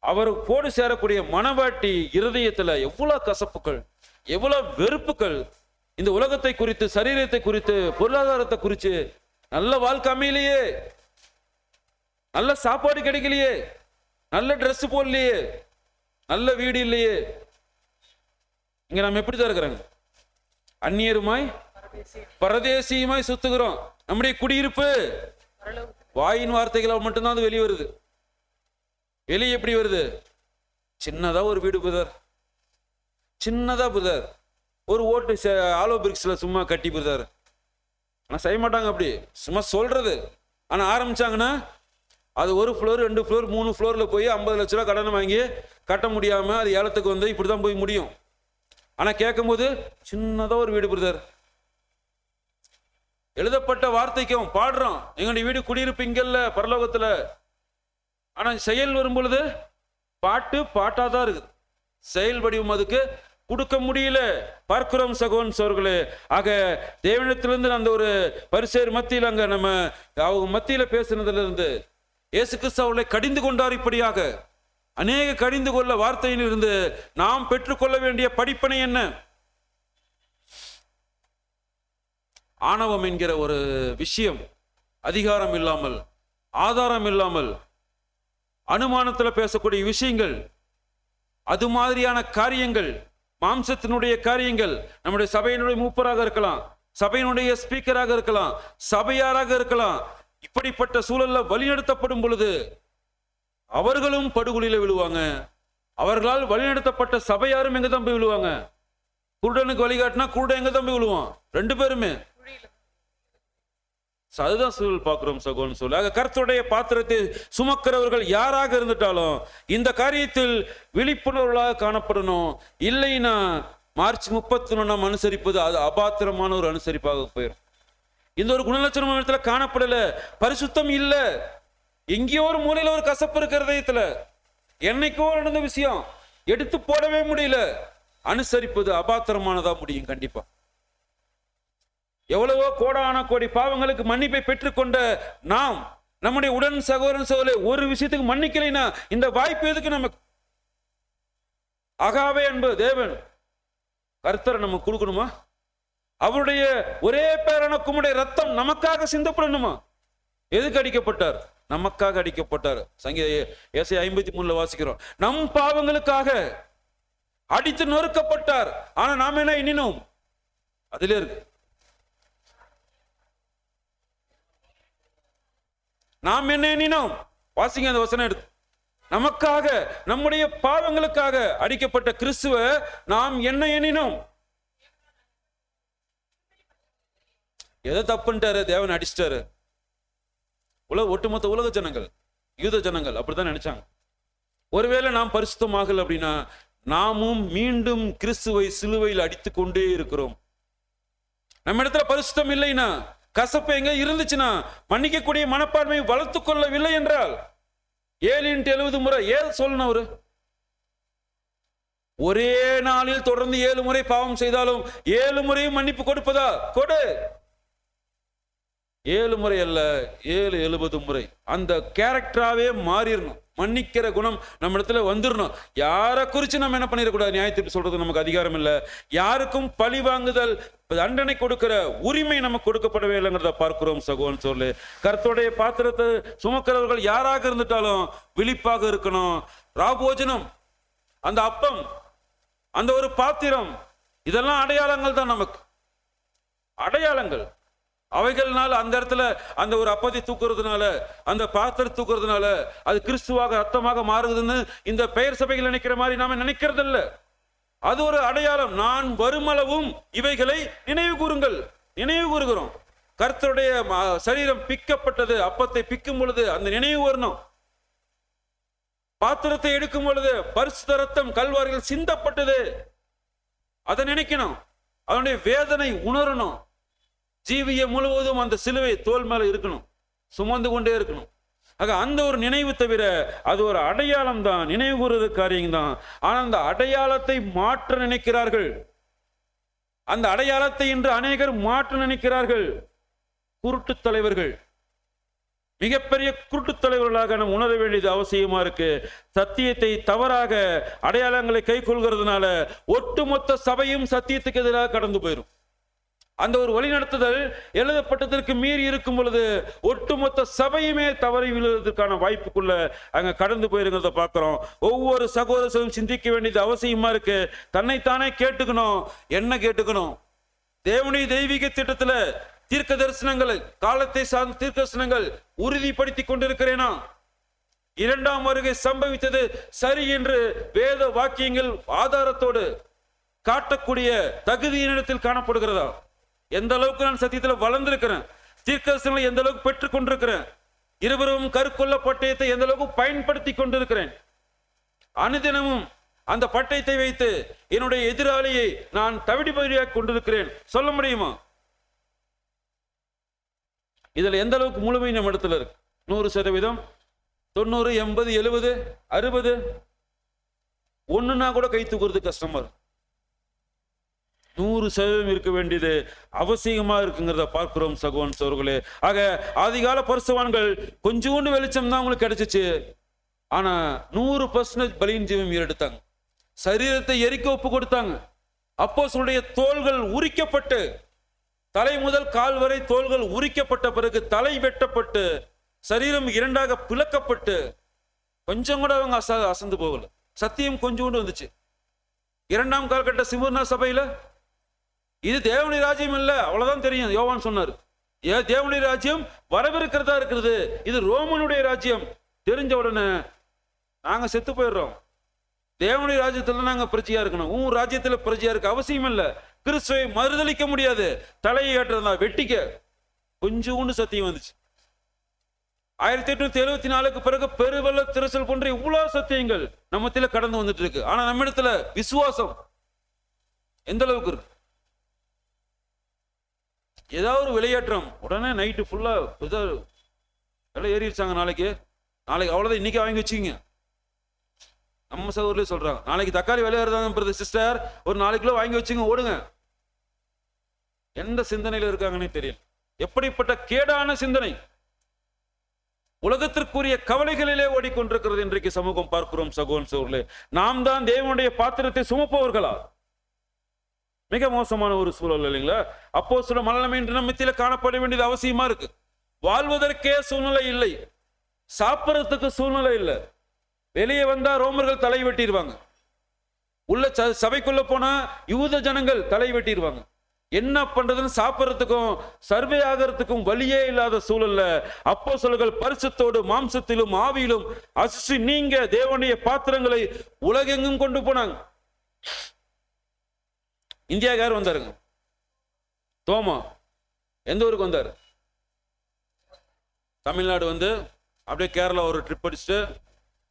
அவர் போடு சேரக்கூடிய மனவாட்டி இருதயத்துல எவ்வளவு கசப்புகள், எவ்வளவு வெறுப்புகள், இந்த உலகத்தை குறித்து, சரீரத்தை குறித்து, பொருளாதாரத்தை குறித்து, நல்ல வாழ்க்கை அமையிலேயே, நல்ல சாப்பாடு கிடைக்கலையே, நல்ல ட்ரெஸ் போடலையே, நல்ல வீடு இல்லையே. இங்க நம்ம எப்படிதான் இருக்கிறாங்க? அந்நியருமாய் பரதேசியுமாய் சுத்துகிறோம். நம்முடைய குடியிருப்பு வாயின் வார்த்தைகளால் மட்டும்தான் அது வெளியே வருது. வெளியே எப்படி வருது? சின்னதா ஒரு வீடு புதர், சின்னதா புதர், ஒரு ஓட்டு ஆலோ பிரிக்ஸ்ல சும்மா கட்டி புதர். ஆனா செய்ய மாட்டாங்க, அப்படி சும்மா சொல்றது. ஆனா ஆரம்பிச்சாங்கன்னா அது 1 ஃப்ளோர் 2 ஃப்ளோர் 3 ஃப்ளோர்ல போய் 50 லட்ச ரூபா கடனை வாங்கி கட்ட முடியாம அது ஏலத்துக்கு இப்படிதான் போய் முடியும். ஆனா கேட்கும் போது சின்னதா ஒரு வீடு பிரதர். எழுதப்பட்ட வார்த்தைக்கும் பாடுறோம், எங்களுடைய வீடு குடியிருப்பு இங்கல்ல பரலோகத்துல. ஆனா செயல் வரும் பொழுது பாட்டு பாட்டாதான் இருக்கு, செயல் வடிவம் அதுக்கு கொடுக்க முடியல. பார்க்கிறோம் சகோதரன் சோர்களே. ஆக தேவனிடத்திலிருந்து அந்த ஒரு பரிசேர் மத்தியில் அங்க நம்ம அவங்க மத்தியில பேசுனதுல இருந்து இயேசு கிறிஸ்து அவர்களை கடிந்து கொண்டார். இப்படியாக அநேக கடிந்து கொள்ள வார்த்தையில் இருந்து நாம் பெற்றுக்கொள்ள வேண்டிய படிப்பனை என்ன? ஆணவம் என்கிற ஒரு விஷயம், அதிகாரம் இல்லாமல், ஆதாரம் இல்லாமல், அனுமானத்தில் பேசக்கூடிய விஷயங்கள், அது மாதிரியான காரியங்கள், மாம்சத்தினுடைய காரியங்கள், நம்முடைய சபையினுடைய மூப்பராக இருக்கலாம், சபையினுடைய ஸ்பீக்கராக இருக்கலாம், சபையாராக இருக்கலாம். இப்படிப்பட்ட சூழல்ல வழிநடத்தப்படும் பொழுது அவர்களும் படுகொலியில விழுவாங்க. அவர்களால் வழிநடத்தப்பட்ட சபையாரும் எங்க தான் போய் விழுவாங்க? குருடனுக்கு வழிகாட்டினா குருடன் எங்க தான் போய் விழுவான்? ரெண்டு பேருமே. அதுதான் சூழல் பார்க்கிறோம் சகோதரன் சொல்ல. கர்த்தருடைய பாத்திரத்தை சுமக்கிறவர்கள் யாராக இருந்துட்டாலும் இந்த காரியத்தில் விழிப்புணர்வுகளாக காணப்படணும். இல்லைன்னா மார்ச் 31 நாம் அனுசரிப்பது அது அபாத்திரமான ஒரு அனுசரிப்பாக போயிடும். இந்த ஒரு குணலட்சணம் இடத்துல காணப்படல, பரிசுத்தம் இல்ல, எங்கேயோ ஒரு மூலையில ஒரு கசப்பு இருக்கிற இதயத்துல, என்னைக்கோ நடந்த விஷயம் எடுத்து போடவே முடியல, அனுசரிப்பது அபாத்திரமானதா முடியும் கண்டிப்பா. எவ்வளவோ கோடான கோடி பாவங்களுக்கு மன்னிப்பை பெற்றுக்கொண்ட நாம் நம்முடைய உடன் சகோதரன் சகோதரி ஒரு விஷயத்துக்கு மன்னிக்கலைன்னா இந்த வாய்ப்பு எதுக்கு நமக்கு? ஆகாவே என்பது தேவன் கர்த்தரை நமக்கு கொடுக்கணுமா? அவருடைய ஒரே பேரான கும்முடைய ரத்தம் நமக்காக சிந்தப்படணுமா? எதுக்கு அடிக்கப்பட்டார்? நமக்காக அடிக்கப்பட்டார். ஏசாயா 53 வாசிக்கிறோம், நம் பாவங்களுக்காக அடித்து நொறுக்கப்பட்டார். ஆனா நாம என்ன எண்ணினோம்? அதிலே இருக்கு, நாம் என்ன எண்ணினோம்? வாசிங்க அந்த வசனம் எடுத்து. நமக்காக, நம்முடைய பாவங்களுக்காக அடிக்கப்பட்ட கிறிஸ்துவ நாம் என்ன எண்ணினோம்? எதை தப்புன்ட்டாரு? தேவன் அடிச்சிட்டாரு. ஒட்டுமொத்த உலக ஜனங்கள், யூத ஜனங்கள் அப்படித்தான் நினைச்சாங்க. ஒருவேளை நாம் பரிசுத்தமாகல அப்படின்னா நாமும் மீண்டும் கிறிஸ்துவை சிலுவையில் அடித்துக் கொண்டே இருக்கிறோம். நம்ம இடத்துல பரிசுத்தம் இல்லைன்னா, கசப்பு எங்க இருந்துச்சுன்னா, மன்னிக்கக்கூடிய மனப்பான்மை வளர்த்துக் கொள்ளவில்லை என்றால் 7x70 முறை ஏன் சொல்லணும்? அவரு ஒரே நாளில் தொடர்ந்து 7 முறை பாவம் செய்தாலும் 7 முறையும் மன்னிப்பு கொடுப்பதா? கொடு. 7 முறை அல்ல, 7-70 முறை. அந்த கேரக்டராவே மாறிடணும். மன்னிக்கிற குணம் நம்ம இடத்துல வந்துடணும். யாரை குறித்து நம்ம என்ன பண்ணிடக்கூடாது? நியாயத்தீர்ப்பு சொல்றது நமக்கு அதிகாரம் இல்லை. யாருக்கும் பழி வாங்குதல், தண்டனை கொடுக்கிற உரிமை நமக்கு கொடுக்கப்படவே இல்லைங்கிறத பார்க்கிறோம் சகோதரன் சொல்லு. கர்த்தருடைய பாத்திரத்தை சுமக்கிறவர்கள் யாராக இருந்துட்டாலும் விழிப்பாக இருக்கணும். ராபோஜனம், அந்த அப்பம், அந்த ஒரு பாத்திரம், இதெல்லாம் அடையாளங்கள் தான் நமக்கு. அடையாளங்கள். அவைகள்னால அந்த இடத்துல அந்த ஒரு அப்பத்தை தூக்குறதுனால, அந்த பாத்திரத்தை தூக்குறதுனால அது கிறிஸ்துவாக ரத்தமாக மாறுதுன்னு இந்த பெயர் சபைகள் நினைக்கிற மாதிரி நாம நினைக்கிறது இல்லை. அது ஒரு அடையாளம். நான் வருமளவும் இவைகளை நினைவு கூறுங்கள், நினைவு கூறுகிறோம். கர்த்தருடைய சரீரம் பிக்கப்பட்டது, அப்பத்தை பிக்கும் பொழுது அந்த நினைவு வரணும். பாத்திரத்தை எடுக்கும் பொழுது பரிசுத்த ரத்தம் கல்வாரியில் சிந்தப்பட்டது, அதை நினைக்கணும். அதனுடைய வேதனை உணரணும். ஜீவிய முழுவதும் அந்த சிலுவை தோல் மேல இருக்கணும், சுமந்து கொண்டே இருக்கணும். ஆக அந்த ஒரு நினைவு தவிர அது ஒரு அடையாளம் தான், நினைவு கூறுவது காரியம் தான். ஆனா அந்த அடையாளத்தை மாற்ற நினைக்கிறார்கள். அந்த அடையாளத்தை இன்று அநேகர் மாற்ற நினைக்கிறார்கள். குருட்டு தலைவர்கள், மிகப்பெரிய குருட்டு தலைவர்களாக நாம் உணர வேண்டியது அவசியமா இருக்கு. சத்தியத்தை தவறாக அடையாளங்களை கை கொள்கிறதுனால ஒட்டுமொத்த சபையும் சத்தியத்துக்கு எதிராக கடந்து போயிடும். அந்த ஒரு வழிநடத்துதல் எழுதப்பட்டதற்கு மீறி இருக்கும் பொழுது ஒட்டுமொத்த சபையுமே தவறி விழுவதற்கான வாய்ப்புக்குள்ள அங்க கடந்து போயிருக்கிறத பார்க்கிறோம். ஒவ்வொரு சகோதரரும் சிந்திக்க வேண்டியது அவசியமா இருக்கு. தன்னைத்தானே கேட்டுக்கணும். என்ன கேட்டுக்கணும்? தேவனுடைய தெய்வீக திட்டத்துல தீர்க்க தரிசனங்கள், காலத்தை சார்ந்த தீர்க்க தரிசனங்கள் உறுதிப்படுத்தி கொண்டிருக்கிறேனா? 2ஆம் வருகை சம்பவித்தது சரி என்று வேத வாக்கியங்கள் ஆதாரத்தோடு காட்டக்கூடிய தகுதியினிடத்தில் காணப்படுகிறதா? எந்த அளவுக்கு நான் சத்தியத்தில் வளர்ந்திருக்கிறேன், தீர்க்கதரிசனங்களை எந்த அளவுக்கு பெற்றுக் கொண்டிருக்கிறேன், இருவரும் கருக்கொள்ள பட்டயத்தை எந்த அளவுக்கு பயன்படுத்தி கொண்டிருக்கிறேன், அனுதினமும் அந்த பட்டயத்தை வைத்து என்னுடைய எதிராளியை நான் தவிடுபடியாக கொண்டிருக்கிறேன் சொல்ல முடியுமா? இதுல எந்த அளவுக்கு முழுமை நம்ம இடத்துல இருக்கு? 100%, 90, 80, 70, 60 ஒண்ணுன்னா கூட கை தூக்குறது கஷ்டமா இருக்கு. 100% இருக்க வேண்டியது அவசியமா இருக்குங்கிறத பார்க்கிறோம் சகோதரன் சகோதரிகளே. ஆக ஆதிகால பரிசுத்தவான்கள் கொஞ்சோண்டு வெளிச்சம் தான் அவங்களுக்கு கிடைச்சிச்சு. ஆனா 100% பலியின் ஜீவம் எடுத்தாங்க. சரீரத்தை எரிக்க ஒப்பு கொடுத்தாங்க. அப்போஸ்தலருடைய தோள்கள் உரிக்கப்பட்டு, தலை முதல் கால் வரை தோள்கள் உரிக்கப்பட்ட பிறகு தலை வெட்டப்பட்டு சரீரம் 2ஆக பிளக்கப்பட்டு கொஞ்சம் கூட அவங்க அசந்து போகல. சத்தியம் கொஞ்சோண்டு வந்துச்சு. 2ஆம் காலகட்ட சிமுர்னா சபையில இது தேவனுடைய ராஜ்யம் இல்லை, அவ்வளவுதான் தெரியும். யோவான் சொன்னார், ஏன் தேவனுடைய ராஜ்யம் வரவிருக்கிறதா இருக்கிறது, இது ரோமனுடைய ராஜ்யம். தெரிஞ்ச உடனே நாங்க செத்து போயிடுறோம். தேவனுடைய ராஜ்யத்துல நாங்க பிரஜையா இருக்கணும். உன் ராஜ்யத்துல பிரஜையா இருக்க அவசியம் இல்லை. கிறிஸ்துவை மறுதலிக்க முடியாது. தலையை ஏற்றதா வெட்டிக்க கொஞ்சோண்டு சத்தியம் வந்துச்சு. 1874 பிறகு பெருவெள்ள திரசல் போன்ற இவ்வளவு சத்தியங்கள் நம்மத்தில கடந்து வந்துட்டு இருக்கு. ஆனா நம்ம இடத்துல விசுவாசம் எந்த அளவுக்கு இருக்கு? ஏதாவது ஒரு விளையாட்டம் உடனே நைட்டு ஃபுல்லா விலை ஏறிடுச்சாங்க. நாளைக்கு அவ்வளவுதான், இன்னைக்கு வாங்கி வச்சுங்க. நம்ம சகோதரர்களே சொல்றாங்க, நாளைக்கு தக்காளி விலை ஏறுதாங்க சிஸ்டர், ஒரு 4 கிலோ வாங்கி வச்சுங்க, ஓடுங்க. எந்த சிந்தனையில இருக்காங்கன்னே தெரியல. எப்படிப்பட்ட கேடான சிந்தனை! உலகத்திற்குரிய கவலைகளிலே ஓடிக்கொண்டிருக்கிறது இன்றைக்கு சமூகம் பார்க்கிறோம். சகோதரர்களே, நாம் தான் தேவனுடைய பாத்திரத்தை சுமப்பவர்களா? மிக மோசமான ஒரு சூழல் இல்லைங்களா? அப்போ சில மனநலம் இன்று நம்மத்தில காணப்பட வேண்டியது அவசியமா இருக்கு. வாழ்வதற்கே சூழ்நிலை இல்லை, சாப்பிடறதுக்கு சூழ்நிலை இல்லை. வெளியே வந்தா ரோமர்கள் தலை வெட்டிடுவாங்க, உள்ள சபைக்குள்ள போனா யூத ஜனங்கள் தலை வெட்டிடுவாங்க. என்ன பண்றதுன்னு சாப்பிட்றதுக்கும் சர்வே ஆகிறதுக்கும் வழியே இல்லாத சூழல்ல அப்போஸ்தலர்கள் பரிசுத்தோடு மாம்சத்திலும் ஆவியிலும் அசிச்சு நீங்க தேவனுடைய பாத்திரங்களை உலகெங்கும் கொண்டு போனாங்க. இந்தியாக்காரர் வந்தாருங்க, தோமா. எந்த ஊருக்கு வந்தார்? தமிழ்நாடு வந்து அப்படியே கேரளா ஒரு ட்ரிப் அடிச்சுட்டு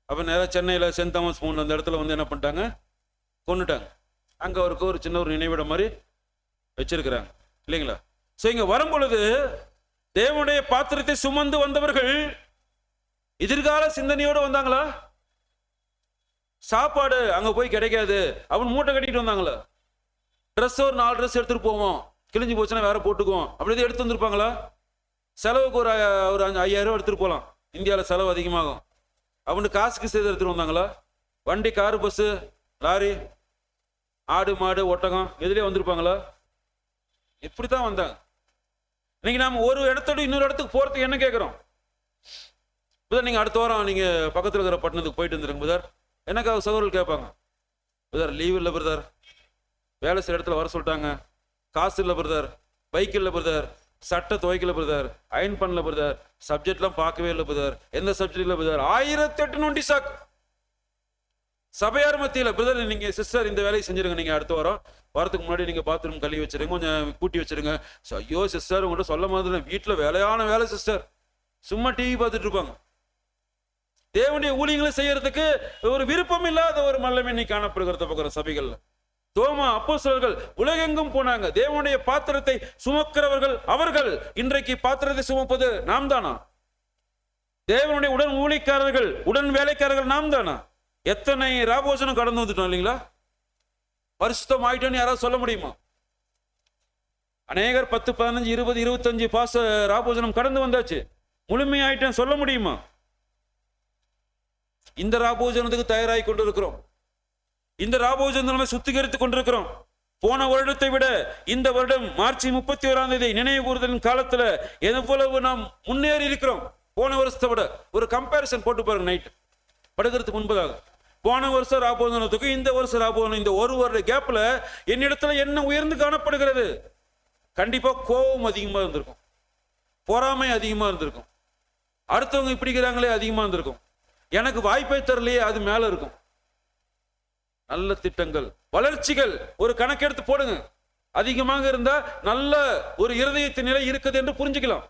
அப்ப நேரம் சென்னையில சென்ட் தாமஸ் மவுண்ட் அந்த இடத்துல வந்து என்ன பண்ணிட்டாங்க, கொண்டுட்டாங்க. அங்க அவருக்கு ஒரு சின்ன ஒரு நினைவிடம் மாதிரி வச்சிருக்கிறாங்க இல்லைங்களா? சோ இங்க வரும் பொழுது தேவனுடைய பாத்திரத்தை சுமந்து வந்தவர்கள் எதிர்கால சிந்தனையோடு வந்தாங்களா? சாப்பாடு அங்க போய் கிடைக்காது, அவன் மூட்டை கட்டிட்டு வந்தாங்களா? ட்ரெஸ் ஒரு 4 ட்ரெஸ் எடுத்துட்டு போவோம், கிழிஞ்சு போச்சுன்னா வேற போட்டுக்குவோம், அப்படி எடுத்து வந்திருப்பாங்களா? செலவுக்கு ஒரு 5000 ரூபாய் எடுத்துட்டு போகலாம், இந்தியாவில் செலவு அதிகமாகும். அவனுக்கு காசுக்கு செய்து எடுத்துட்டு வந்தாங்களா? வண்டி, காரு, பஸ், லாரி, ஆடு மாடு ஒட்டகம் எதுலேயே வந்திருப்பாங்களா? இப்படித்தான் வந்தாங்க. இன்னைக்கு நாம ஒரு இடத்தோடு இன்னொரு இடத்துக்கு போறதுக்கு என்ன கேட்கிறோம்? புதர் நீங்க அடுத்த வாரம் நீங்க பக்கத்தில் இருக்கிற பட்டணத்துக்கு போயிட்டு வந்துருங்க புதர். எனக்காக சகோதரர்கள் கேட்பாங்க, புதர் லீவ் இல்லை பிரதர், வேலை செய்யற இடத்துல வர சொல்லிட்டாங்க, காசு இல்லை பிரதர், பைக் இல்லை பிரதர், சட்டை துவைக்கல பிரதர், அயன் பண்ணல பிரதர், சப்ஜெக்ட்லாம் பார்க்கவே இல்லை பிரதர், எந்த சப்ஜெக்ட் இல்லை பிரதர், 1008 நொண்டி சாக்கு. சபையார் மத்தியில் பிரதர் நீங்க சிஸ்டர் இந்த வேலையை செஞ்சிருங்க, நீங்க அடுத்த வரத்துக்கு முன்னாடி நீங்க பாத்ரூம் கழுவி வச்சிருங்க, கொஞ்சம் கூட்டி வச்சிருங்க. ஐயோ சிஸ்டர் உங்கள்கிட்ட சொல்ல மாதிரி வீட்டுல வேலையான வேலை சிஸ்டர், சும்மா டிவி பார்த்துட்டு இருப்பாங்க. தேவனுடைய ஊழியங்களை செய்யறதுக்கு ஒரு விருப்பம் இல்லாத ஒரு மல்லமே நீ காணப்படுகிறத பார்க்கிற சபைகள்ல. தோமா அப்போஸ்தலர்கள் உலகெங்கும் போனாங்க, தேவனுடைய பாத்திரத்தை சுமக்கிறவர்கள் அவர்கள். இன்றைக்கு பாத்திரத்தை சுமப்பது நாம் தானா? தேவனுடைய உடன் ஊழியக்காரர்கள் உடன் வேலைக்காரர்கள் நாம் தானா? எத்தனை ராபோஜனம் கடந்து வந்துட்டோம் இல்லைங்களா? பரிசுத்தம் ஆயிட்டோன்னு யாராவது சொல்ல முடியுமா? அநேகர் 10, 15, 20, 25 பாச ராபோஜனம் கடந்து வந்தாச்சு, முழுமையாயிட்டேன் சொல்ல முடியுமா? இந்த ராபோஜனத்துக்கு தயாராகி கொண்டிருக்கிறோம், இந்த ராபோஜனத்தை சுத்திகரித்துக் கொண்டிருக்கிறோம். போன வருடத்தை விட இந்த வருடம் மார்ச் 31ஆம் தேதி நினைவு கூறுதலின் காலத்துல எவ்வளவு நாம் முன்னேறி இருக்கிறோம். போன வருஷத்தை விட ஒரு கம்பேரிசன் போட்டு பாருங்க, நைட் படுக்கிறதுக்கு முன்பதாக. போன வருஷம் ராபோஜனத்துக்கு இந்த வருஷம் ராபோஜனம், இந்த ஒரு வருட கேப்ல என்னிடத்துல என்ன உயர்ந்து காணப்படுகிறது? கண்டிப்பா கோபம் அதிகமா இருந்திருக்கும், பொறாமை அதிகமா இருந்திருக்கும், அடுத்தவங்க இப்படிங்கிறாங்களே அதிகமா இருந்திருக்கும், எனக்கு வாய்ப்பை தரலையே அது மேல இருக்கும். நல்ல திட்டங்கள் வளர்ச்சிகள் ஒரு கணக்கெடுத்து போடுங்க, அதிகமாக இருந்தா நல்ல ஒரு இருதயத்தின் நிலை இருக்குது என்று புரிஞ்சுக்கலாம்.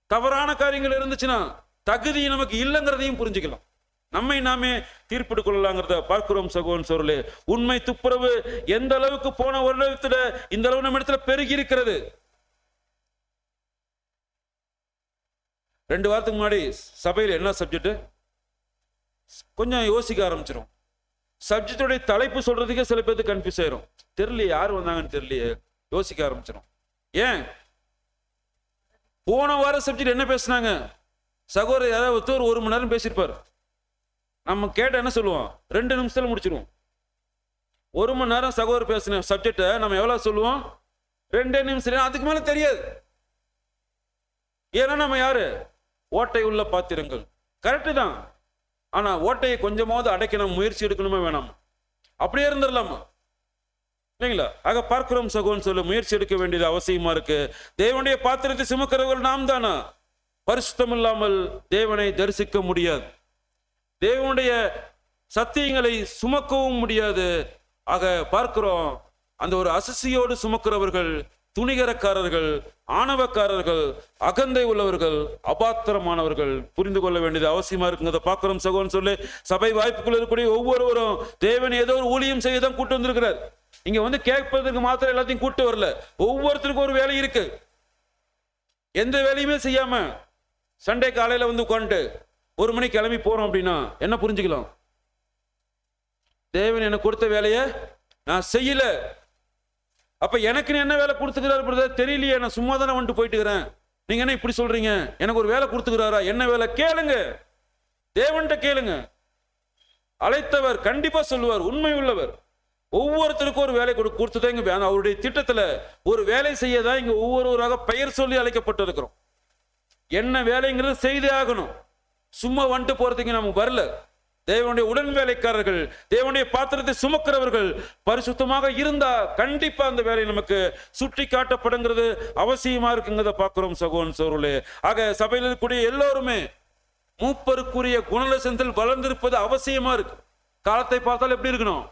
தவறான காரியங்கள் இருந்துச்சுன்னா தகுதி நமக்கு இல்லைங்கிறதையும் புரிஞ்சுக்கலாம். நம்மை நாமே தீர்ப்பிட்டு கொள்ளலாங்கிறத பார்க்கிறோம். சகோதரர்களே, உண்மை துப்புரவு எந்த அளவுக்கு போன வருடத்துல இந்த அளவு நம்ம இடத்துல பெருகி இருக்கிறது. 2 வாரத்துக்கு முன்னாடி சபையில் என்ன சப்ஜெக்ட் கொஞ்சம் யோசிக்க ஆரம்பிச்சிடும். சப்ஜெக்டோடைய தலைப்பு சொல்றதுக்கே சில பேருக்கு கன்ஃபியூஸ் ஆயிரும், தெரியலையே யார் வந்தாங்கன்னு தெரியலையே, யோசிக்க ஆரம்பிச்சிடும். ஏன் போன வார சப்ஜெக்ட் என்ன பேசினாங்க? சகோதரர் யாராவது ஒரு 1 மணி நேரம் பேசியிருப்பார், நம்ம கேட்ட என்ன சொல்லுவோம், 2 நிமிஷத்துல முடிச்சிருவோம். 1 மணி நேரம் சகோதரர் பேசின சப்ஜெக்டை நம்ம எவ்வளவு சொல்லுவோம்? 2 நிமிஷம், அதுக்கு மேல தெரியாது. ஏன்னா நம்ம யாரு? ஓட்டை உள்ள பாத்திரங்கள். கரெக்டு தான், ஆனா ஓட்டையை கொஞ்சமாவது அடைக்கணும், முயற்சி எடுக்கணுமே வேணாம்? அப்படியே இருந்துடலாமா? இல்லைங்களா? ஆக பார்க்கிறோம் சகோன்னு சொல்ல முயற்சி எடுக்க வேண்டியது அவசியமா இருக்கு. தேவனுடைய பாத்திரத்தை சுமக்கிறவர்கள் நாம் தானா? பரிசுத்தம் இல்லாமல் தேவனை தரிசிக்க முடியாது. தேவனுடைய சத்தியங்களை சுமக்கவும் முடியாது. ஆக பார்க்கிறோம், அந்த ஒரு அசசியோடு சுமக்கிறவர்கள் துணிகரக்காரர்கள், ஆணவக்காரர்கள், அகந்தை உள்ளவர்கள், அபாத்திரமானவர்கள். புரிந்து கொள்ள வேண்டியது அவசியமா இருக்குங்க. அதை பார்க்கிறோம் சகோன்னு சொல்லி சபை வாய்ப்புகள் இருக்கக்கூடிய ஒவ்வொருவரும் தேவன் ஏதோ ஒரு ஊழியம் செய்ய தான் கூட்டு வந்திருக்கிறார். இங்க வந்து கேட்பதற்கு மாத்திரம் எல்லாத்தையும் கூட்டு வரல. ஒவ்வொருத்தருக்கும் ஒரு வேலை இருக்கு. எந்த வேலையுமே செய்யாம சண்டே காலையில வந்து உட்காந்துட்டு 1 மணிக்கு கிளம்பி போறோம் அப்படின்னா என்ன புரிஞ்சுக்கலாம்? தேவன் எனக்கு கொடுத்த வேலையை நான் செய்யல. அப்ப எனக்குன்னு என்ன வேலை கொடுத்துக்கிறாரு பிரதர் தெரியலையே, நான் சும்மா தானே வந்துட்டு போயிட்டு இருக்கிறேன். நீங்க என்ன இப்படி சொல்றீங்க? எனக்கு ஒரு வேலை கொடுத்துக்கிறாரா? என்ன வேலை? கேளுங்க, தேவன்கிட்ட கேளுங்க. அழைத்தவர் கண்டிப்பா சொல்லுவார், உண்மை உள்ளவர். ஒவ்வொருத்தருக்கும் ஒரு வேலை கொடுத்துதான் இங்க அவருடைய திட்டத்துல ஒரு வேலை செய்யதான் இங்க ஒவ்வொருவராக பெயர் சொல்லி அழைக்கப்பட்டு இருக்கிறோம். என்ன வேலைங்கிறது செய்தே ஆகணும். சும்மா வந்துட்டு போறதுக்கு நமக்கு வரல. தேவனுடைய உடன் வேலைக்காரர்கள், தேவனுடைய பாத்திரத்தை சுமக்கிறவர்கள் பரிசுத்தமாக இருந்தா கண்டிப்பா அந்த வேலை நமக்கு சுட்டி காட்டப்படுங்கிறது அவசியமா இருக்குங்கிறத பார்க்கிறோம் சகோன் சோருளே. ஆக சபையில் இருக்கக்கூடிய எல்லோருமே மூப்பருக்குரிய குணலட்சணத்தில் வளர்ந்திருப்பது அவசியமா இருக்கு. காலத்தை பார்த்தால் எப்படி இருக்கணும்?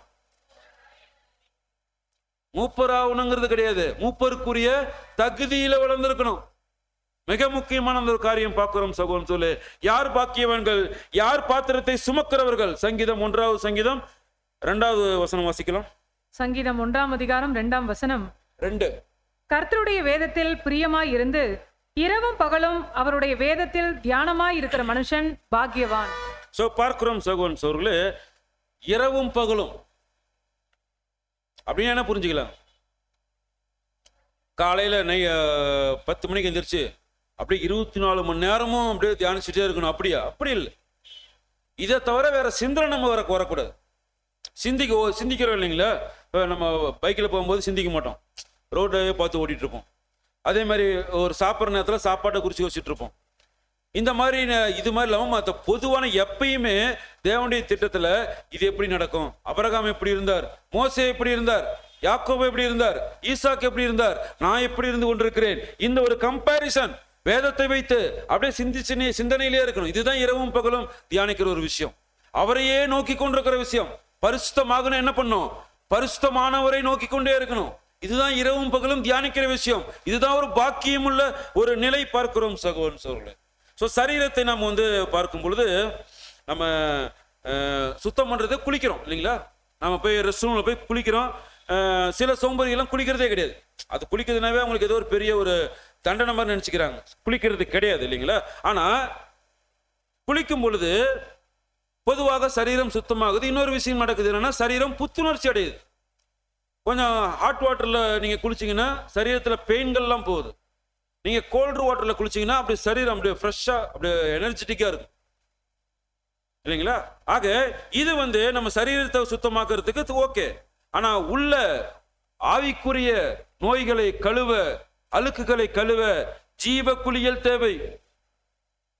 மூப்பராகணுங்கிறது கிடையாது, மூப்பருக்குரிய தகுதியில வளர்ந்திருக்கணும். மிக முக்கியமான ஒரு காரியம் பார்க்கிறோம் சகோன் சொல்லு. யார் பாக்கியவான்கள்? யார் பாத்திரத்தை சுமக்கிறவர்கள்? சங்கீதம் 1 சங்கீதம் 2 வசனம் வாசிக்கலாம். சங்கீதம் 1 அதிகாரம் 2 வசனம். 2. கர்த்தருடைய வேதத்தில் பிரியமாய் இருந்து இரவும் பகலும் அவருடைய வேதத்தில் தியானமாய் இருக்கிற மனுஷன் பாக்கியவான். சோ பார்க்கிறோம் சகோன் சோர்களே, இரவும் பகலும் அப்படின்னு என்ன புரிஞ்சுக்கலாம்? காலையில 10 மணிக்கு எந்திரிச்சு அப்படியே 24 மணி நேரமும் அப்படியே தியானிச்சுட்டே இருக்கணும். அப்படியா? அப்படி இல்லை. இதை தவிர வேற சிந்தனை நம்ம வரக்கூடாது. சிந்திக்கிறோம் இல்லைங்களா? நம்ம பைக்கில் போகும்போது சிந்திக்க மாட்டோம், ரோட்டையே பார்த்து ஓட்டிட்டு இருப்போம். அதே மாதிரி ஒரு சாப்பிட்ற நேரத்தில் சாப்பாட்டை குறித்து யோசிச்சுட்டு இருப்போம். இந்த மாதிரி இது மாதிரி இல்லாமல் மற்ற பொதுவான எப்பயுமே தேவனுடைய திட்டத்தில் இது எப்படி நடக்கும், அபிரகாம் எப்படி இருந்தார், மோசே எப்படி இருந்தார், யாக்கோபு எப்படி இருந்தார், ஈசாக்கு எப்படி இருந்தார், நான் எப்படி இருந்து கொண்டிருக்கிறேன், இந்த ஒரு கம்பேரிசன் வேதத்தை வைத்து அப்படியே சிந்தனையிலே இருக்கணும். இதுதான் இரவும் பகலும் தியானிக்கிற ஒரு விஷயம். அவரையே நோக்கி கொண்டிருக்கிற விஷயம். பரிசுத்தமாகணும் என்ன பண்ணும்? பரிசுத்தமானவரை நோக்கி கொண்டே இருக்கணும். இதுதான் இரவும் பகலும் தியானிக்கிற விஷயம். இதுதான் ஒரு பாக்கியம் உள்ள ஒரு நிலை பார்க்கிறோம் சகோதரன் சோழர்களே. ஸோ சரீரத்தை நாம் வந்து பார்க்கும் பொழுது நம்ம சுத்தம் பண்றது குளிக்கிறோம் இல்லைங்களா? நம்ம போய் ரெஸ்ட் ரூம்ல போய் குளிக்கிறோம். சில சோம்பறிகள்லாம் குளிக்கிறதே கிடையாது. அது குளிக்கிறதுனாவே அவங்களுக்கு ஏதோ ஒரு பெரிய ஒரு தண்டனை மாதிரி நினைச்சுக்கிறாங்க. குளிக்கிறது கிடையாது இல்லைங்களா? ஆனா குளிக்கும் பொழுது பொதுவாக சரீரம் சுத்தமாகுது. இன்னொரு விஷயம் நடக்குது என்னன்னா, சரீரம் புத்துணர்ச்சி அடையுது. கொஞ்சம் ஹாட் வாட்டர்ல நீங்க குளிச்சீங்கன்னா சரீரத்துல பெயின்கள்லாம் போகுது. நீங்க கோல்டு வாட்டர்ல குளிச்சீங்கன்னா அப்படி சரீரம் அப்படியே ஃப்ரெஷ்ஷா அப்படியே எனர்ஜெட்டிக்கா இருக்கும் இல்லைங்களா? ஆக இது வந்து நம்ம சரீரத்தை சுத்தமாக்குறதுக்கு ஓகே. ஆனா உள்ள ஆவிக்குரிய நோய்களை கழுவ, அழுக்குகளை கழுவ ஜீவ குளியல் தேவை.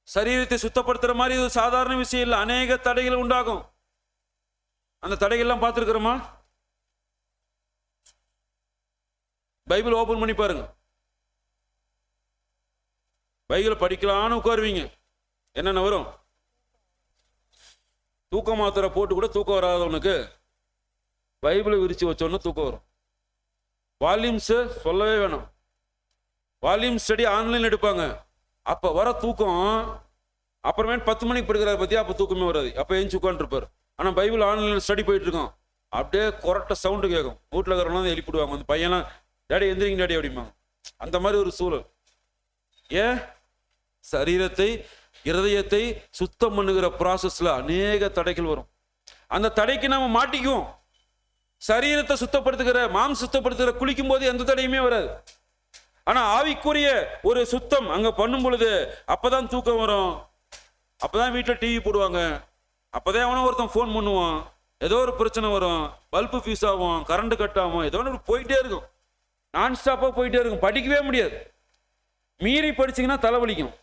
சரீரத்தை சுத்தப்படுத்துற மாதிரி இது சாதாரண விஷயம் இல்லை. அநேக தடைகள் உண்டாகும். அந்த தடைகள்லாம் பார்த்துருக்கிறோமா? பைபிள் ஓபன் பண்ணி பாருங்க. பைபிள் படிக்கலான்னு உட்காருவீங்க, என்னென்ன வரும்? தூக்க மாத்திரை போட்டு கூட தூக்கம் வராதவனுக்கு பைபிளை விரிச்சு வச்சோன்னு தூக்கம் வரும். வால்யூம்ஸ் சொல்லவே வேணும். வால்யூம் ஸ்டடி ஆன்லைன் எடுப்பாங்க. அப்ப வர தூக்கம் அப்புறமே 10 மணிக்கு படுக்கிறாரு பத்தியா, அப்ப தூக்கமே வராது. அப்ப எழுந்து உட்காந்து இருப்பாரு. ஆனா பைபிள் ஆன்லைன்ல ஸ்டடி போயிட்டு இருக்கோம். அப்படியே கொரட்ட சவுண்டு கேட்கும். வீட்டுல இருக்கிறவங்க எழுப்பிடுவாங்க. அந்த பையனா டேடி எந்திரிங்க டேடி அப்படிம்பாங்க. அந்த மாதிரி ஒரு சூழல். ஏன்? சரீரத்தை இருதயத்தை சுத்தம் பண்ணுகிற ப்ராசஸ்ல அநேக தடைகள் வரும். அந்த தடைக்கு நாம மாட்டிக்குவோம். சரீரத்தை சுத்தப்படுத்துகிற சுத்தப்படுத்துகிற குளிக்கும் போது எந்த தடையுமே வராது. ஆனா ஆவிக்குரிய ஒரு சுத்தம் அங்க பண்ணும் பொழுது அப்பதான் தூக்கம் வரும். அப்பதான் வீட்டுல டிவி போடுவாங்க. அப்பதான் அவன ஒருத்தன் போன் பண்ணுவான். ஏதோ ஒரு பிரச்சனை வரும். பல்பு ஃபியூஸ் ஆகும், கரண்ட் கட் ஆகும், ஏதோ ஒன்று போயிட்டே இருக்கும். நான் ஸ்டாப்பா போயிட்டே இருக்கும். படிக்கவே முடியாது. மீறி படிச்சீங்கன்னா தலைவலிக்கும்.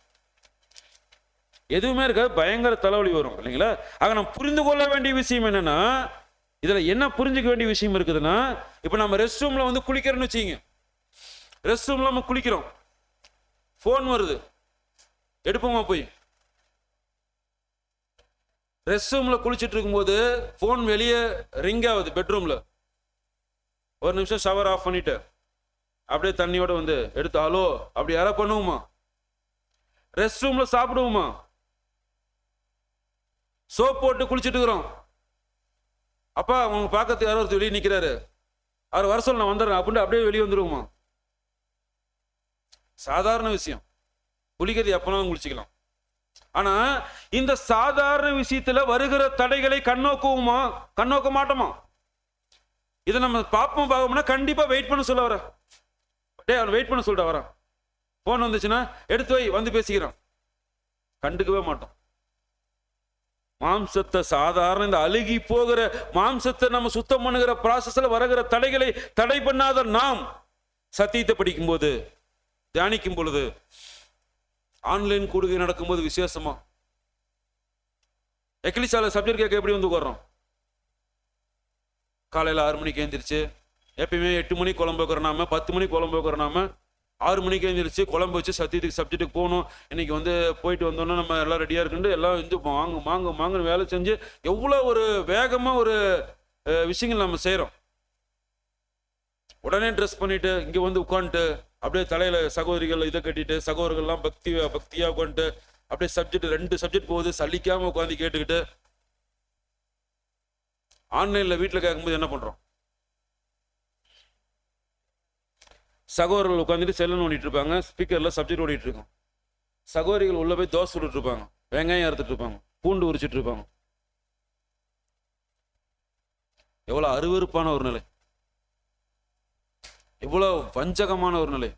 எதுவுமே இருக்காது, பயங்கர தலைவலி வரும் இல்லைங்களா? ஆக நாம் புரிந்து கொள்ள வேண்டிய விஷயம் என்னன்னா, இதுல என்ன புரிஞ்சுக்க வேண்டிய விஷயம் இருக்குதுன்னா, இப்போ நம்ம ரெஸ்ட் ரூம்ல வந்து குளிக்கிறோன்னு வச்சுங்க, ரெஸ்ட் ரூம்ல நம்ம குளிக்கிறோம், ஃபோன் வருது, எடுப்போமா போய்? ரெஸ்ட் ரூம்ல குளிச்சுட்டு இருக்கும்போது ஃபோன் வெளியே ரிங் ஆகுது பெட்ரூம்ல, ஒரு நிமிஷம் ஷவர் ஆஃப் பண்ணிட்டு அப்படியே தண்ணியோட வந்து எடுத்து ஹலோ அப்படி யாராவது பண்ணுவோமா? ரெஸ்ட் ரூம்ல சாப்பிடுவோமா? சோப் போட்டு குளிச்சுட்டு இருக்கிறோம், அப்பா அவங்க பார்க்கறதுக்கு யாரோ ஒருத்தர் வெளியே நிற்கிறாரு, அவர் வர சொல்ல நான் வந்துடுறேன் அப்படின்னு அப்படியே வெளியே வந்துடுவோமா? சாதாரண விஷயம், குளிக்கிறது எப்பனாலும் குளிச்சுக்கலாம். ஆனா இந்த சாதாரண விஷயத்துல வருகிற தடைகளை கண்ணோக்குவோமா? கண்ணோக்க மாட்டோமா? இதை நம்ம பார்ப்போம். பார்க்கணும்னா கண்டிப்பா வெயிட் பண்ண சொல்ல வர, அவன் வெயிட் பண்ண சொல்லிட்டு வரான். போன் வந்துச்சுன்னா எடுத்து வை, வந்து பேசிக்கிறான், கண்டுக்கவே மாட்டோம். மாம்சத்தை சாதாரண இந்த அழுகி போகிற மாம்சத்தை நம்ம சுத்தம் பண்ணுகிற ப்ராசஸ்ல வருகிற தடைகளை தடை பண்ணாத நாம் சத்தியத்தை படிக்கும் போது, தியானிக்கும் பொழுது, ஆன்லைன் கூடுகை நடக்கும்போது விசேஷமா எக்லிசால சப்ஜெக்ட் கேட்க எப்படி வந்து உட்கார்றோம்? காலையில் 6 மணிக்கு எழுந்திரிச்சு, எப்பயுமே 8 மணிக்கு குழம்பு வைக்கிறோம் நாம, 10 மணிக்கு குழம்பு வைக்கிறோம் நாம, 6 மணிக்கு எழுந்திரிச்சு குழம்பு வச்சு சத்தியத்துக்கு சப்ஜெக்ட்டுக்கு போகணும். இன்னைக்கு வந்து போயிட்டு வந்தோன்னா நம்ம எல்லாம் ரெடியாக இருக்குன்னு எல்லாம் வந்து வாங்குன்னு வேலை செஞ்சு எவ்வளோ ஒரு வேகமாக ஒரு விஷயங்கள் நம்ம செய்கிறோம். உடனே ட்ரெஸ் பண்ணிட்டு இங்கே வந்து உட்காந்துட்டு அப்படியே தலையில் சகோதரிகள் இதை கட்டிட்டு சகோதரர்கள்லாம் பக்தியாக உட்காந்துட்டு அப்படியே சப்ஜெக்ட் 2 சப்ஜெக்ட் போகுது சலிக்காமல் உட்காந்து கேட்டுக்கிட்டு, ஆன்லைனில் வீட்டில் கேட்கும்போது என்ன பண்ணுறோம்? சகோதரர்கள் உட்காந்துட்டு செல்லுன்னு ஓடிட்டு இருப்பாங்க, ஸ்பீக்கரில் சப்ஜெக்ட் ஓடிட்டு இருக்கோம். சகோதரிகள் உள்ள போய் தோசை சுட்டுட்டு இருப்பாங்க, வெங்காயம் அறுத்துட்டு இருப்பாங்க, பூண்டு உரிச்சிட்டு இருப்பாங்க. எவ்வளோ அருவருப்பான ஒரு நிலை, எவ்வளோ வஞ்சகமான ஒரு நிலை,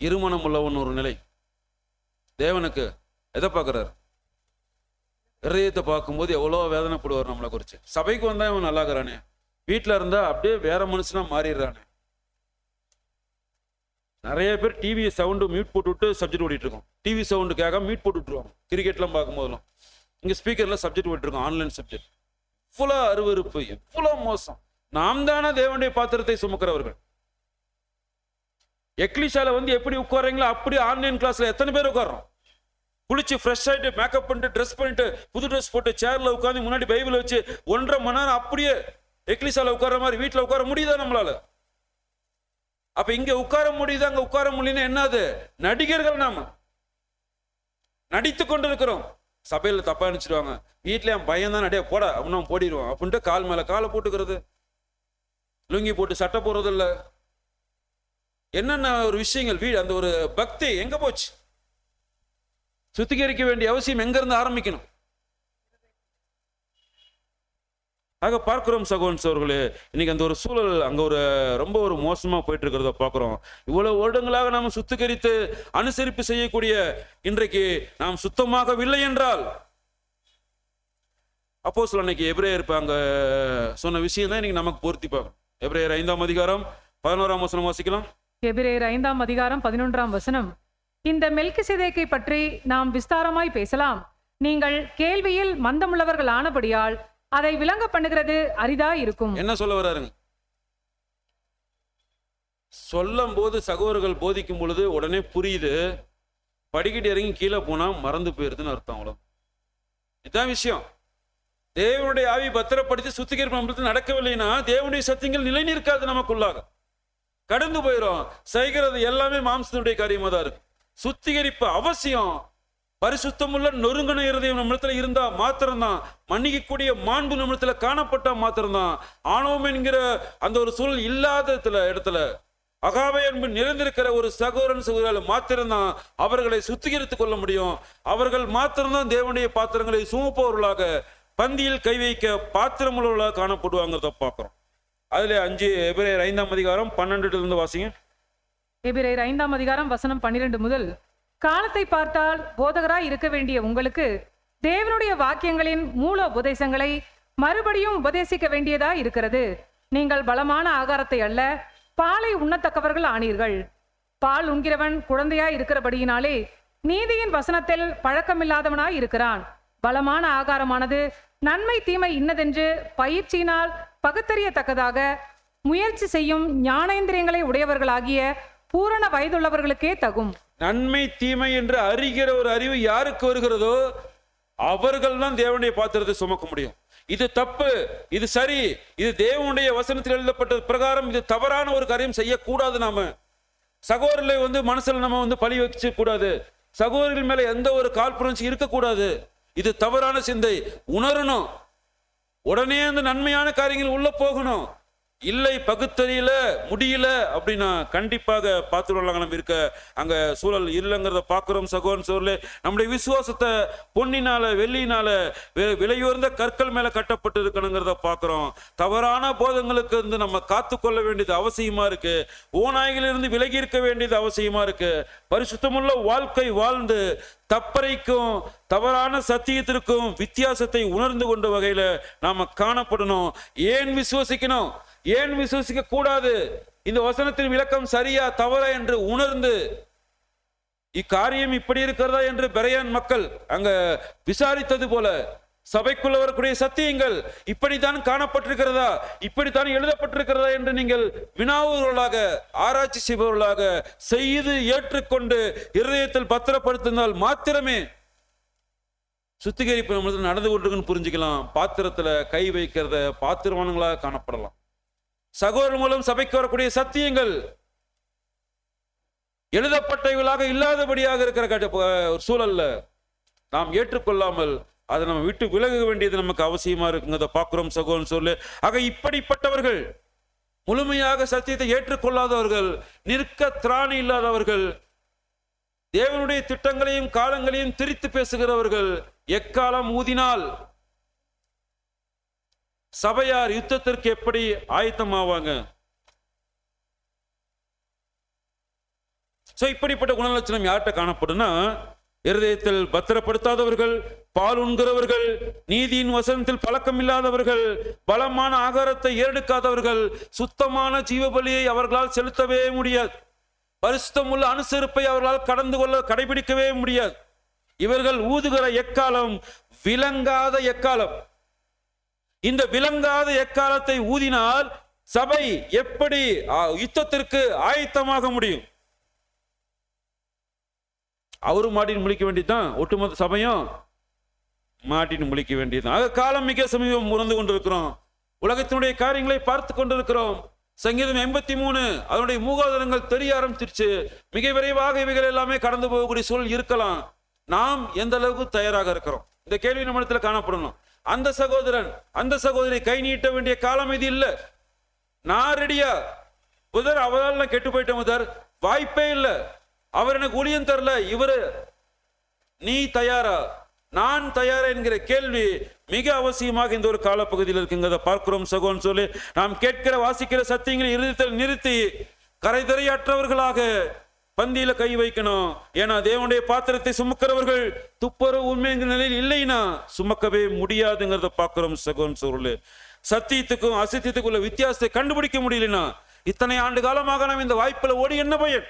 இருமனம் உள்ளவன் ஒரு நிலை. தேவனுக்கு எதை பார்க்குறாரு? இதயத்தை பார்க்கும்போது எவ்வளோ வேதனைப்படுவார் நம்மளை குறித்து. சபைக்கு வந்தா இவன் நல்லா இருக்கிறானே, வீட்டில் இருந்தா அப்படியே வேற மனுஷனா மாறிடுறானே. நிறைய பேர் டிவி சவுண்டு மியூட் போட்டு விட்டு சப்ஜெக்ட் ஓடிட்டு இருக்கோம், டிவி சவுண்டு கேட்காம மியூட் போட்டு விட்டுருவாங்க. கிரிக்கெட்லாம் பார்க்கும்போதெல்லாம் இங்கே ஸ்பீக்கர்ல சப்ஜெக்ட் ஓடிட்டு இருக்கோம், ஆன்லைன் சப்ஜெக்ட். எவ்வளோ அருவருப்பு, எவ்வளோ மோசம். நாம் தானே தேவனுடைய பாத்திரத்தை சுமக்கிறவர்கள். எக்லிஷால வந்து எப்படி உட்காரீங்களோ அப்படி ஆன்லைன் கிளாஸ்ல எத்தனை பேர் உட்காரோம்? குளிச்சு ஃப்ரெஷ் ஆகிட்டு மேக்கப் பண்ணிட்டு ட்ரெஸ் பண்ணிட்டு புது ட்ரெஸ் போட்டு சேர்ல உட்காந்து முன்னாடி பைபிள் வச்சு 1.5 மணி நேரம் அப்படியே எக்லிஷால உட்கார மாதிரி வீட்டில் உட்கார முடியுதா நம்மளால? அப்ப இங்க உட்கார முடியுது, அங்க உட்கார முடியலன்னா என்னது? நடிகர்கள் நாம நடித்து கொண்டு இருக்கிறோம். சபையில தப்பா நினைச்சிடுவாங்க, வீட்டுல என் பையன் தான் நடிகை போட அப்படின்னு போடிடுவான் அப்படின்ட்டு கால் மேல காலை போட்டுக்கிறது, லுங்கி போட்டு சட்டை போடுறது இல்லை, என்னென்ன ஒரு விஷயங்கள். வீடு அந்த ஒரு பக்தி எங்க போச்சு? சுத்திகரிக்க வேண்டிய அவசியம் எங்க இருந்து ஆரம்பிக்கணும்? ஆக பார்க்கிறோம் சகோதரர்களே, இன்னைக்கு அந்த ஒரு சூழல் அங்க ஒரு ரொம்ப ஒரு மோசமா போயிட்டு இருக்கிறத பார்க்கிறோம். இவ்வளவு வருடங்களாக நாம் சுத்திகரித்து அனுசரிப்பு செய்யக்கூடிய இன்றைக்கு நாம் சுத்தமாகவில்லை என்றால், அப்போஸ்தலர் அன்னைக்கு எபிரேயர் இருப்பாங்க சொன்ன விஷயம் தான் இன்னைக்கு நமக்கு பொருத்தி பார்க்கணும். எபிரேயர் 5ஆம் அதிகாரம் 11ஆம் வசனம் வாசிக்கலாம். எபிரேயர் 5ஆம் அதிகாரம் 11ஆம் வசனம். இந்த மெல்கிசேதேக்கை பற்றி நாம் விஸ்தாரமாய் பேசலாம். நீங்கள் கேள்வியில் மந்தமுள்ளவர்கள் ஆனபடியால் அதை விளங்க பண்ணுகிறது அரிதா இருக்கும். என்ன சொல்ல வர்றாருங்க? சொல்லும் போது சகோதரர்கள் போதிக்கும் பொழுது உடனே புரியுது, படிக்கட்டு இறங்கி கீழே போனா மறந்து போயிருதுன்னு அர்த்தம். அவ்வளோ இதுதான் விஷயம். தேவனுடைய ஆவி பத்திரப்படுத்தி சுத்திகரிப்பு நடக்கவில்லைன்னா தேவனுடைய சத்தியங்கள் நிலை நிற்காது, நமக்குள்ளாக கடந்து போயிடும். செய்கிறது எல்லாமே மாம்சத்தினுடைய காரியமா தான் இருக்கு. சுத்திகரிப்பு அவசியம். பரிசுத்தமுள்ள நொறுங்கின இருதயம் நம்மிடத்துல இருந்தா மாத்திரம்தான், மன்னிக்கக்கூடிய மாண்பு நம்மிடத்துல காணப்பட்டா மாத்திரம்தான், ஆணவம் என்கிற அந்த ஒரு சூழல் இல்லாத இடத்துல அகாவை அன்பு நிறைந்திருக்கிற ஒரு சகோதரன் சகோதரர்கள் மாத்திரம்தான் அவர்களை சுத்திகரித்துக் கொள்ள முடியும். அவர்கள் மாத்திரம்தான் தேவனுடைய பாத்திரங்களை சுமப்பவர்களாக, பந்தியில் கை வைக்க பாத்திரமுள்ளவர்களாக காணப்படுவாங்கிறத பார்க்கிறோம். அதுல 5 எபிரேயர் 5ஆம் அதிகாரம் 12 வாசிங்க. எபிரேயர் 5ஆம் அதிகாரம் வசனம் 12 முதல். காலத்தை பார்த்தால் போதகராய் இருக்க வேண்டிய உங்களுக்கு தேவனுடைய வாக்கியங்களின் மூல உபதேசங்களை மறுபடியும் உபதேசிக்க வேண்டியதா இருக்கிறது. நீங்கள் பலமான ஆகாரத்தை அல்ல பாலை உண்ணத்தக்கவர்கள் ஆனீர்கள். பால் உண்கிறவன் குழந்தையாய் இருக்கிறபடியினாலே நீதியின் வசனத்தில் பழக்கமில்லாதவனாய் இருக்கிறான். பலமான ஆகாரமானது நன்மை தீமை இன்னதென்று பயிற்சியினால் பகுத்தறியத்தக்கதாக முயற்சி செய்யும் ஞானேந்திரியங்களை உடையவர்களாகிய பூரண வயதுள்ளவர்களுக்கே தகும். நன்மை தீமை என்று அறிகிற ஒரு அறிவு யாருக்கு வருகிறதோ அவர்கள் தான் தேவனுடைய பாத்திரத்தை சுமக்க முடியும். இது தப்பு, இது சரி, இது தேவனுடைய வசனத்தில் எழுதப்பட்ட பிரகாரம் இது தவறான ஒரு காரியம் செய்யக்கூடாது. நாம சகோதரர்களை மனசுல நம்ம பழி வச்சு கூடாது. சகோதரர்கள் மேல எந்த ஒரு காழ்ப்புணர்ச்சி இருக்கக்கூடாது. இது தவறான சிந்தை உணரணும். உடனே அந்த நன்மையான காரியங்கள் உள்ள போகணும். இல்லை பகுத்தறியல முடியல அப்படின்னா கண்டிப்பாக பார்த்துருவாங்க. நம்ம இருக்க அங்க சூழல் இல்லைங்கிறத பார்க்கிறோம். சகோதரன் சோழர்களே, நம்முடைய விசுவாசத்தை பொன்னினால வெள்ளினால விலையுயர்ந்த கற்கள் மேல கட்டப்பட்டு இருக்கணுங்கிறத பார்க்கிறோம். தவறான போதங்களுக்கு நம்ம காத்து கொள்ள வேண்டியது அவசியமா இருக்கு. ஓநாய்களிலிருந்து விலகி இருக்க வேண்டியது அவசியமா இருக்கு. பரிசுத்தமுள்ள வாழ்க்கை வாழ்ந்து தப்பறைக்கும் தவறான சத்தியத்திற்கும் வித்தியாசத்தை உணர்ந்து கொண்ட வகையில நாம காணப்படணும். ஏன் விசுவசிக்கணும், ஏன் விசுவசிக்க கூடாது, இந்த வசனத்தின் விளக்கம் சரியா தவறா என்று உணர்ந்து இக்காரியம் இப்படி இருக்கிறதா என்று பெரையான் மக்கள் அங்க விசாரித்தது போல சபைக்குள்ள வரக்கூடிய சத்தியங்கள் இப்படித்தான் காணப்பட்டிருக்கிறதா, இப்படித்தான் எழுதப்பட்டிருக்கிறதா என்று நீங்கள் வினாவுவர்களாக ஆராய்ச்சி செய்பவர்களாக செய்து ஏற்றுக்கொண்டு இருதயத்தில் பத்திரப்படுத்தினால் மாத்திரமே சுத்திகரிப்பு நம்மளுக்கு நடந்து கொண்டிருக்குன்னு புரிஞ்சுக்கலாம். பாத்திரத்துல கை வைக்கிறத பாத்திரவான்களாக காணப்படலாம். சகோதரர் மூலம் சபைக்கு வரக்கூடிய சத்தியங்கள் எழுதப்பட்டவர்களாக இல்லாதபடியாக இருக்கிற ஒரு சூழல்ல நாம் ஏற்றுக்கொள்ளாமல் அதை நம்ம விட்டு விலக வேண்டியது நமக்கு அவசியமா இருக்குங்கிறத பார்க்கிறோம். சகோதரன் சொல்லு. ஆக இப்படிப்பட்டவர்கள், முழுமையாக சத்தியத்தை ஏற்றுக்கொள்ளாதவர்கள், நிற்க திராணி இல்லாதவர்கள், தேவனுடைய திட்டங்களையும் காலங்களையும் திரித்து பேசுகிறவர்கள் எக்காலம் ஊதினால் சபையார் யுத்தத்திற்கு எப்படி ஆயத்தமாவாங்க? இப்படிப்பட்ட குணலட்சணம் யார்கிட்ட காணப்படும்னா, இருதயத்தில் பத்திரப்படுத்தாதவர்கள், பால் உண்கிறவர்கள், நீதியின் வசனத்தில் பழக்கம் இல்லாதவர்கள், பலமான ஆகாரத்தை ஏறெடுக்காதவர்கள், சுத்தமான ஜீவபலியை அவர்களால் செலுத்தவே முடியாது. பரிசுத்தமுள்ள அனுசரிப்பை அவர்களால் கடைபிடிக்கவே முடியாது. இவர்கள் ஊதுகிற எக்காலம் விளங்காத எக்காலம். இந்த விளங்காத எக்காலத்தை ஊதினால் சபை எப்படி யுத்தத்திற்கு ஆயத்தமாக முடியும்? அவரும் மாட்டின் முழிக்க வேண்டியதுதான், ஒட்டுமொத்த சபையும் மாட்டின் முழிக்க வேண்டியதுதான். ஆக காலம் மிக சமீபம் உணர்ந்து கொண்டிருக்கிறோம். உலகத்தினுடைய காரியங்களை பார்த்து கொண்டிருக்கிறோம். சங்கீதம் 83 அதனுடைய மூகாதாரங்கள் தெரிய ஆரம்பிச்சிருச்சு. மிக விரைவாக இவைகள் எல்லாமே கடந்து போகக்கூடிய சூழல் இருக்கலாம். நாம் எந்த அளவுக்கு தயாராக இருக்கிறோம்? இந்த கேள்வி நம்மிடத்துல காணப்படணும். அந்த சகோதரன் அந்த சகோதரி கை நீட்ட வேண்டிய காலம் இது இல்லை. நான் ரெடியா புதர், அவரால் நான் கெட்டு போயிட்டேன் புதர், வாய்ப்பே இல்லை, அவர் எனக்கு ஊழியம் தரல, இவரு நீ தயாரா நான் தயாரா என்கிற கேள்வி மிக அவசியமாக இந்த ஒரு காலப்பகுதியில் இருக்குங்கிறத பார்க்கிறோம். சகோதரன் சொல்லி நாம் கேட்கிற வாசிக்கிற சத்தியங்களை இருதயத்தில் நிறுத்தி கரைதறையற்றவர்களாக பந்தியில கை வைக்கணும். ஏன்னா தேவனுடைய பாத்திரத்தை சுமக்கிறவர்கள் துப்புரவு உண்மைங்கிற நிலையில் இல்லைன்னா சுமக்கவே முடியாதுங்கிறத பார்க்கிறோம். சகோதரன் சொல்லு. சத்தியத்துக்கும் அசத்தியத்துக்குள்ள வித்தியாசத்தை கண்டுபிடிக்க முடியலன்னா இத்தனை ஆண்டு காலமாக நாம் இந்த வாய்ப்புல ஓடி என்ன பயன்?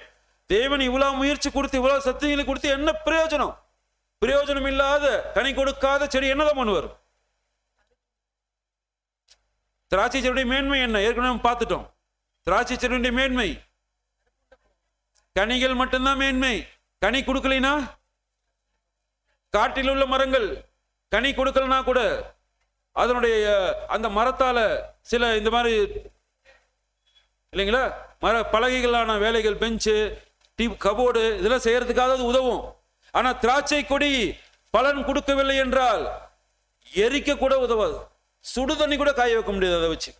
தேவன் இவ்வளவு முயற்சி கொடுத்து இவ்வளவு சத்தியங்களை கொடுத்து என்ன பிரயோஜனம்? பிரயோஜனம் இல்லாத கனி கொடுக்காத செடி என்னதான் பண்ணுவார்? திராட்சை செடியுடைய மேன்மை என்ன? ஏற்கனவே பார்த்துட்டோம். திராட்சை செடியுடைய மேன்மை கனிகள் மட்டும்தான் மேன்மை. கனி கொடுக்கலைனா, காட்டில் உள்ள மரங்கள் கனி கொடுக்கலனா கூட அதனுடைய அந்த மரத்தால சில இந்த மாதிரி இல்லைங்களா பலகைகளான வேலைகள், பெஞ்சு, கபோர்டு இதெல்லாம் செய்யறதுக்காக உதவும். ஆனா திராட்சை கொடி பலன் கொடுக்கவில்லை என்றால் எரிக்க கூட உதவாது. சுடுதண்ணி கூட காய வைக்க முடியாது அதை வச்சு,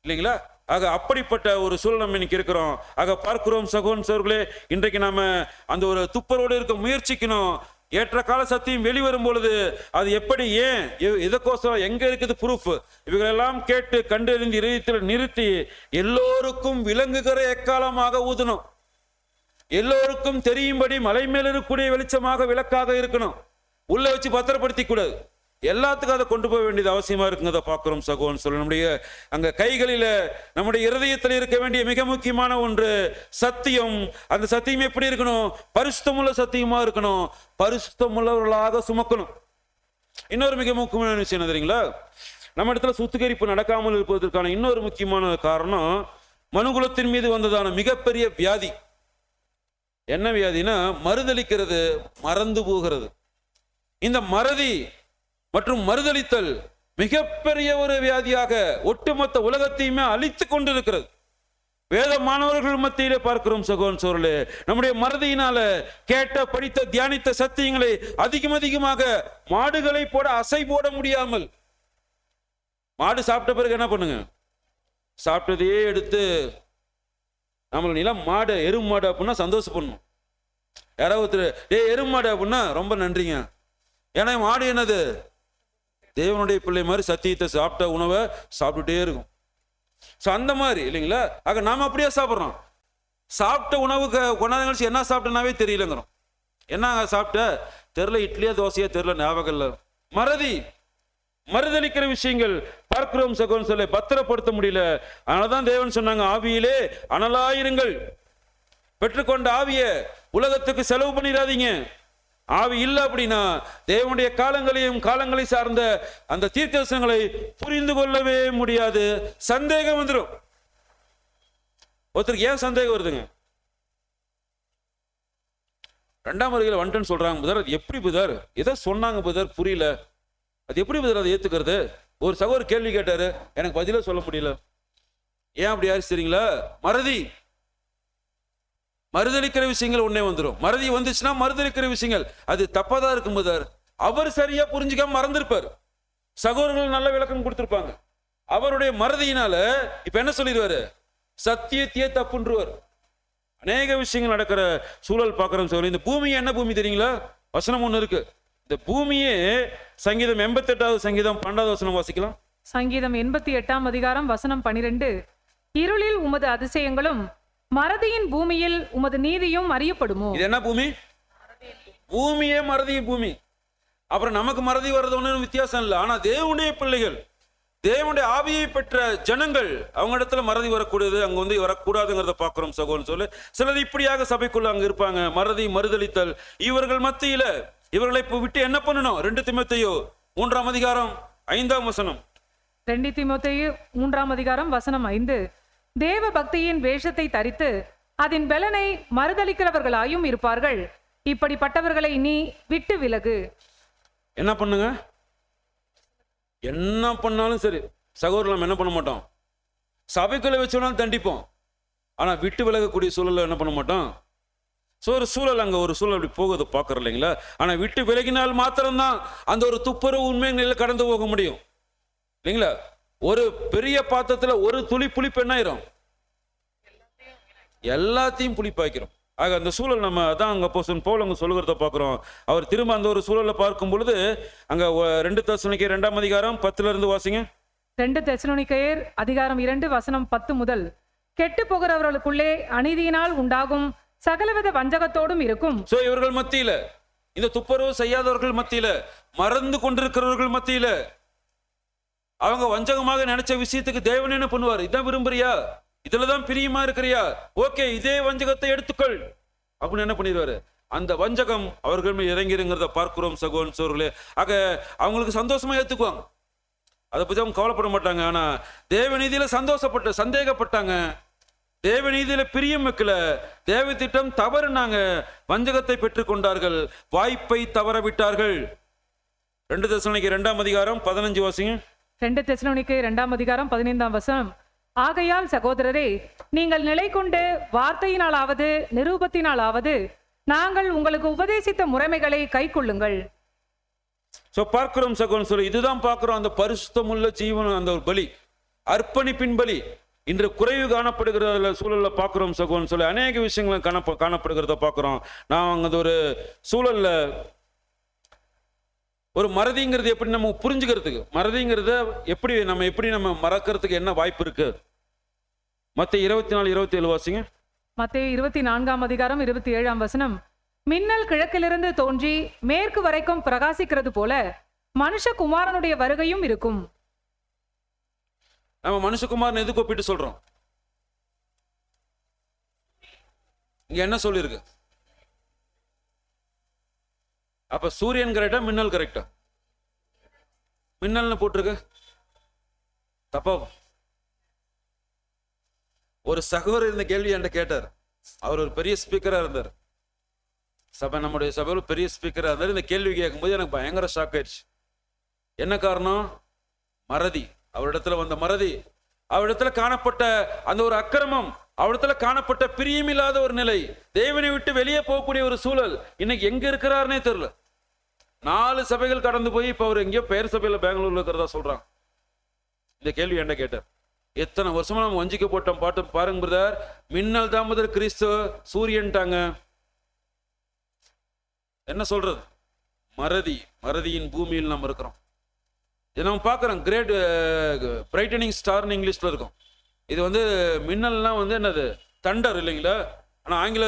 இல்லைங்களா? ஆக அப்படிப்பட்ட ஒரு சூழல் நம்ம இன்னைக்கு இருக்கிறோம். ஆக பார்க்கிறோம் சகோதரன் சோர்களே, இன்றைக்கு நாம அந்த ஒரு துப்பரோடு இருக்க முயற்சிக்கணும். ஏற்ற கால சத்தியம் வெளிவரும் பொழுது அது எப்படி, ஏன், எதற்கோசரம், எங்க இருக்குது ப்ரூஃப், இவைகளெல்லாம் கேட்டு கண்டறிந்து இதயத்தில் நிறுத்தி எல்லோருக்கும் விளங்குகிற எக்காலமாக ஊதணும். எல்லோருக்கும் தெரியும்படி மலை மேல் இருக்கக்கூடிய வெளிச்சமாக விளக்காக இருக்கணும். உள்ள வச்சு பத்திரப்படுத்தி கூடாது. எல்லாத்துக்கும் அதை கொண்டு போக வேண்டியது அவசியமா இருக்குங்க. அதை பார்க்கிறோம் சகோதரன் சொல்ல. நம்முடைய அங்க கைகளில நம்முடைய இருதயத்தில் இருக்க வேண்டிய மிக முக்கியமான ஒன்று சத்தியம். அந்த சத்தியம் எப்படி இருக்கணும்? பரிசுத்தமுள்ள சத்தியமா இருக்கணும். பரிசுத்தமுள்ளவர்களாக சுமக்கணும். இன்னொரு மிக முக்கியமான விஷயம் என்ன தெரியுங்களா? நம்ம இடத்துல சுத்திகரிப்பு நடக்காமல் இருப்பதற்கான இன்னொரு முக்கியமான காரணம் மனுகுலத்தின் மீது வந்ததான மிகப்பெரிய வியாதி. என்ன வியாதினா மறுதலிக்கிறது, மறந்து போகிறது. இந்த மறதி மற்றும் மறுதலித்தல் மிகப்பெரிய ஒரு வியாதியாக ஒட்டுமொத்த உலகத்தையுமே அழித்து கொண்டிருக்கிறது. வேத மாணவர்கள் மத்தியிலே பார்க்கிறோம் சகோதரன் சோழர்களே, நம்முடைய மறதியினால கேட்ட படித்த தியானித்த சத்தியங்களை அதிகமாக மாடுகளை போட அசை போட முடியாமல், மாடு சாப்பிட்ட பிறகு என்ன பண்ணுங்க, சாப்பிட்டதையே எடுத்து நம்மள நிலம் மாடு எருமை மாடு அப்படின்னா சந்தோஷப்படணும். யாராவது எருமை மாடு அப்படின்னா ரொம்ப நன்றிங்க, ஏன்னா மாடு என்னது தேவனுடைய பிள்ளை மாதிரி சத்தியத்தை சாப்பிட்ட உணவை சாப்பிட்டுட்டே இருக்கும். ஸோ அந்த மாதிரி இல்லைங்களா? ஆக நாம அப்படியே சாப்பிட்றோம். சாப்பிட்ட உணவுக்கு கொண்டாந்து கழிச்சு என்ன சாப்பிட்டனாவே தெரியலங்கிறோம். என்ன சாப்பிட்ட தெரில, இட்லியா தோசையா தெரில, ஞாபகம் இல்லை. மறுதலிக்கிற விஷயங்கள் பார்க்கிறோம் சகோதரன் சொல்ல பத்திரப்படுத்த முடியல. அதனாலதான் தேவன் சொன்னாங்க, ஆவியிலே அனலாயிருங்கள். பெற்றுக்கொண்ட ஆவிய உலகத்துக்கு செலவு பண்ணிடாதீங்க. ஆவி இல்லை அப்படின்னா தேவனுடைய காலங்களை சார்ந்த அந்த தீர்க்கதரிசனங்களை புரிந்து கொள்ளவே முடியாது. சந்தேகம் வந்துடும். ஒருத்தருக்கு ஏன் சந்தேகம் வருதுங்க? 2ஆம் வருகையில் வந்துட்டேன்னு சொல்றாங்க புதர், அது எப்படி புதர்? எதை சொன்னாங்க புதர், புரியல, அது எப்படி புதர் அதை ஏத்துக்கிறது? ஒரு சகோதரர் கேள்வி கேட்டாரு, எனக்கு பதில சொல்ல முடியல. ஏன் அப்படி யாரு சரிங்களா? மறுதலிக்கிற விஷயங்கள் ஒன்னே வந்துடும். மறதி வந்துச்சுன்னா மறுதலிக்கிற விஷயங்கள் அது தப்பாதான் இருக்கும் புதர். அவர் சரியா புரிஞ்சுக்காம மறந்திருப்பார். சகோதரர்கள் நல்ல விளக்கம் கொடுத்திருப்பாங்க. அவருடைய மறதியினால இப்ப என்ன சொல்லிடுவாரு, சத்தியத்தையே தப்புன்றுவார். அநேக விஷயங்கள் நடக்கிற சூழல் பார்க்கிறோம் சொல்லி. இந்த பூமி என்ன பூமி தெரியுங்களா? வசனம் ஒண்ணு இருக்கு. இந்த பூமியே சங்கீதம் 88வது சங்கீதம் 12வது வசனம் வாசிக்கலாம். சங்கீதம் 88ஆம் அதிகாரம் வசனம் 12. இருளில் உமது அதிசயங்களும் மறதியின் பூமியில் உமது நீதியும் அறியப்படுமோ. இது என்ன பூமி? பூமியே மறதியின் பூமி. அப்புறம் நமக்கு மறதி வர்றது ஒன்றும் வித்தியாசம் இல்லை. ஆனா தேவனுடைய பிள்ளைகள், தேவனுடைய ஆவியை பெற்ற ஜனங்கள், அவங்க இடத்துல மறதி வரக்கூடாது, அங்க வந்து வரக்கூடாதுங்கிறத பார்க்கிறோம் சகோதரன் சொல்லு. சிலர் இப்படியாக சபைக்குள்ள அங்க இருப்பாங்க, மறதி மறுதலித்தல். இவர்கள் மத்தியில இவர்களை விட்டு என்ன பண்ணணும்? 2 தீமோத்தேயு 3ஆம் அதிகாரம் 5ஆம் வசனம். 2 தீமோத்தேயு 3ஆம் அதிகாரம் வசனம் 5. தேவ பக்தியின் வேஷத்தை தரித்து அதன் பலனை மறுதலிக்கிறவர்களாயும் இருப்பார்கள். இப்படிப்பட்டவர்களை நீ விட்டு விலகு. என்ன பண்ணுங்க? என்ன பண்ணாலும் சரி சகோதரர், நம்ம என்ன பண்ண மாட்டோம், சபைக்குள்ள வச்சோம்னாலும் தண்டிப்போம். ஆனா விட்டு விலகக்கூடிய சூழல்ல என்ன பண்ண மாட்டோம். ஸோ ஒரு சூழல், அங்க ஒரு சூழல் அப்படி போகுது பார்க்கறோம் இல்லைங்களா? ஆனா விட்டு விலகினால் மாத்திரம்தான் அந்த ஒரு துப்புரவு உண்மை நிலையில் கடந்து போக முடியும் இல்லைங்களா? ஒரு பெரிய பாத்திரத்துல ஒரு துளி புளிப்பு என்ன ஆயிரும், எல்லாத்தையும் புளிப்பாக்கிறோம். ஆக அந்த சூழல் நம்ம அதான் அங்க போல் அங்க சொல்லுகிறத பார்க்கிறோம். அவர் திரும்ப அந்த ஒரு சூழலை பார்க்கும் பொழுது அங்க 2 தெசலோனிக்கேயர் 2ஆம் அதிகாரம் 10ல இருந்து வாசிங்க. 2 தெசலோனிக்கேயர் அதிகாரம் 2 வசனம் 10 முதல். கெட்டு போகிறவர்களுக்குள்ளே அநீதியினால் உண்டாகும் சகலவித வஞ்சகத்தோடும் இருக்கும். சோ இவர்கள் மத்தியில, இந்த துப்புரவு செய்யாதவர்கள் மத்தியில, மறந்து கொண்டிருக்கிறவர்கள் மத்தியில, அவங்க வஞ்சகமாக நினைச்ச விஷயத்துக்கு தேவன் என்ன பண்ணுவார்? இதான் விரும்புறியா, இதுலதான் பிரியமா இருக்கிறியா, ஓகே இதே வஞ்சகத்தை எடுத்துக்கள் அப்படின்னு என்ன பண்ணிடுவாரு? அந்த வஞ்சகம் அவர்கள் மேல் இறங்கிருங்கிறத பார்க்கிறோம் சகோதரன் சோர்களே. ஆக அவங்களுக்கு சந்தோஷமா ஏத்துக்குவாங்க, அதை பத்தி அவங்க கவலைப்பட மாட்டாங்க. ஆனா தேவநீதியில சந்தேகப்பட்டாங்க, தேவநீதியில பிரியம் வைக்கல, தேவ திட்டம் தவறுனாங்க, வஞ்சகத்தை பெற்றுக் கொண்டார்கள், வாய்ப்பை தவற விட்டார்கள். 2 தெசலோனிக்கேயர் 2ஆம் அதிகாரம் 15 வாசிங்க. 2 தெசலோனிக்கேயர் 2ஆம் அதிகாரம் 15ஆம் வசனம். ஆகையால் சகோதரரே, நீங்கள் நிலை கொண்டு வார்த்தையினாலாவது நிரூபத்தினாலாவது நாங்கள் உங்களுக்கு உபதேசித்த முறைமைகளை கை கொள்ளுங்கள். சோ பார்க்கிறோம் சகோதரன் சொல்லி, இதுதான் பார்க்கிறோம் அந்த பரிசுத்தமுள்ள ஜீவன், அந்த ஒரு பலி, அர்ப்பணிப்பின் பலி இன்று குறைவு காணப்படுகிற சூழல்ல பார்க்கிறோம் சகோதரன் சொல்லி. அநேக விஷயங்கள் காணப்படுகிறத பார்க்கிறோம். நான் அங்க ஒரு சூழல்ல ஒரு மறதிங்கிறது எப்படி நம்ம புரிஞ்சுக்கிறதுக்கு, மறதிங்கிறத எப்படி நம்ம மறக்கிறதுக்கு என்ன வாய்ப்பு இருக்கு? மத்தேயு 24:27 வாசிங்க. மத்தேயு 24ஆம் அதிகாரம் 27ஆம் வசனம். மின்னல் கிழக்கிலிருந்து தோன்றி மேற்கு வரைக்கும் பிரகாசிக்கிறது போல மனுஷகுமாரனுடைய வருகையும் இருக்கும். நம்ம மனுஷகுமாரன் எதுக்கு ஒப்பிட்டு சொல்றோம்? இங்க என்ன சொல்லிருக்கு? அப்ப சூரியன் கரெக்டா, மின்னல் கரெக்டா? மின்னல்னு போட்டிருக்கு. தப்பா ஒரு சகோதரர் இந்த கேள்வி என்கிட்ட கேட்டார். அவர் ஒரு பெரிய ஸ்பீக்கரா இருந்தார், நம்முடைய சபையில் பெரிய ஸ்பீக்கரா இருந்தார். இந்த கேள்வி கேட்கும்போது எனக்கு பயங்கர ஷாக் ஆயிடுச்சு. என்ன காரணம்? மறதி. அவரிடத்துல வந்த மறதி, அவரிடத்துல காணப்பட்ட அந்த ஒரு அக்கிரமம், அவரிடத்துல காணப்பட்ட பிரியமில்லாத ஒரு நிலை, தேவனை விட்டு வெளியே போகக்கூடிய ஒரு சூழல். இன்னைக்கு எங்க இருக்கிறாருன்னே தெரியல. 4 சபைகள் கடந்து போய் இப்ப அவர் எங்கேயோ பெயர் சபையில பெங்களூர்ல இருக்கிறதா சொல்றாங்க. இந்த கேள்வி என்ன கேட்டார், எத்தனை வருஷமா நம்ம வஞ்சிக்கப்பட்டோம் பாட்டு பாருங்க பிரதர். மின்னல் தான் முதல் கிறிஸ்து, சூரியன்ட்டாங்க. என்ன சொல்றது? மறதி. மறதியின் பூமியில் நம்ம இருக்கிறோம். இதை நம்ம பார்க்குறோம். கிரேட் பிரைட்டனிங் ஸ்டார்னு இங்கிலீஷ்ல இருக்கும். இது வந்து மின்னல்லாம் வந்து என்னது, தண்டர் இல்லைங்களா? ஆனால் ஆங்கில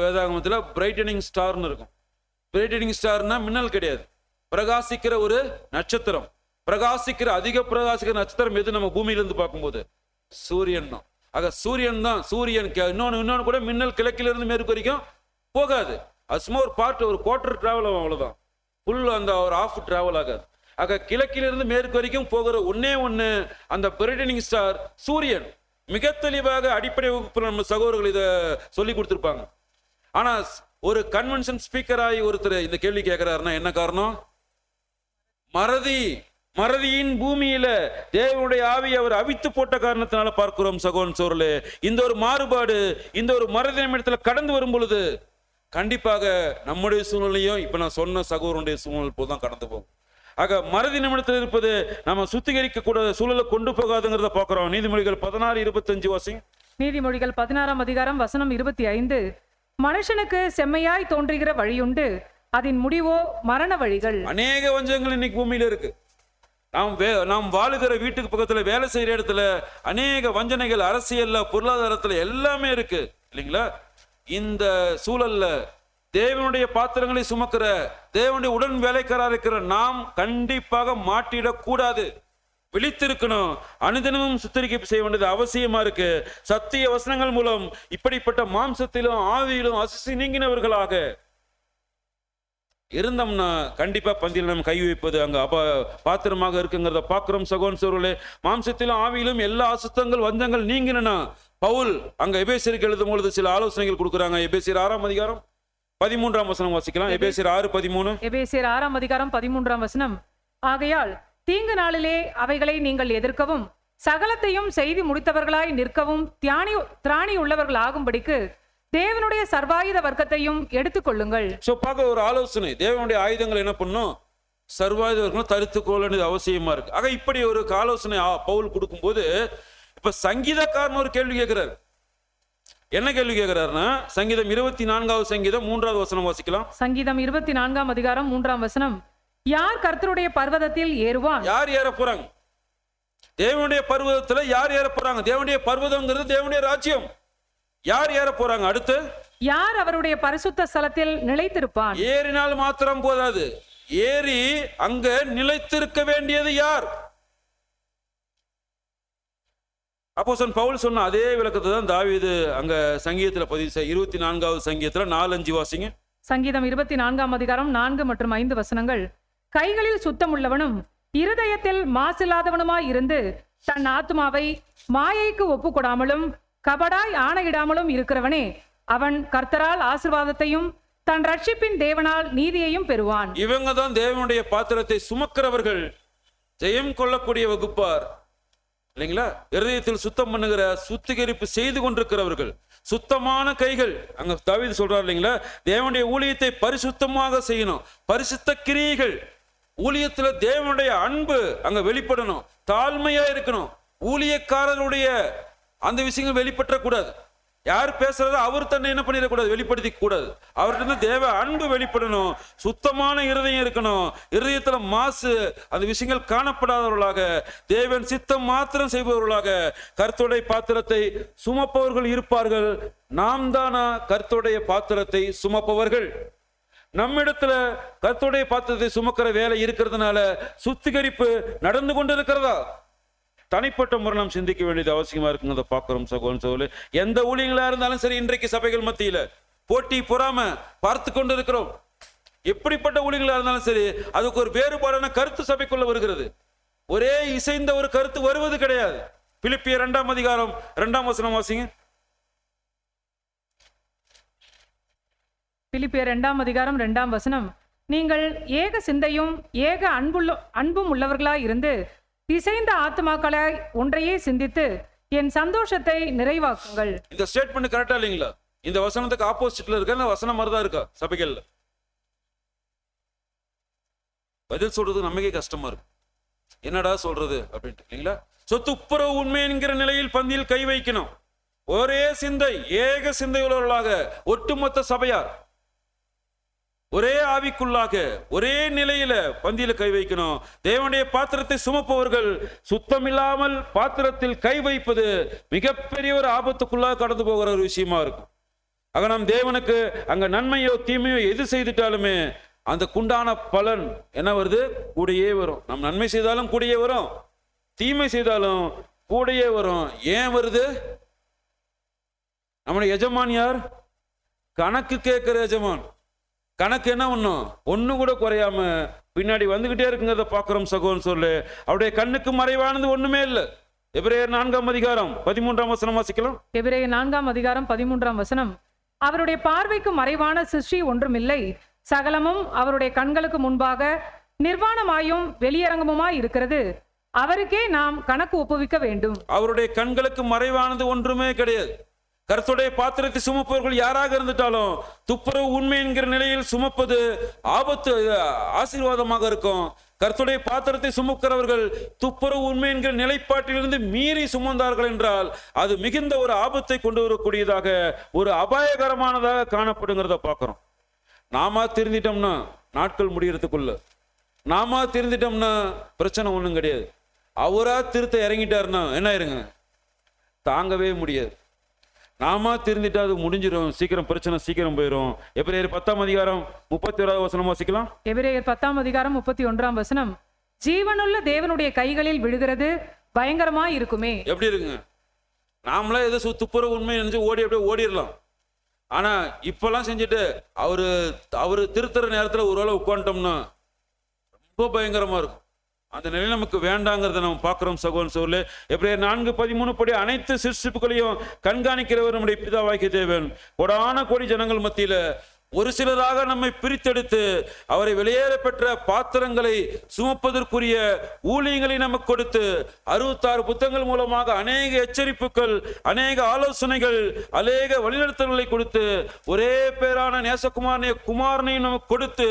வேதாகமத்தில் பிரைட்டனிங் ஸ்டார்னு இருக்கும். பிரைட்டனிங் ஸ்டார்னா மின்னல் கிடையாது, பிரகாசிக்கிற ஒரு நட்சத்திரம். பிரகாசிக்கிற அதிக பிரகாசிக்கிற நட்சத்திரம் எது நம்ம பூமியிலிருந்து பார்க்கும்போது? சூரியன் தான். ஆக சூரியன் தான். சூரியன் இன்னொன்னு கூட மின்னல் கிழக்கிலிருந்து மேற்கு வரைக்கும் போகாது. அது சும்மா ஒரு பார்ட், ஒரு குவார்டர் டிராவல் ஆகும், அவ்வளவுதான். ஃபுல் அந்த ஒரு ஆஃப் டிராவல் ஆகாது. ஆக கிழக்கிலிருந்து மேற்கு வரைக்கும் போகிற ஒன்னே ஒண்ணு அந்த பிரைட்டனிங் ஸ்டார் சூரியன். மிக தெளிவாக அடிப்படை வகுப்பில் நம்ம சகோதரர்கள் இதை சொல்லி கொடுத்துருப்பாங்க. ஆனா ஒரு கன்வென்ஷன் ஸ்பீக்கராகி ஒருத்தர் இந்த கேள்வி கேட்கிறாருன்னா என்ன காரணம்? மறதி. மறதியின் பூமியில தேவனுடைய ஆவி அவர் அவித்து போட்ட காரணத்தினால பார்க்கிறோம் சகோதரன் சோழர்களே. இந்த ஒரு மாறுபாடு, இந்த ஒரு மறதி நிமிடத்துல கடந்து வரும் பொழுது கண்டிப்பாக நம்முடைய சூழ்நிலையும் இப்ப நான் சொன்ன சகோதரனுடைய சூழ்நிலை போதுதான் கடந்து போகும். ஆக மறதி நிமிடத்தில் இருப்பது நம்ம சுத்திகரிக்க கூட சூழலை கொண்டு போகாதுங்கிறத பார்க்கிறோம். நீதிமொழிகள் 16:25 வாசிங்க. நீதிமொழிகள் 16ஆம் அதிகாரம் வசனம் 25. மனுஷனுக்கு செம்மையாய் தோன்றுகிற வழியுண்டு, அதன் முடிவோ மரண வழிகள். அநேக வஞ்சகங்கள் இன்னைக்கு பூமியில இருக்கு. நாம் வாழுகிற வீட்டுக்கு பக்கத்துல, வேலை செய்யற இடத்துல அநேக வஞ்சனைகள், அரசியல்ல, பொருளாதாரத்துல எல்லாமே இருக்கு இல்லைங்களா? இந்த சூழல்ல தேவனுடைய பாத்திரங்களை சுமக்கிற, தேவனுடைய உடன் வேலைக்காரா இருக்கிற நாம் கண்டிப்பாக மாட்டிடக்கூடாது. விழித்திருக்கணும். அனுதினமும் சுத்திகரிப்பு செய்ய வேண்டியது அவசியமா இருக்கு. சத்திய வசனங்கள் மூலம் இப்படிப்பட்ட மாம்சத்திலும் ஆவியிலும் அசுசி நீங்கினவர்களாக இருந்தோம்னா கண்டிப்பா பந்தியில் நம்ம கை வைப்பது அங்க பாத்திரமாக இருக்குங்கிறத பார்க்கிறோம் சகோதரன் சோழர்களே. மாம்சத்திலும் ஆவியிலும் எல்லா அசுத்தங்கள் வஞ்சங்கள் நீங்கினா பவுல் அங்க எபேசியருக்கு எழுதும் பொழுது சில ஆலோசனைகள் கொடுக்குறாங்க. எபேசியர் 6ஆம் அதிகாரம் 13ஆம் வசனம் வாசிக்கலாம். எபேசியர் 6:13. எபேசியர் 6ஆம் அதிகாரம் 13ஆம் வசனம். ஆகையால் தீங்கு நாளிலே அவைகளை நீங்கள் எதிர்க்கவும், சகலத்தையும் செய்து முடித்தவர்களாய் நிற்கவும் திராணி உள்ளவர்கள் ஆகும்படிக்கு தேவனுடைய சர்வாயுத வர்க்கத்தையும் எடுத்துக்கொள்ளுங்கள். பார்க்க ஒரு ஆலோசனை, தேவனுடைய ஆயுதங்கள் என்ன பண்ணும்? சர்வாயுத வர்க்கம் தரித்துக்கொள்ள அவசியமா இருக்கு. ஆக இப்படி ஒரு ஆலோசனை பவுல் கொடுக்கும் போது இப்ப சங்கீதக்காரன் ஒரு கேள்வி கேட்கிறார். என்ன கேள்வி கேட்கிறாருன்னா, சங்கீதம் 24வது சங்கீதம் 3வது வசனம் வாசிக்கலாம். சங்கீதம் 24ஆம் அதிகாரம் 3ஆம் வசனம். யார் கர்த்தருடைய பர்வதத்தில் ஏறுவான்? யார் ஏற போறாங்க? தேவனுடைய பர்வதத்துல யார் ஏற போறாங்க? தேவனுடைய பர்வதம்ங்கிறது தேவனுடைய ராஜ்யம். யார் ஏற போறாங்க? அடுத்து யார் அவருடைய பரிசுத்த ஸ்தலத்தில் நிலைத்திருப்பான்? ஏறினால் மாத்திரம் போதாது, ஏறி அங்க நிலைத்திருக்க வேண்டியது யார்? அப்போஸ்தலன் பவுல் சொன்ன அதே விளக்கத்தை தான் தாவீது அங்க சங்கீதத்துல பதிவு 24வது சங்கீதத்துல 4-5 வாசிங்க. சங்கீதம் 24ஆம் அதிகாரம் 4 மற்றும் 5 வசனங்கள். கைகளில் சுத்தம் உள்ளவனும் இருதயத்தில் மாசில்லாதவனுமாய் இருந்து தன் ஆத்துமாவை மாயைக்கு ஒப்பு கொடாமலும் கபடாய் ஆணையிடாமலும் இருக்கிறவனே, அவன் கர்த்தரால் ஆசீர்வாதத்தையும் தன் ரட்சிப்பின் தேவனால் நீதியையும் பெறுவான். இவங்க தான் தேவனுடைய பாத்திரத்தை சுமக்கிறவர்கள், ஜெயம் கொள்ளக்கூடிய வகுப்பார் இல்லைங்களா? இருதயத்தில் சுத்தம் பண்ணுகிற, சுத்திகரிப்பு செய்து கொண்டிருக்கிறவர்கள், சுத்தமான கைகள். அங்க தாவீது சொல்றார் இல்லைங்களா, தேவனுடைய ஊழியத்தை பரிசுத்தமாக செய்யணும். பரிசுத்த கிரியைகள், ஊழியத்துல தேவனுடைய அன்பு அங்க வெளிப்படணும். தாழ்மையா இருக்கணும். ஊழியக்காரருடைய அந்த விஷயங்கள் வெளிப்பற்றக்கூடாது. யார் பேசுறதோ அவர் தன்னை என்ன பண்ணிடக்கூடாது, வெளிப்படுத்தி கூடாது. அவர்கிட்ட தேவ அன்பு வெளிப்படணும். சுத்தமான இருதயம் இருக்கணும். இருதயத்துல மாசு அந்த விஷயங்கள் காணப்படாதவர்களாக, தேவன் சித்தம் மாத்திரம் செய்பவர்களாக கர்த்தருடைய பாத்திரத்தை சுமப்பவர்கள் இருப்பார்கள். நாம் தானா கர்த்தருடைய பாத்திரத்தை சுமப்பவர்கள்? நம்மிடத்துல கர்த்தருடைய பாத்திரத்தை சுமக்கிற வேலை இருக்கிறதுனால சுத்திகரிப்பு நடந்து கொண்டு இருக்கிறதா? தனிப்பட்ட முறை நாம் சிந்திக்க வேண்டியது அவசியமா இருக்குங்கிறத பார்க்கிறோம் சகோதரன் சகோதரர்களே. எந்த ஊழியங்களா இருந்தாலும் சரி, இன்றைக்கு சபைகள் மத்தியில போட்டி பொறாம பார்த்து கொண்டு இருக்கிறோம். எப்படிப்பட்ட ஊழியங்களா இருந்தாலும் சரி, அதுக்கு ஒரு வேறுபாடான கருத்து சபைக்குள்ள வருகிறது. ஒரே இசைந்த ஒரு கருத்து வருவது கிடையாது. பிலிப்பியர் 2ஆம் அதிகாரம் 2ஆம் வசனம் வாசிங்க. பிலிப்பியர் 2ஆம் அதிகாரம் 2ஆம் வசனம். நீங்கள் ஏக சிந்தையும் ஏக அன்பும் உள்ளவர்களாய் இருந்து இசைந்த ஆத்மாக்களாய் ஒன்றையே சிந்தித்து என் சந்தோஷத்தை நிறைவாக்குங்கள். இந்த ஸ்டேட்மெண்ட் கரெக்டா இல்லைங்களா? இந்த வசனத்துக்கு ஆப்போசிட்ல இருக்க இந்த வசனம் மாதிரிதான் இருக்கா சபைகள்ல? பதில் சொல்றது நமக்கே கஷ்டமா இருக்கு. என்னடா சொல்றது அப்படின்ட்டு இல்லைங்களா? துப்புரவு உண்மை என்கிற நிலையில் பந்தியில் கை வைக்கணும். ஒரே சிந்தை, ஏக சிந்தை உள்ளவர்களாக ஒட்டுமொத்த சபையார் ஒரே ஆவிக்குள்ளாக ஒரே நிலையில பந்தியில கை வைக்கணும். தேவனுடைய பாத்திரத்தை சுமப்பவர்கள் சுத்தமில்லாமல் பாத்திரத்தில் கை வைப்பது மிகப்பெரிய ஒரு ஆபத்துக்குள்ளாக கடந்து போகிற ஒரு விஷயமா இருக்கும். ஆக நாம் தேவனுக்கு அங்க நன்மையோ தீமையோ எது செய்துட்டாலுமே அந்த குண்டான பலன் என்ன வருது? கூடையே வரும். நாம் நன்மை செய்தாலும் கூடையே வரும், தீமை செய்தாலும் கூடையே வரும். ஏன் வருது? நம்முடைய எஜமான் யார்? கணக்கு கேட்கிற எஜமான். கணக்கு என்ன ஒண்ணும் ஒண்ணு கூட குறையாம பின்னாடி வந்துகிட்டே இருக்குங்கிறத பாக்குறோம் சகோன்னு சொல்லு. அவருடைய கண்ணுக்கு மறைவானது ஒண்ணுமே இல்லை. எபிரேயர் 4ஆம் அதிகாரம் 13ஆம் வசனம் வாசிக்கலாம். எபிரேயர் 4ஆம் அதிகாரம் 13ஆம் வசனம். அவருடைய பார்வைக்கு மறைவான சிருஷ்டி ஒன்றுமில்லை, சகலமும் அவருடைய கண்களுக்கு முன்பாக நிர்வாணமாயும் வெளியரங்கமுமாய் இருக்கிறது, அவருக்கே நாம் கணக்கு ஒப்புவிக்க வேண்டும். அவருடைய கண்களுக்கு மறைவானது ஒன்றுமே கிடையாது. கர்த்தருடைய பாத்திரத்தை சுமப்பவர்கள் யாராக இருந்துட்டாலும் துப்புரவு உண்மை என்கிற நிலையில் சுமப்பது ஆபத்து ஆசீர்வாதமாக இருக்கும். கர்த்தருடைய பாத்திரத்தை சுமக்கிறவர்கள் துப்புரவு உண்மை என்கிற நிலைப்பாட்டிலிருந்து மீறி சுமந்தார்கள் என்றால் அது மிகுந்த ஒரு ஆபத்தை கொண்டு வரக்கூடியதாக ஒரு அபாயகரமானதாக காணப்படுங்கிறத பார்க்கிறோம். நாம திருந்திட்டோம்னா நாட்கள் முடியறதுக்குள்ள, நாம திருந்திட்டோம்னா பிரச்சனை ஒண்ணும் கிடையாது. அவரா திருத்த இறங்கிட்டாருன்னா என்ன ஆயிருங்க? தாங்கவே முடியாது. நாம திருந்திட்டா அது முடிஞ்சிடும், சீக்கிரம் பிரச்சனை சீக்கிரம் போயிடும். எபிரேயர் 10ஆம் அதிகாரம் 31ஆவது வசனம் வாசிக்கலாம். எபிரேயர் 10ஆம் அதிகாரம் 31ஆம் வசனம். ஜீவனுள்ள தேவனுடைய கைகளில் விழுகிறது பயங்கரமாய் இருக்குமே. எப்படி இருக்குங்க? நாமளே ஏதோ துப்புரவு உண்மை நினைச்சு அப்படியே ஓடிடலாம். ஆனா இப்பெல்லாம் செஞ்சுட்டு அவரு திருத்துற நேரத்துல ஒரு வேளை உட்காந்துட்டோம்னா ரொம்ப பயங்கரமா இருக்கும். அந்த நிலை நமக்கு வேண்டாங்கிறத நம்ம பார்க்கிறோம் சகோதரன் சகோதரர்களே. எபிரேயர் 4:13 படி அனைத்து சிருஷ்டிப்புகளையும் கண்காணிக்கிறவர் நம்முடைய பிதாவாகிய தேவன் கோடான கோடி ஜனங்கள் மத்தியில ஒரு சிலராக நம்மை பிரித்தெடுத்து அவரை வெளியேற பெற்ற பாத்திரங்களை சுமப்பதற்குரிய ஊழியங்களை நமக்கு கொடுத்து 66 புத்தகங்கள் மூலமாக அநேக எச்சரிப்புகள், அநேக ஆலோசனைகள், அநேக வழிநடத்தல்களை கொடுத்து ஒரே பேரான குமாரனையும் நமக்கு கொடுத்து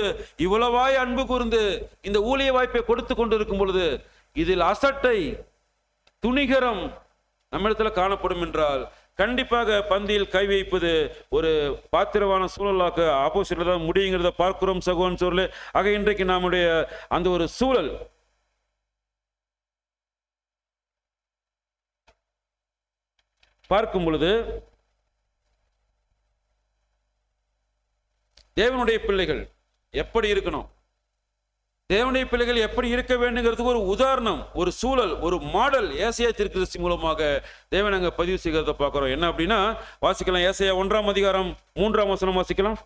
இவ்வளவாய் அன்பு கூர்ந்து இந்த ஊழிய வாய்ப்பை கொடுத்து கொண்டிருக்கும் பொழுது இதில் அசட்டை துணிகரம் நம்மிடத்துல காணப்படும் என்றால் கண்டிப்பாக பந்தியில் கை வைப்பது ஒரு பாத்திரமான சூழலாக ஆப்போசிட்ல தான் முடியுங்கிறத பார்க்கிறோம் சகோதரன் சோழர்களே. ஆக இன்றைக்கு நம்முடைய அந்த ஒரு சூழல் பார்க்கும் பொழுது தேவனுடைய பிள்ளைகள் எப்படி இருக்கணும், தேவனுடைய பிள்ளைகள் எப்படி இருக்க வேண்டுங்கிறதுக்கு ஒரு உதாரணம், ஒரு சூழல், ஒரு மாடல் ஏசாயா தீர்க்கதரிசி மூலமாக தேவன் அங்க பதிவு செய்கிறத பார்க்கிறோம். என்ன அப்படின்னா வாசிக்கலாம். ஏசாயா 1ஆம் அதிகாரம் 3ஆம் வசனம் வாசிக்கலாம்.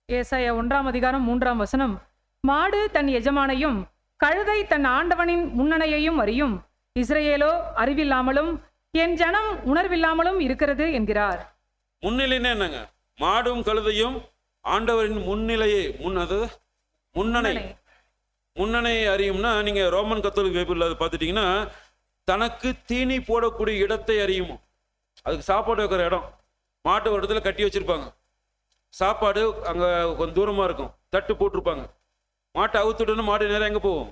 ஏசாயா 1ஆம் அதிகாரம் 3ஆம் வசனம். மாடு தன் எஜமானையும் கழுதை தன் ஆண்டவனின் முன்னணையையும் அறியும், இஸ்ரவேலோ அறிவில்லாமலும் என் ஜனம் உணர்வில்லாமலும் இருக்கிறது என்கிறார். முன்னிலைன்னா என்னங்க? மாடும் கழுதையும் ஆண்டவரின் முன்னிலையை முன்னணை அறியும்னா, நீங்க ரோமன் கத்தோலிக்க பைபிள்ல அதை பார்த்துட்டீங்கன்னா தனக்கு தீனி போடக்கூடிய இடத்தை அறியுமோ. அதுக்கு சாப்பாடு வைக்கிற இடம் மாட்டு ஒரு இடத்துல கட்டி வச்சிருப்பாங்க. சாப்பாடு அங்க கொஞ்சம் தூரமா இருக்கும், தட்டு போட்டிருப்பாங்க. மாட்டை அவுத்துட்டோன்னு மாடு நேரம் எங்க போகும்?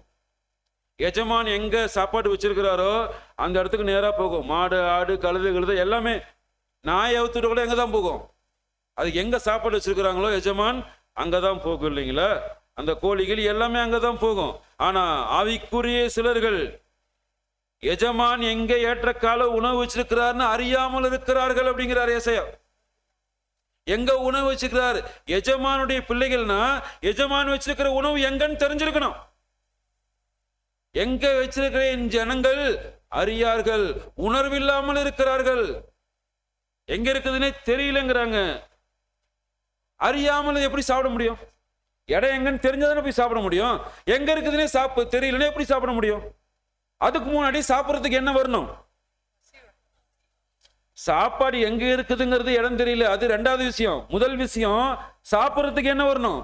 எஜமான் எங்க சாப்பாடு வச்சிருக்கிறாரோ அந்த இடத்துக்கு நேரா போகும். மாடு, ஆடு, கழுதை எல்லாமே. நாய் அவுத்துட்டு கூட எங்க தான் போகும்? அதுக்கு எங்க சாப்பாடு வச்சிருக்கிறாங்களோ எஜமான் அங்கதான் போகும் இல்லைங்களா? அந்த கோழிகள் எல்லாமே அங்கதான் போகும். ஆனா ஆவிக்குரிய சிலர்கள் எஜமான் எங்க ஏற்ற கால உணவு வச்சிருக்கிறார்னு அறியாமல் இருக்கிறார்கள் அப்படிங்கிறார் ஏசாயா. எங்க உணவு வச்சிருக்கிறார்? எஜமானுடைய பிள்ளைகள்னா எஜமான் வச்சிருக்கிற உணவு எங்கன்னு தெரிஞ்சிருக்கணும். எங்க வச்சிருக்கிற ஜனங்கள் அறியார்கள், உணர்வில்லாமல் இருக்கிறார்கள். எங்க இருக்குதுன்னே தெரியலங்கிறாங்க. அறியாமல் எப்படி சாப்பிட முடியும்? இடம் எங்கன்னு தெரிஞ்சதானே போய் சாப்பிட முடியும். எங்க இருக்குதுன்னே தெரியலனே எப்படி சாப்பிட முடியும்? அதுக்கு முன்னாடி சாப்பிட்றதுக்கு என்ன வரணும்? சாப்பாடு எங்க இருக்குதுங்கிறது இடம் தெரியல, அது ரெண்டாவது விஷயம். முதல் விஷயம் சாப்பிட்றதுக்கு என்ன வரணும்?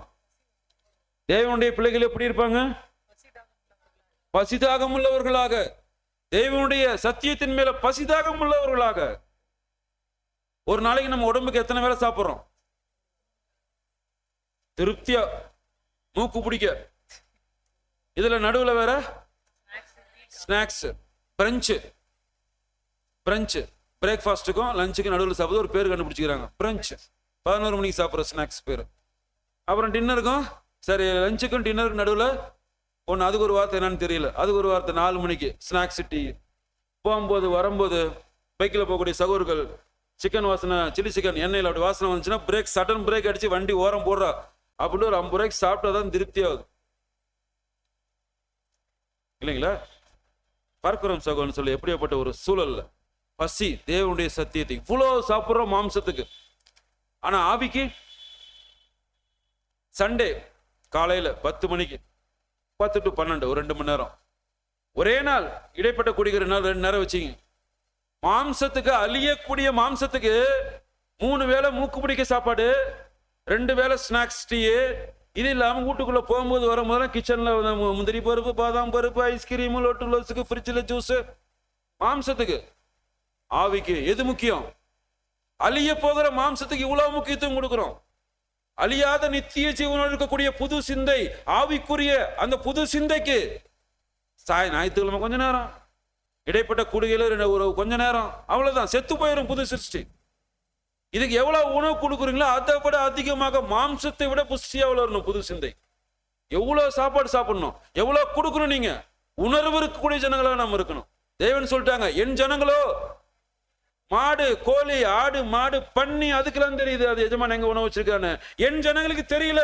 தேவனுடைய பிள்ளைகள் எப்படி இருப்பாங்க? பசிதாகம் உள்ளவர்களாக, தேவனுடைய சத்தியத்தின் மேல பசிதாகம் உள்ளவர்களாக. ஒரு நாளைக்கு நம்ம உடம்புக்கு எத்தனை வேளை சாப்பிட்றோம்? திருப்தியா மூக்கு பிடிக்க. இதுல நடுவுல வேற ஸ்நாக்ஸ், பிரெஞ்சு பிரேக்ஃபாஸ்ட்டுக்கும் லஞ்சுக்கும் நடுவில் சாப்பிடுறது ஒரு பேர் கண்டுபிடிச்சிக்கிறாங்க, பிரெஞ்சு. 11 மணிக்கு சாப்பிட்ற ஸ்நாக்ஸ் பேர். அப்புறம் டின்னருக்கும், சரி லஞ்சுக்கும் டின்னருக்கு நடுவில் ஒன்று, அதுக்கு ஒரு வார்த்தை என்னன்னு தெரியல, அதுக்கு ஒரு வார்த்தை 4 மணிக்கு ஸ்நாக்ஸ் டீ. போகும்போது வரும்போது பைக்கில் போகக்கூடிய சகோதரர்கள் சிக்கன் வாசனை, சில்லி சிக்கன் எண்ணெயில் அப்படி வாசனை வந்துச்சுன்னா பிரேக், சடன் பிரேக் அடிச்சு வண்டி ஓரம் போடுறா அப்படின்னு ஒரு 50 ரூபாய்க்கு சாப்பிட்டா தான் திருப்தி ஆகுது இல்லைங்களா? பார்க்கிறோம் சகோதரன் சொல்லி எப்படியாப்பட்ட ஒரு சூழல்ல பசி, தேவனுடைய சத்தியத்தை இவ்வளோ சாப்பிட்றோம் மாம்சத்துக்கு. ஆனா ஆவிக்கு சண்டே காலையில 10 மணிக்கு 10 to 12 ஒரு 2 மணி நேரம், ஒரே நாள் இடைப்பட்ட குடிக்கிற நாள் 2 நேரம் வச்சிங்க. மாம்சத்துக்கு, அழியக்கூடிய மாம்சத்துக்கு 3 வேளை மூக்கு பிடிக்க சாப்பாடு, 2 வேளை ஸ்நாக்ஸ் டீ. இது இல்லாம வீட்டுக்குள்ள போகும்போது வரும்போது கிச்சன்ல முந்திரி பருப்பு, பாதாம் பருப்பு, ஐஸ்கிரீம், லொட்டு லோஸுக்கு, ஃப்ரிட்ஜில் ஜூஸ். மாம்சத்துக்கு. ஆவிக்கு எது முக்கியம்? அழிய போகிற மாம்சத்துக்கு இவ்வளவு முக்கியத்துவம் கொடுக்கிறோம். அழியாத நித்திய ஜீவனோடு இருக்கக்கூடிய புது சிந்தை, ஆவிக்குரிய அந்த புது சிந்தைக்கு ஞாயிற்றுக்கிழமை கொஞ்ச நேரம், இடைப்பட்ட குடிகையில ஒரு கொஞ்ச நேரம், அவ்வளவுதான், செத்து போயிடும் புது சிருஷ்டி. இதுக்கு எவ்வளவு உணவு கொடுக்குறீங்களோ அதை விட அதிகமாக மாம்சத்தை விட புஷ்டியா வளரணும் புது சிந்தை. எவ்வளவு சாப்பாடு சாப்பிடணும், எவ்வளவு கொடுக்கணும். நீங்க உணர்வு இருக்கக்கூடிய ஜனங்களாக நாம் இருக்கணும். தேவன் சொல்லிட்டாங்க, என் ஜனங்களோ மாடு, கோழி, ஆடு, மாடு, பன்னி, அதுக்கெல்லாம் தெரியுது அது எஜமான் எங்க உணவு வச்சிருக்கான்னு. என் ஜனங்களுக்கு தெரியல,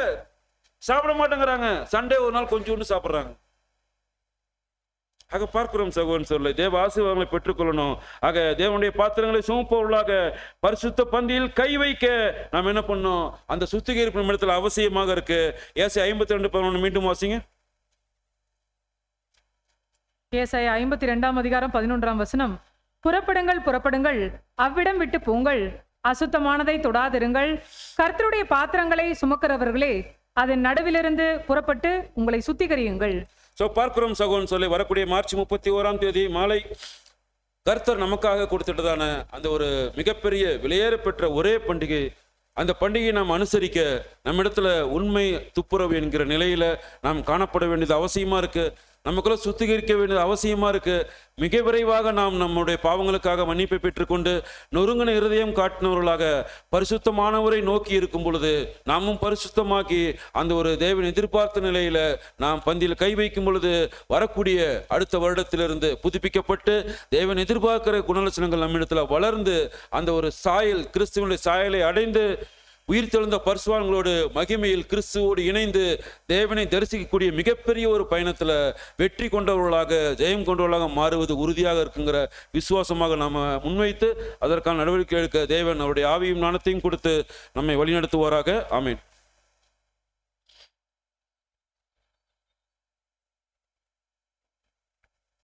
சாப்பிட மாட்டேங்கிறாங்க. சண்டே ஒரு நாள் கொஞ்சோண்டு சாப்பிட்றாங்க. ஆக பார்க்கிறோம் சகோதரன் சொல்ல, தேவ ஆசீர்வாதங்களை பெற்றுக்கொள்ளணும். ஆக தேவனுடைய பாத்திரங்களை சுமப்பவர்களாக பரிசுத்த பந்தியில் கை வைக்க நாம் என்ன பண்ணோம்? அந்த சுத்திகரிப்பு இடத்துல அவசியமாக இருக்கு. ஏசாயா 52:11 மீண்டும் வாசிங்க. ஏசாயா 52:11 புறப்படுங்கள், அவ்விடம் விட்டு போங்கள், அசுத்தமானதை தொடாதிருங்கள். கர்த்தருடைய பாத்திரங்களை சுமக்கிறவர்களே, அதன் நடுவிலிருந்து புறப்பட்டு உங்களை சுத்திகரியுங்கள். பார்க்கிறோம் சகோதரன் சொல்லி, வரக்கூடிய மார்ச் 31ஆம் தேதி மாலை கர்த்தர் நமக்காக கொடுத்துட்டதான அந்த ஒரு மிகப்பெரிய விலையேற பெற்ற ஒரே பண்டிகை. அந்த பண்டிகையை நாம் அனுசரிக்க நம்மிடத்துல உண்மை துப்புரவு என்கிற நிலையில நாம் காணப்பட வேண்டியது அவசியமா இருக்கு. நமக்குள்ள சுத்திகரிக்க வேண்டியது அவசியமா இருக்கு. மிக விரைவாக நாம் நம்முடைய பாவங்களுக்காக மன்னிப்பை பெற்றுக்கொண்டு நொறுங்கின இருதயம் காட்டினவர்களாக பரிசுத்தமானவரை நோக்கி இருக்கும் பொழுது நாமும் பரிசுத்தமாக்கி அந்த ஒரு தேவன் எதிர்பார்த்த நிலையில நாம் பந்தியில் கை வைக்கும் பொழுது வரக்கூடிய அடுத்த வருடத்திலிருந்து புதுப்பிக்கப்பட்டு தேவன் எதிர்பார்க்கிற குணலட்சணங்கள் நம்மிடத்துல வளர்ந்து அந்த ஒரு சாயல், கிறிஸ்துவனுடைய சாயலை அடைந்து உயிர்த்தெழுந்த பரிசுத்தவான்களோடு மகிமையில் கிறிஸ்துவோடு இணைந்து தேவனை தரிசிக்கக்கூடிய மிகப்பெரிய ஒரு பயணத்துல வெற்றி கொண்டவர்களாக, ஜெயம் கொண்டவர்களாக மாறுவது உறுதியாக இருக்குங்கிற விசுவாசமாக நாம முன்வைத்து அதற்கான நடவடிக்கை எடுக்க தேவன் அவருடைய ஆவியும் ஞானத்தையும் கொடுத்து நம்மை வழிநடத்துவாராக. ஆமென்.